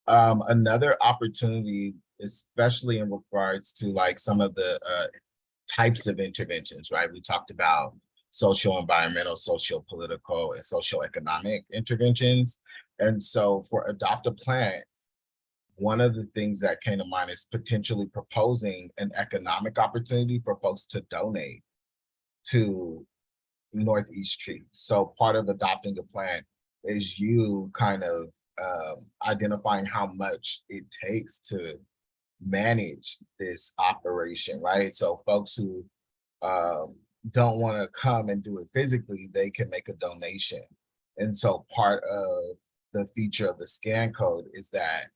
Another opportunity, especially in regards to like some of the types of interventions, right? We talked about social, environmental, socio-political, and socio-economic interventions. And so for Adopt a Plant, one of the things that came to mind is potentially proposing an economic opportunity for folks to donate to Northeast Trees. So part of adopting a plant is you kind of identifying how much it takes to manage this operation, right? So folks who don't want to come and do it physically, they can make a donation. And so part of the feature of the scan code is that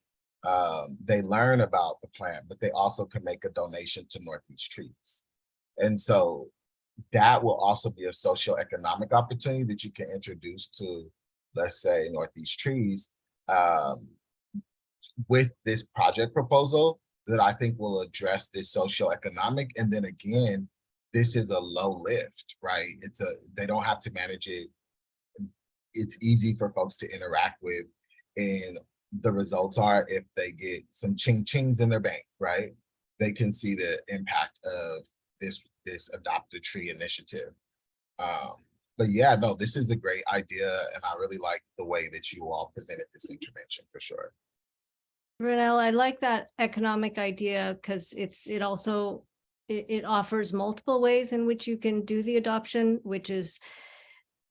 they learn about the plant, but they also can make a donation to Northeast Trees. And so that will also be a socioeconomic opportunity that you can introduce to, let's say, Northeast Trees with this project proposal that I think will address this socioeconomic. And then again, this is a low lift, right? They don't have to manage it. It's easy for folks to interact with, and the results are if they get some ching-chings in their bank, right? They can see the impact of this Adopt a Tree initiative. But yeah, no, this is a great idea, and I really like the way that you all presented this intervention for sure. Renelle, I like that economic idea because it also offers multiple ways in which you can do the adoption, which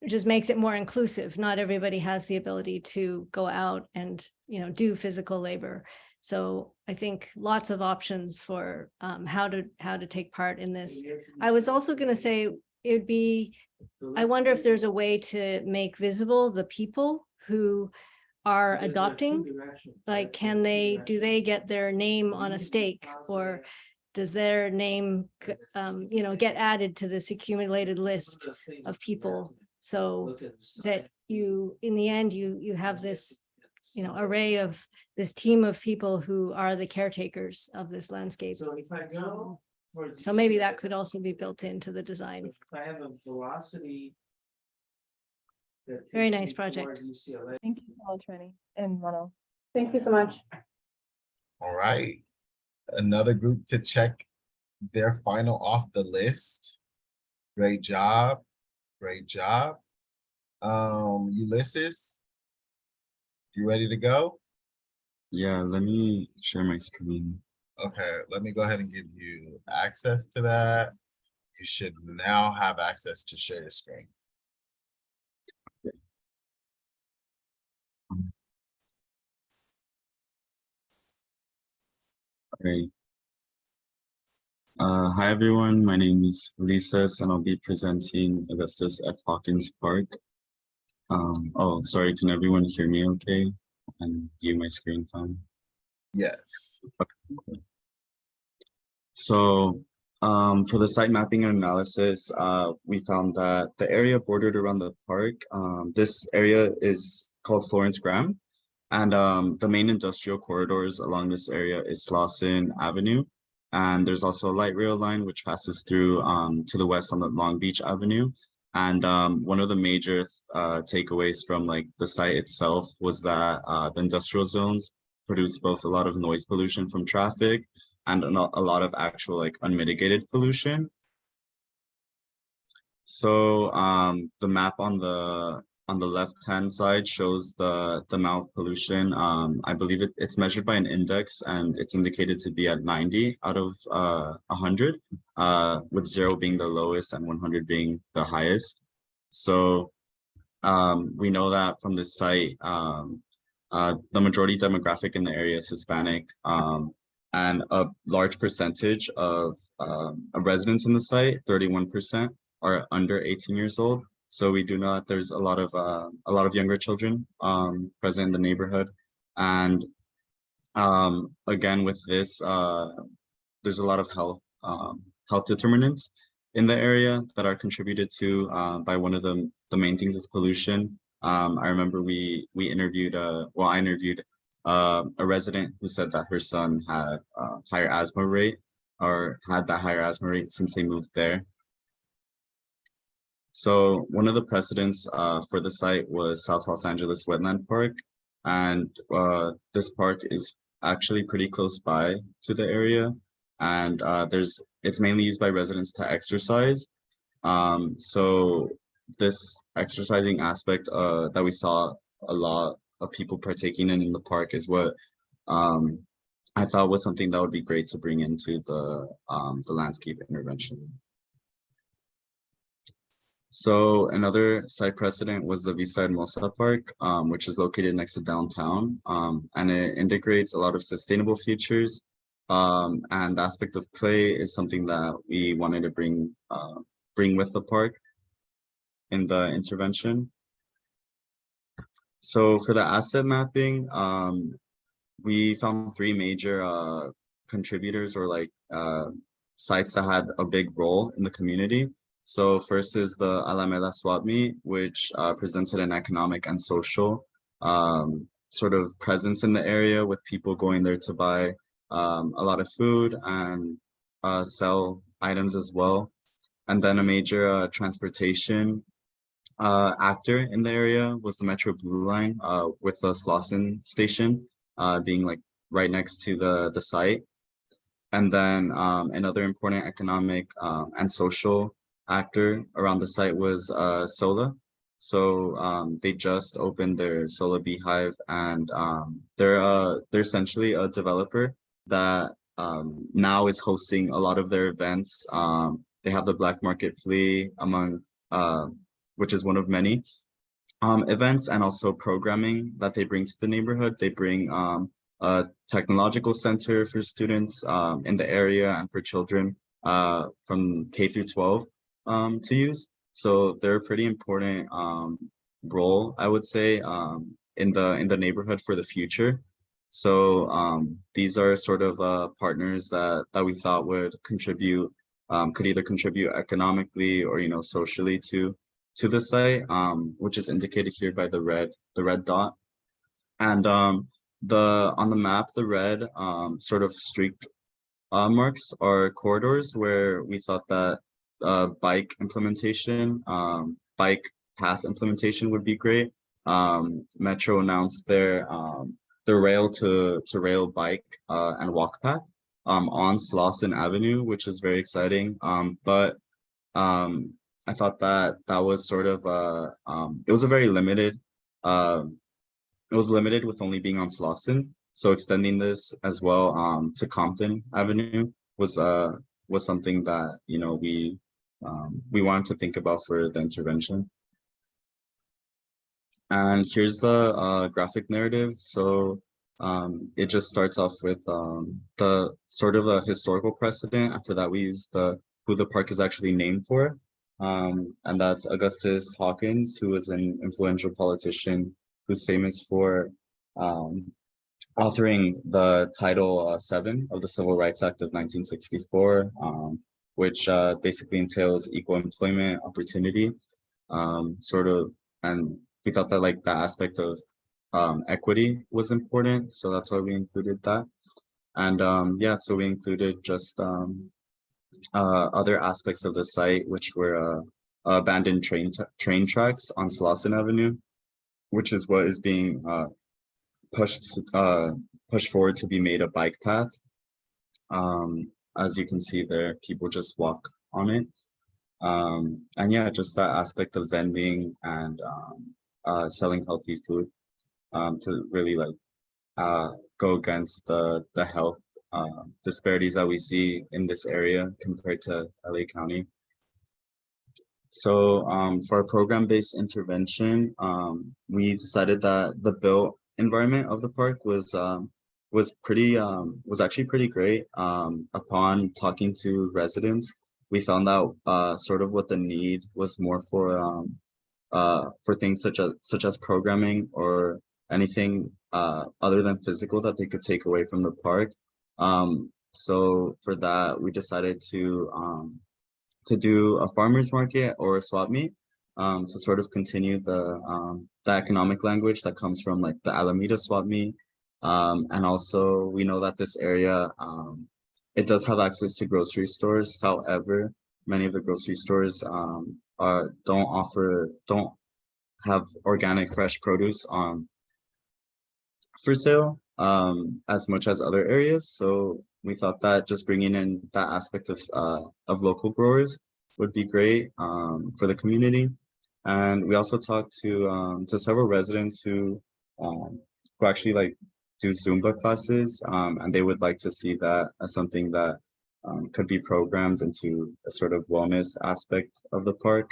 just makes it more inclusive. Not everybody has the ability to go out and do physical labor. So I think lots of options for how to take part in this. I was also going to say I wonder if there's a way to make visible the people who are adopting. Like, do they get their name on a stake, or does their name get added to this accumulated list of people, so that in the end you have this array of this team of people who are the caretakers of this landscape. So maybe that could also be built into the design. I have a velocity. Very nice project. Thank you so much, Rennie and Mono. Thank you so much. All right, another group to check their final off the list. Great job, great job. Ulysses, you ready to go? Yeah, let me share my screen. Okay, let me go ahead and give you access to that. You should now have access to share your screen. Great. Hi everyone, my name is Ulises and I'll be presenting Augustus F. Hawkins Park. Oh, sorry, can everyone hear me okay? And view my screen fine? Yes. Okay. So for the site mapping and analysis, we found that the area bordered around the park, this area is called Florence Graham. And the main industrial corridors along this area is Slauson Avenue. And there's also a light rail line which passes through to the west on the Long Beach Avenue. And one of the major takeaways from the site itself was that the industrial zones produce both a lot of noise pollution from traffic and a lot of actual unmitigated pollution. So the map on the left-hand side shows the amount of pollution. I believe it's measured by an index and it's indicated to be at 90 out of 100, with 0 being the lowest and 100 being the highest. So we know that from this site, the majority demographic in the area is Hispanic, and a large percentage of residents in the site, 31%, are under 18 years old. So we do not, there's a lot of younger children present in the neighborhood. And again, with this, there's a lot of health determinants in the area that are contributed to by one of the main things is pollution. I remember we interviewed, I interviewed a resident who said that her son had higher asthma rate or had that higher asthma rate since they moved there. So one of the precedents for the site was South Los Angeles Wetland Park. And this park is actually pretty close by to the area. And it's mainly used by residents to exercise. So this exercising aspect that we saw a lot of people partaking in the park is what I thought was something that would be great to bring into the landscape intervention. So another site precedent was the Vista Hermosa Park, which is located next to downtown, and it integrates a lot of sustainable features. And the aspect of play is something that we wanted to bring with the park in the intervention. So for the asset mapping, we found 3 major contributors or like sites that had a big role in the community. So first is the Alameda Swap Meet, which presented an economic and social sort of presence in the area, with people going there to buy a lot of food and sell items as well. And then a major transportation actor in the area was the Metro Blue Line, with the Slauson station being like right next to the site. And then another important economic and social actor around the site was Sola. So they just opened their Sola Beehive, and they're essentially a developer that now is hosting a lot of their events. They have the Black Market Flea among which is one of many events, and also programming that they bring to the neighborhood. They bring a technological center for students in the area and for children from K through 12 to use. So they're a pretty important role, I would say, in the neighborhood for the future. So these are sort of partners that we thought would contribute, could either contribute economically or socially to the site, which is indicated here by the red dot. And on the map, the red sort of streaked marks are corridors where we thought that bike implementation, bike path implementation would be great. Metro announced their rail to rail bike and walk path on Slauson Avenue, which is very exciting. But I thought that was sort of it was a very limited it was limited with only being on Slauson. So extending this as well to Compton Avenue was something that we wanted to think about for the intervention. And here's the graphic narrative. So it just starts off with the sort of a historical precedent. After that, we use who the park is actually named for. And that's Augustus Hawkins, who is an influential politician who's famous for authoring the Title VII of the Civil Rights Act of 1964, which basically entails equal employment opportunity, sort of, and we thought that like the aspect of equity was important, so that's why we included that. And yeah, so we included just other aspects of the site, which were abandoned train tracks on Slauson Avenue, which is what is being pushed forward to be made a bike path. As you can see there, people just walk on it. And yeah, just that aspect of vending and selling healthy food to really like go against the health disparities that we see in this area compared to LA County. So for our program-based intervention, we decided that the built environment of the park was actually pretty great. Upon talking to residents, we found out sort of what the need was more for for things such as programming or anything other than physical that they could take away from the park. So for that, we decided to do a farmer's market or a swap meet to sort of continue the economic language that comes from like the Alameda swap meet. And also we know that this area, it does have access to grocery stores. However, many of the grocery stores don't have organic fresh produce for sale as much as other areas. So we thought that just bringing in that aspect of local growers would be great for the community. And we also talked to several residents who actually like do Zumba classes, and they would like to see that as something that could be programmed into a sort of wellness aspect of the park.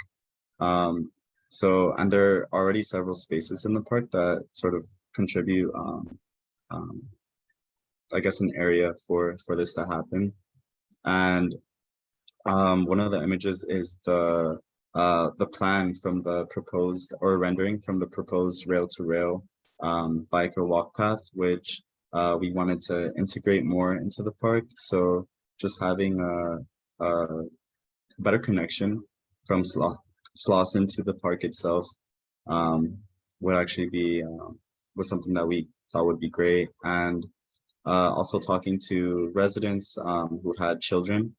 And there are already several spaces in the park that sort of contribute, I guess, an area for this to happen. And one of the images is the plan from the proposed, or rendering from the proposed rail-to-rail bike or walk path, which we wanted to integrate more into the park. So just having a better connection from Slauson to the park itself would actually be was something that we thought would be great. And also talking to residents who had children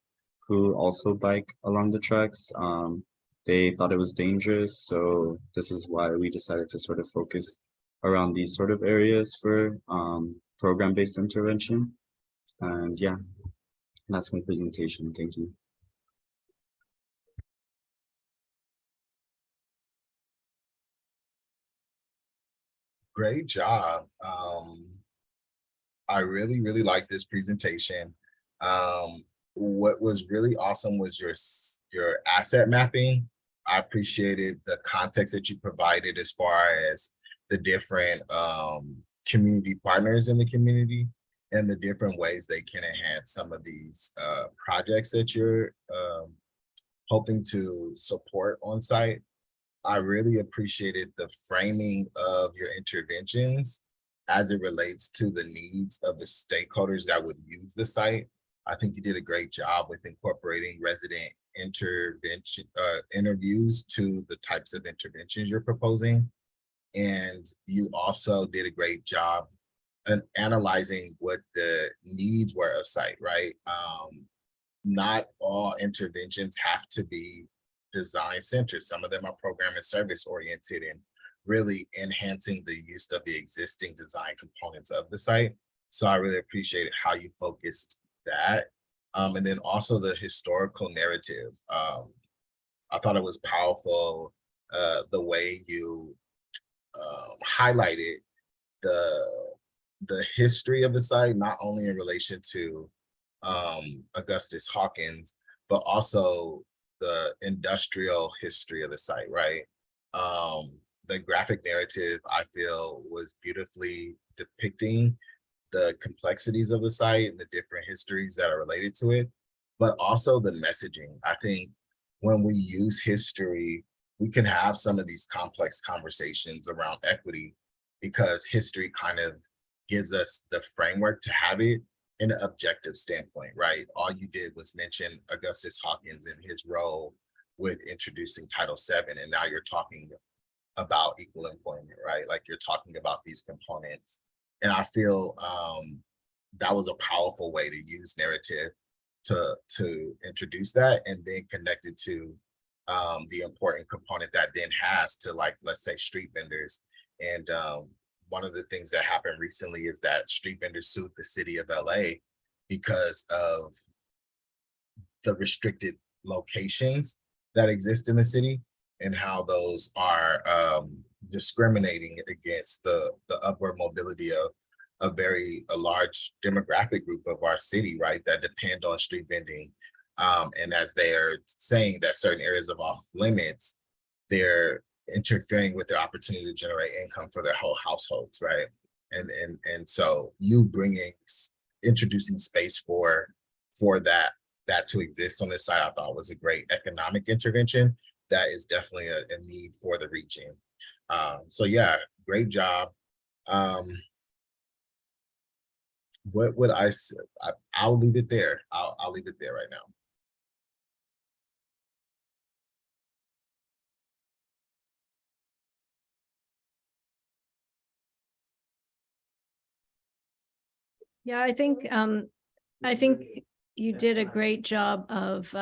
who also bike along the tracks. They thought it was dangerous, so this is why we decided to sort of focus around these sort of areas for program-based intervention. And yeah, that's my presentation. Thank you. Great job. I really, really like this presentation. What was really awesome was your asset mapping. I appreciated the context that you provided as far as the different community partners in the community and the different ways they can enhance some of these projects that you're hoping to support on site. I really appreciated the framing of your interventions as it relates to the needs of the stakeholders that would use the site. I think you did a great job with incorporating resident intervention interviews to the types of interventions you're proposing. And you also did a great job in analyzing what the needs were of site, right? Not all interventions have to be design centered. Some of them are program and service oriented and really enhancing the use of the existing design components of the site. So I really appreciated how you focused that. And then also the historical narrative. I thought it was powerful the way you highlighted the history of the site, not only in relation to Augustus Hawkins, but also the industrial history of the site, right? The graphic narrative, I feel, was beautifully depicting the complexities of the site and the different histories that are related to it, but also the messaging. I think when we use history, we can have some of these complex conversations around equity because history kind of gives us the framework to have it in an objective standpoint, right? All you did was mention Augustus Hawkins and his role with introducing Title VII, and now you're talking about equal employment, right? Like you're talking about these components. And I feel that was a powerful way to use narrative to introduce that and then connect it to the important component that then has to, like, let's say, street vendors. And one of the things that happened recently is that street vendors sued the city of LA because of the restricted locations that exist in the city and how those are discriminating against the upward mobility of a large demographic group of our city, right, that depend on street vending. And as they are saying that certain areas of off limits, they're interfering with their opportunity to generate income for their whole households, right? And so you introducing space for that to exist on this site, I thought was a great economic intervention that is definitely a need for the region. So yeah, great job. What would I say? I'll leave it there. I'll leave it there right now. Yeah, I think you did a great job of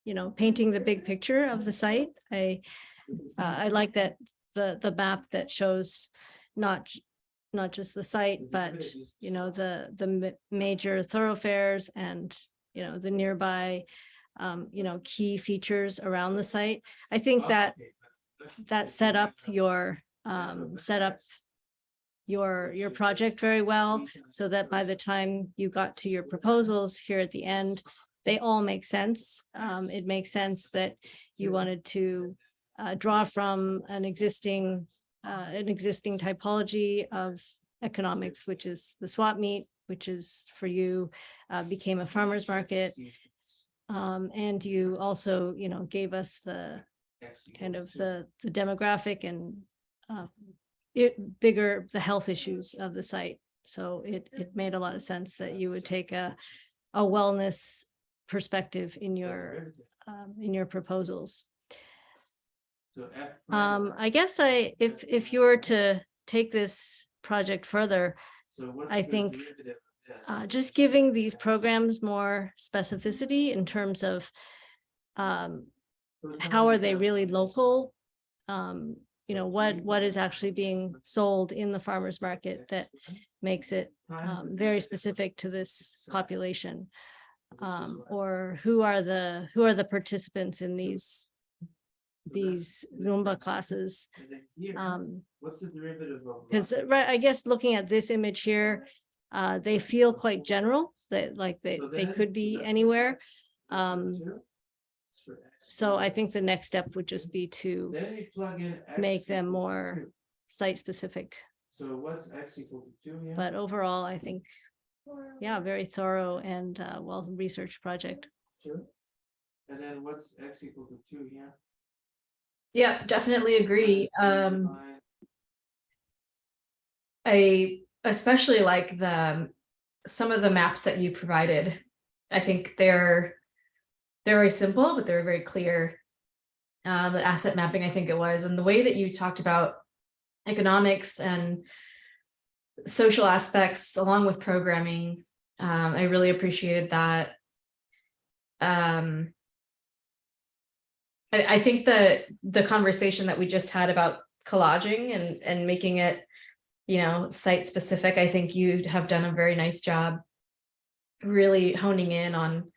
you know, painting the big picture of the site. I like that the map that shows not just the site, but you know, the major thoroughfares and you know, the nearby you know, key features around the site. I think that set up your your project very well, so that by the time you got to your proposals here at the end, they all make sense. It makes sense that you wanted to draw from an existing typology of economics, which is the swap meet, which is for you became a farmer's market. And you also, you know, gave us the kind of the demographic and the health issues of the site. So it made a lot of sense that you would take a wellness perspective in your proposals. I guess if you were to take this project further, I think just giving these programs more specificity in terms of how are they really local, you know, what is actually being sold in the farmer's market that makes it very specific to this population, or who are the participants in these Zumba classes. What's the derivative of? Because right, I guess looking at this image here, they feel quite general, that like they could be anywhere. So I think the next step would just be to make them more site specific. So what's X equal to 2 here? But overall, I think, yeah, very thorough and well-researched project. Sure. And then what's X equal to 2 here? Yeah, definitely agree. I especially like some of the maps that you provided. I think they're very simple, but they're very clear. The asset mapping, I think it was, and the way that you talked about economics and social aspects along with programming, I really appreciated that. I think the conversation that we just had about collaging and making it, you know, site specific, I think you have done a very nice job really honing in on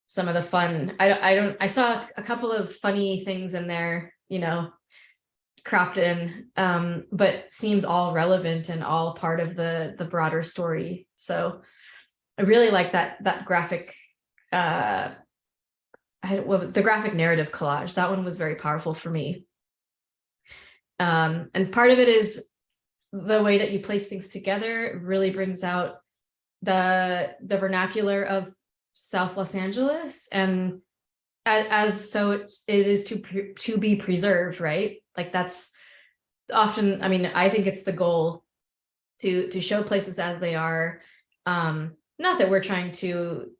some of the fun. I saw a couple of funny things in there, you know, cropped in, but seems all relevant and all part of the broader story. So I really like that graphic, the graphic narrative collage. That one was very powerful for me. And part of it is the way that you place things together really brings out the vernacular of South Los Angeles, and so it is to be preserved, right? Like that's often, I mean, I think it's the goal to show places as they are. Not that we're trying to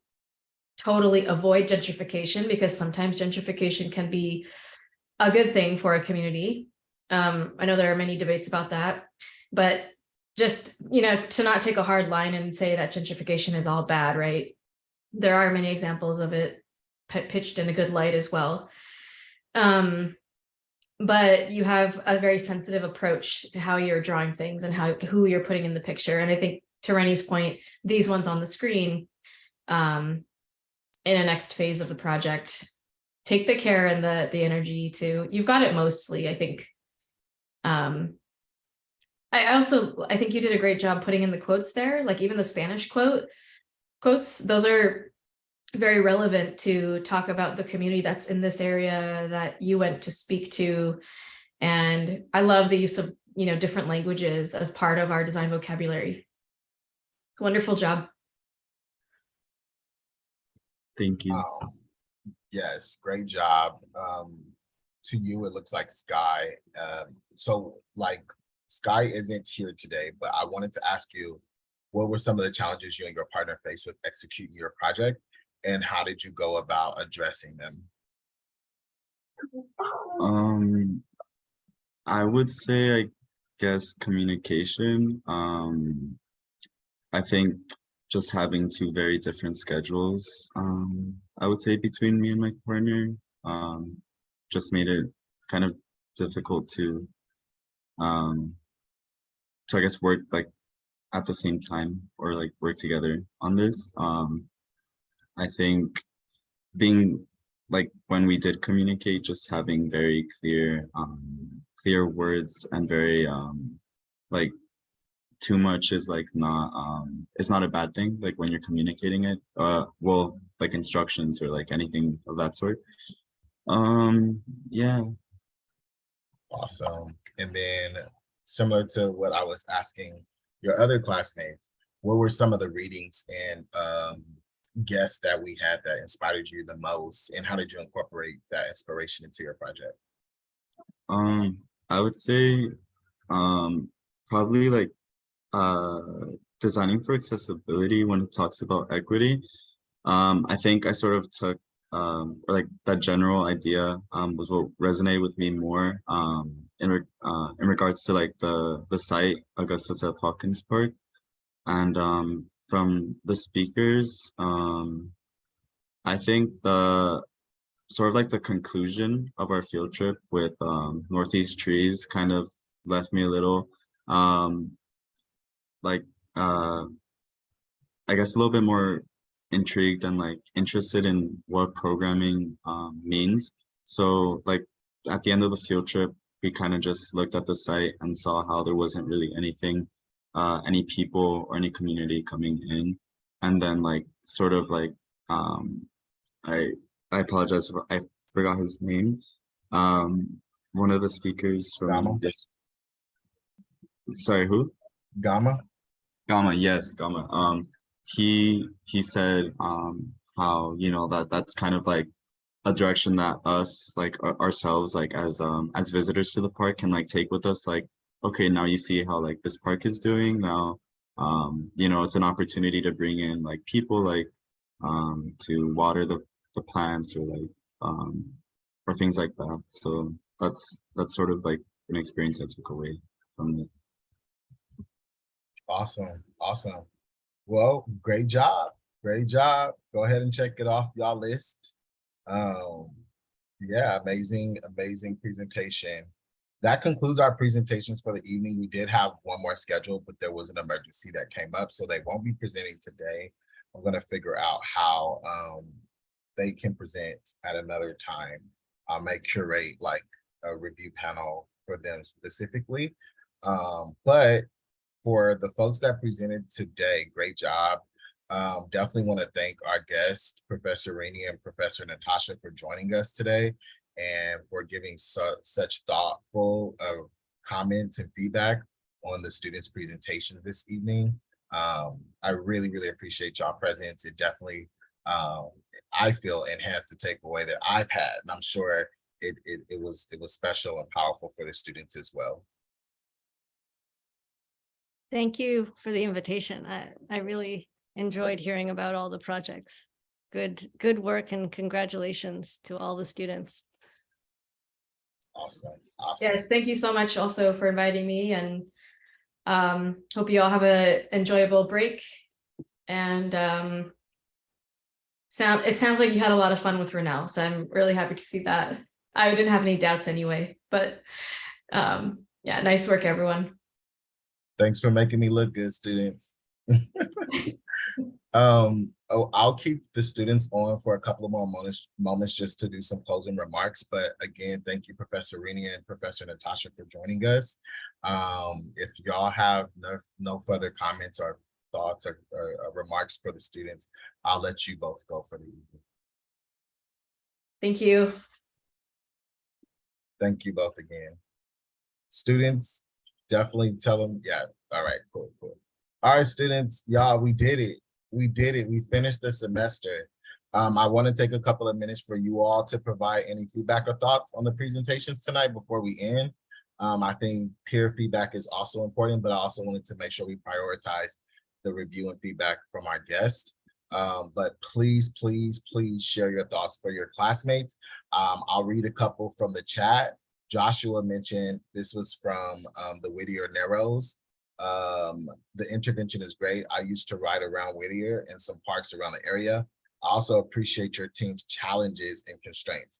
totally avoid gentrification, because sometimes gentrification can be a good thing for a community. I know there are many debates about that, but just, you know, to not take a hard line and say that gentrification is all bad, right? There are many examples of it pitched in a good light as well. But you have a very sensitive approach to how you're drawing things and who you're putting in the picture. And I think to Rennie's point, these ones on the screen, in a next phase of the project, take the care and the energy to, you've got it mostly, I think. I think you did a great job putting in the quotes there, like even the Spanish quotes, those are very relevant to talk about the community that's in this area that you went to speak to. And I love the use of, you know, different languages as part of our design vocabulary. Wonderful job. Thank you. Yes, great job. to you, it looks like Sky. So like Sky isn't here today, but I wanted to ask you, what were some of the challenges you and your partner faced with executing your project, and how did you go about addressing them? I would say, I guess, communication. I think just having two very different schedules, I would say, between me and my partner, just made it kind of difficult to I guess work like at the same time, or like work together on this. I think being like, when we did communicate, just having very clear words, and very like, too much is like not it's not a bad thing, like when you're communicating it, well, like instructions or like anything of that sort. Yeah. Awesome. And then similar to what I was asking your other classmates, what were some of the readings and guests that we had that inspired you the most, and how did you incorporate that inspiration into your project? I would say probably like designing for accessibility. When it talks about equity, I think I sort of took or like that general idea was what resonated with me more in regards to like the site, Augustus F. Hawkins Park. And from the speakers, I think the sort of like the conclusion of our field trip with Northeast Trees kind of left me a little like I guess a little bit more intrigued and like interested in what programming means. So like at the end of the field trip, we kind of just looked at the site and saw how there wasn't really anything, any people or any community coming in. And then like sort of like I apologize for, I forgot his name. One of the speakers from Gama? this. Sorry, who? Gama? Gama, yes, Gama. He said how, you know, that's kind of like a direction that us, like ourselves, like as visitors to the park, can like take with us. Like, okay, now you see how like this park is doing now. You know, it's an opportunity to bring in like people, like to water the plants, or like or things like that. So that's sort of like an experience I took away from it. Awesome. Awesome. Well, great job. Great job. Go ahead and check it off y'all list. Yeah, amazing presentation. That concludes our presentations for the evening. We did have one more scheduled, but there was an emergency that came up, so they won't be presenting today. I'm going to figure out how they can present at another time. I may curate like a review panel for them specifically. But for the folks that presented today, great job. Definitely want to thank our guests, Professor Rainey and Professor Natasha, for joining us today and for giving such thoughtful comments and feedback on the students' presentation this evening. I really, really appreciate y'all presence. It definitely, I feel, enhanced the takeaway that I've had, and I'm sure it was special and powerful for the students as well. Thank you for the invitation. I really enjoyed hearing about all the projects. Good work, and congratulations to all the students. Awesome. Awesome. Yes, thank you so much also for inviting me, and hope you all have an enjoyable break. And it sounds like you had a lot of fun with Renell, so I'm really happy to see that. I didn't have any doubts anyway, but yeah, nice work, everyone. Thanks for making me look good, students. I'll keep the students on for a couple of more moments just to do some closing remarks. But again, thank you, Professor Rainey and Professor Natasha, for joining us. If y'all have no further comments or thoughts or remarks for the students, I'll let you both go for the evening. Thank you. Thank you both again. Students, definitely tell them, yeah, all right, cool. All right, students, y'all, we did it. We finished the semester. I want to take a couple of minutes for you all to provide any feedback or thoughts on the presentations tonight before we end. I think peer feedback is also important, but I also wanted to make sure we prioritize the review and feedback from our guests. But please, please, please share your thoughts for your classmates. I'll read a couple from the chat. Joshua mentioned this was from the Whittier Narrows. The intervention is great. I used to ride around Whittier and some parks around the area. I also appreciate your team's challenges and constraints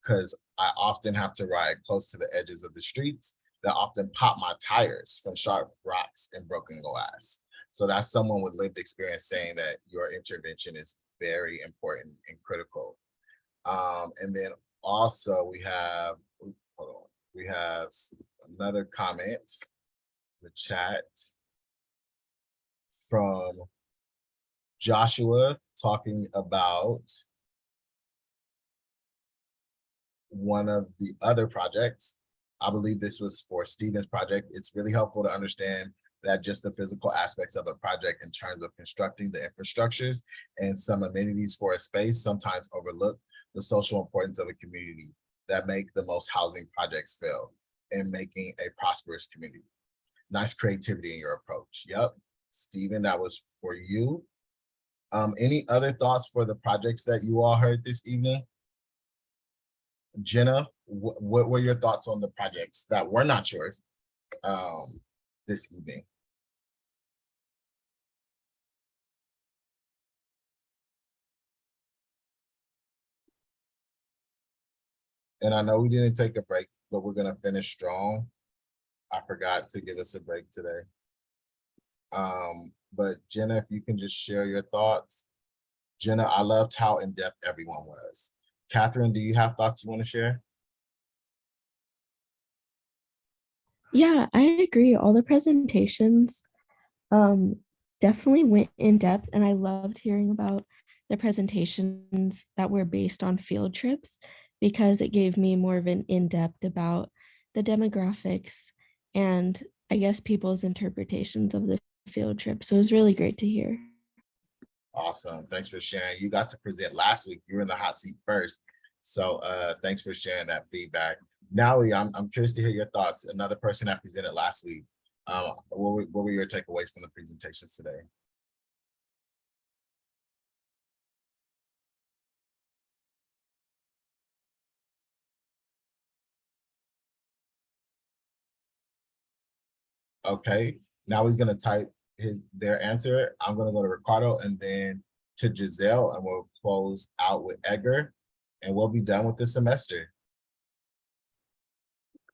because I often have to ride close to the edges of the streets that often pop my tires from sharp rocks and broken glass. So that's someone with lived experience saying that your intervention is very important and critical. And then also we have, hold on, we have another comment in the chat from Joshua talking about one of the other projects. I believe this was for Stephen's project. It's really helpful to understand that just the physical aspects of a project in terms of constructing the infrastructures and some amenities for a space sometimes overlook the social importance of a community that make the most housing projects fail in making a prosperous community. Nice creativity in your approach. Yep, Stephen, that was for you. Any other thoughts for the projects that you all heard this evening? Jenna, what were your thoughts on the projects that were not yours this evening? And I know we didn't take a break, but we're gonna finish strong. I forgot to give us a break today. But Jenna, if you can just share your thoughts. Jenna, I loved how in-depth everyone was. Catherine, do you have thoughts you want to share? Yeah, I agree. All the presentations definitely went in depth, and I loved hearing about the presentations that were based on field trips because it gave me more of an in-depth about the demographics and I guess people's interpretations of the field trip. So it was really great to hear. Awesome. Thanks for sharing. You got to present last week. You were in the hot seat first. So thanks for sharing that feedback. Natalie, I'm curious to hear your thoughts. Another person that presented last week. What were your takeaways from the presentations today? Okay, now he's gonna type their answer. I'm gonna go to Ricardo and then to Giselle, and we'll close out with Edgar, and we'll be done with the semester.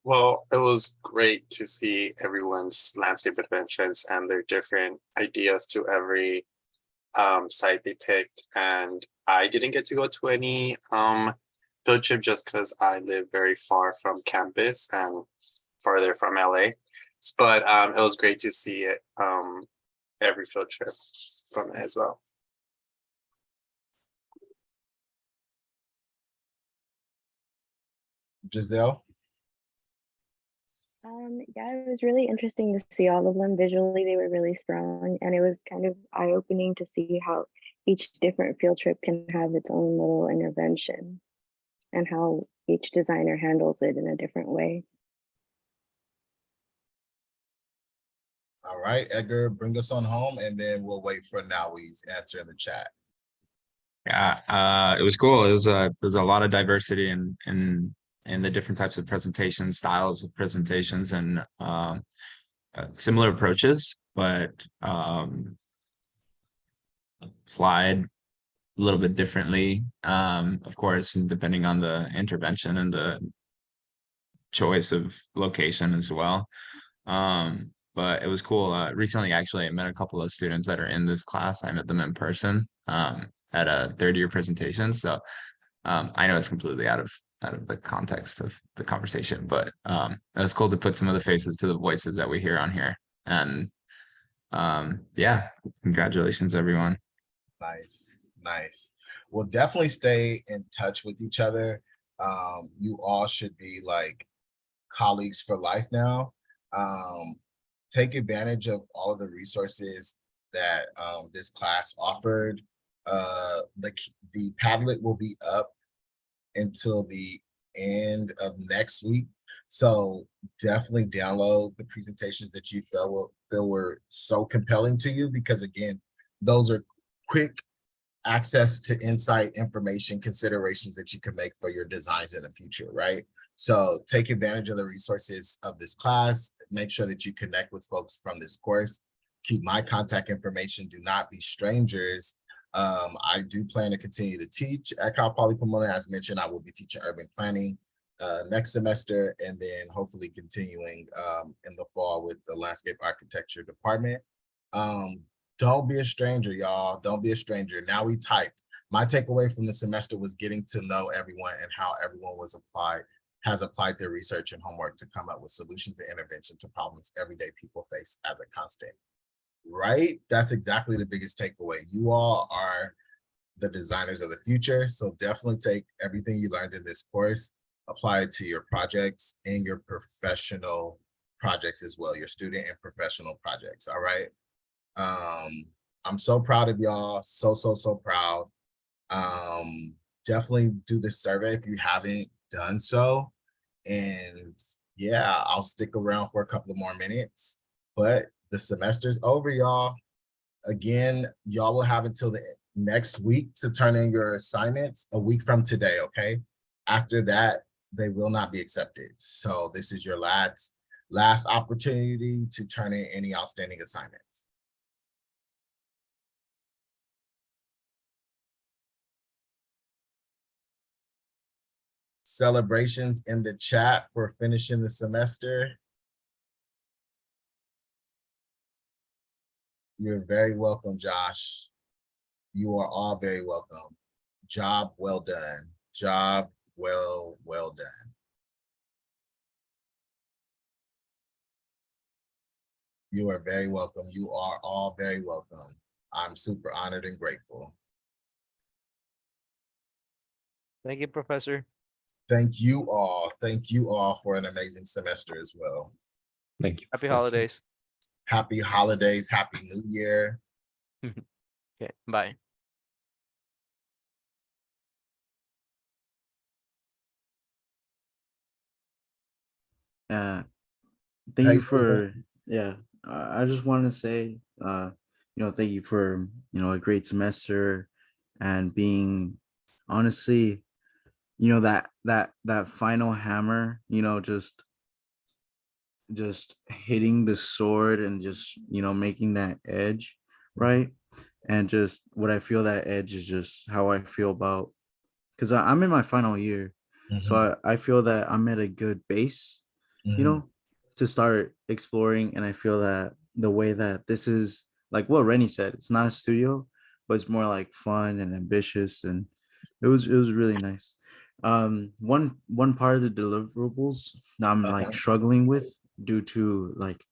Well, it was great to see everyone's landscape interventions and their different ideas to every site they picked. And I didn't get to go to any field trip just because I live very far from campus and farther from LA. But it was great to see it every field trip from it as well. Giselle? Yeah, it was really interesting to see all of them. Visually, they were really strong, and it was kind of eye-opening to see how each different field trip can have its own little intervention and how each designer handles it in a different way. All right, Edgar, bring us on home, and then we'll wait for Nawi's answer in the chat. Yeah, it was cool. There's a lot of diversity in the different types of presentation styles of presentations and similar approaches, but applied a little bit differently, of course, depending on the intervention and the choice of location as well. But it was cool. Recently, actually, I met a couple of students that are in this class. I met them in person at a third-year presentation. So I know it's completely out of the context of the conversation, but it was cool to put some of the faces to the voices that we hear on here. And yeah, congratulations, everyone. Nice, nice. We'll definitely stay in touch with each other. You all should be like colleagues for life now. Take advantage of all of the resources that this class offered. The Padlet will be up until the end of next week. So definitely download the presentations that you feel were so compelling to you, because again, those are quick access to insight, information, considerations that you can make for your designs in the future, right? So take advantage of the resources of this class. Make sure that you connect with folks from this course. Keep my contact information. Do not be strangers. I do plan to continue to teach at Cal Poly Pomona. As mentioned, I will be teaching urban planning next semester, and then hopefully continuing in the fall with the landscape architecture department. Don't be a stranger, y'all. Don't be a stranger. Now we typed. My takeaway from the semester was getting to know everyone and how everyone has applied their research and homework to come up with solutions and intervention to problems everyday people face as a constant. Right? That's exactly the biggest takeaway. You all are the designers of the future. So definitely take everything you learned in this course, apply it to your projects and your professional projects as well, your student and professional projects. All right. I'm so proud of y'all. So proud. Definitely do this survey if you haven't done so. And yeah, I'll stick around for a couple of more minutes, but the semester's over, y'all. Again, y'all will have until the next week to turn in your assignments, a week from today, okay? After that, they will not be accepted. So this is your last opportunity to turn in any outstanding assignments. Celebrations in the chat for finishing the semester. You're very welcome, Josh. You are all very welcome. Job well done. Job well done. You are very welcome. You are all very welcome. I'm super honored and grateful. Thank you, Professor. Thank you all. Thank you all for an amazing semester as well. Thank you. Happy Professor. holidays. Happy holidays. Happy New Year. Okay, bye. Thank Hey, you Steven. for, yeah, I just want to say, thank you for, a great semester and being, honestly, that final hammer, just hitting the sword and just, making that edge, right? And just what I feel that edge is just how I feel about, because I'm in my final year. So I feel that I'm at a good base, to start exploring. And I feel that the way that this is, like what Rennie said, it's not a studio, but it's more like fun and ambitious. And it was really nice. One part of the deliverables I'm like struggling with due to like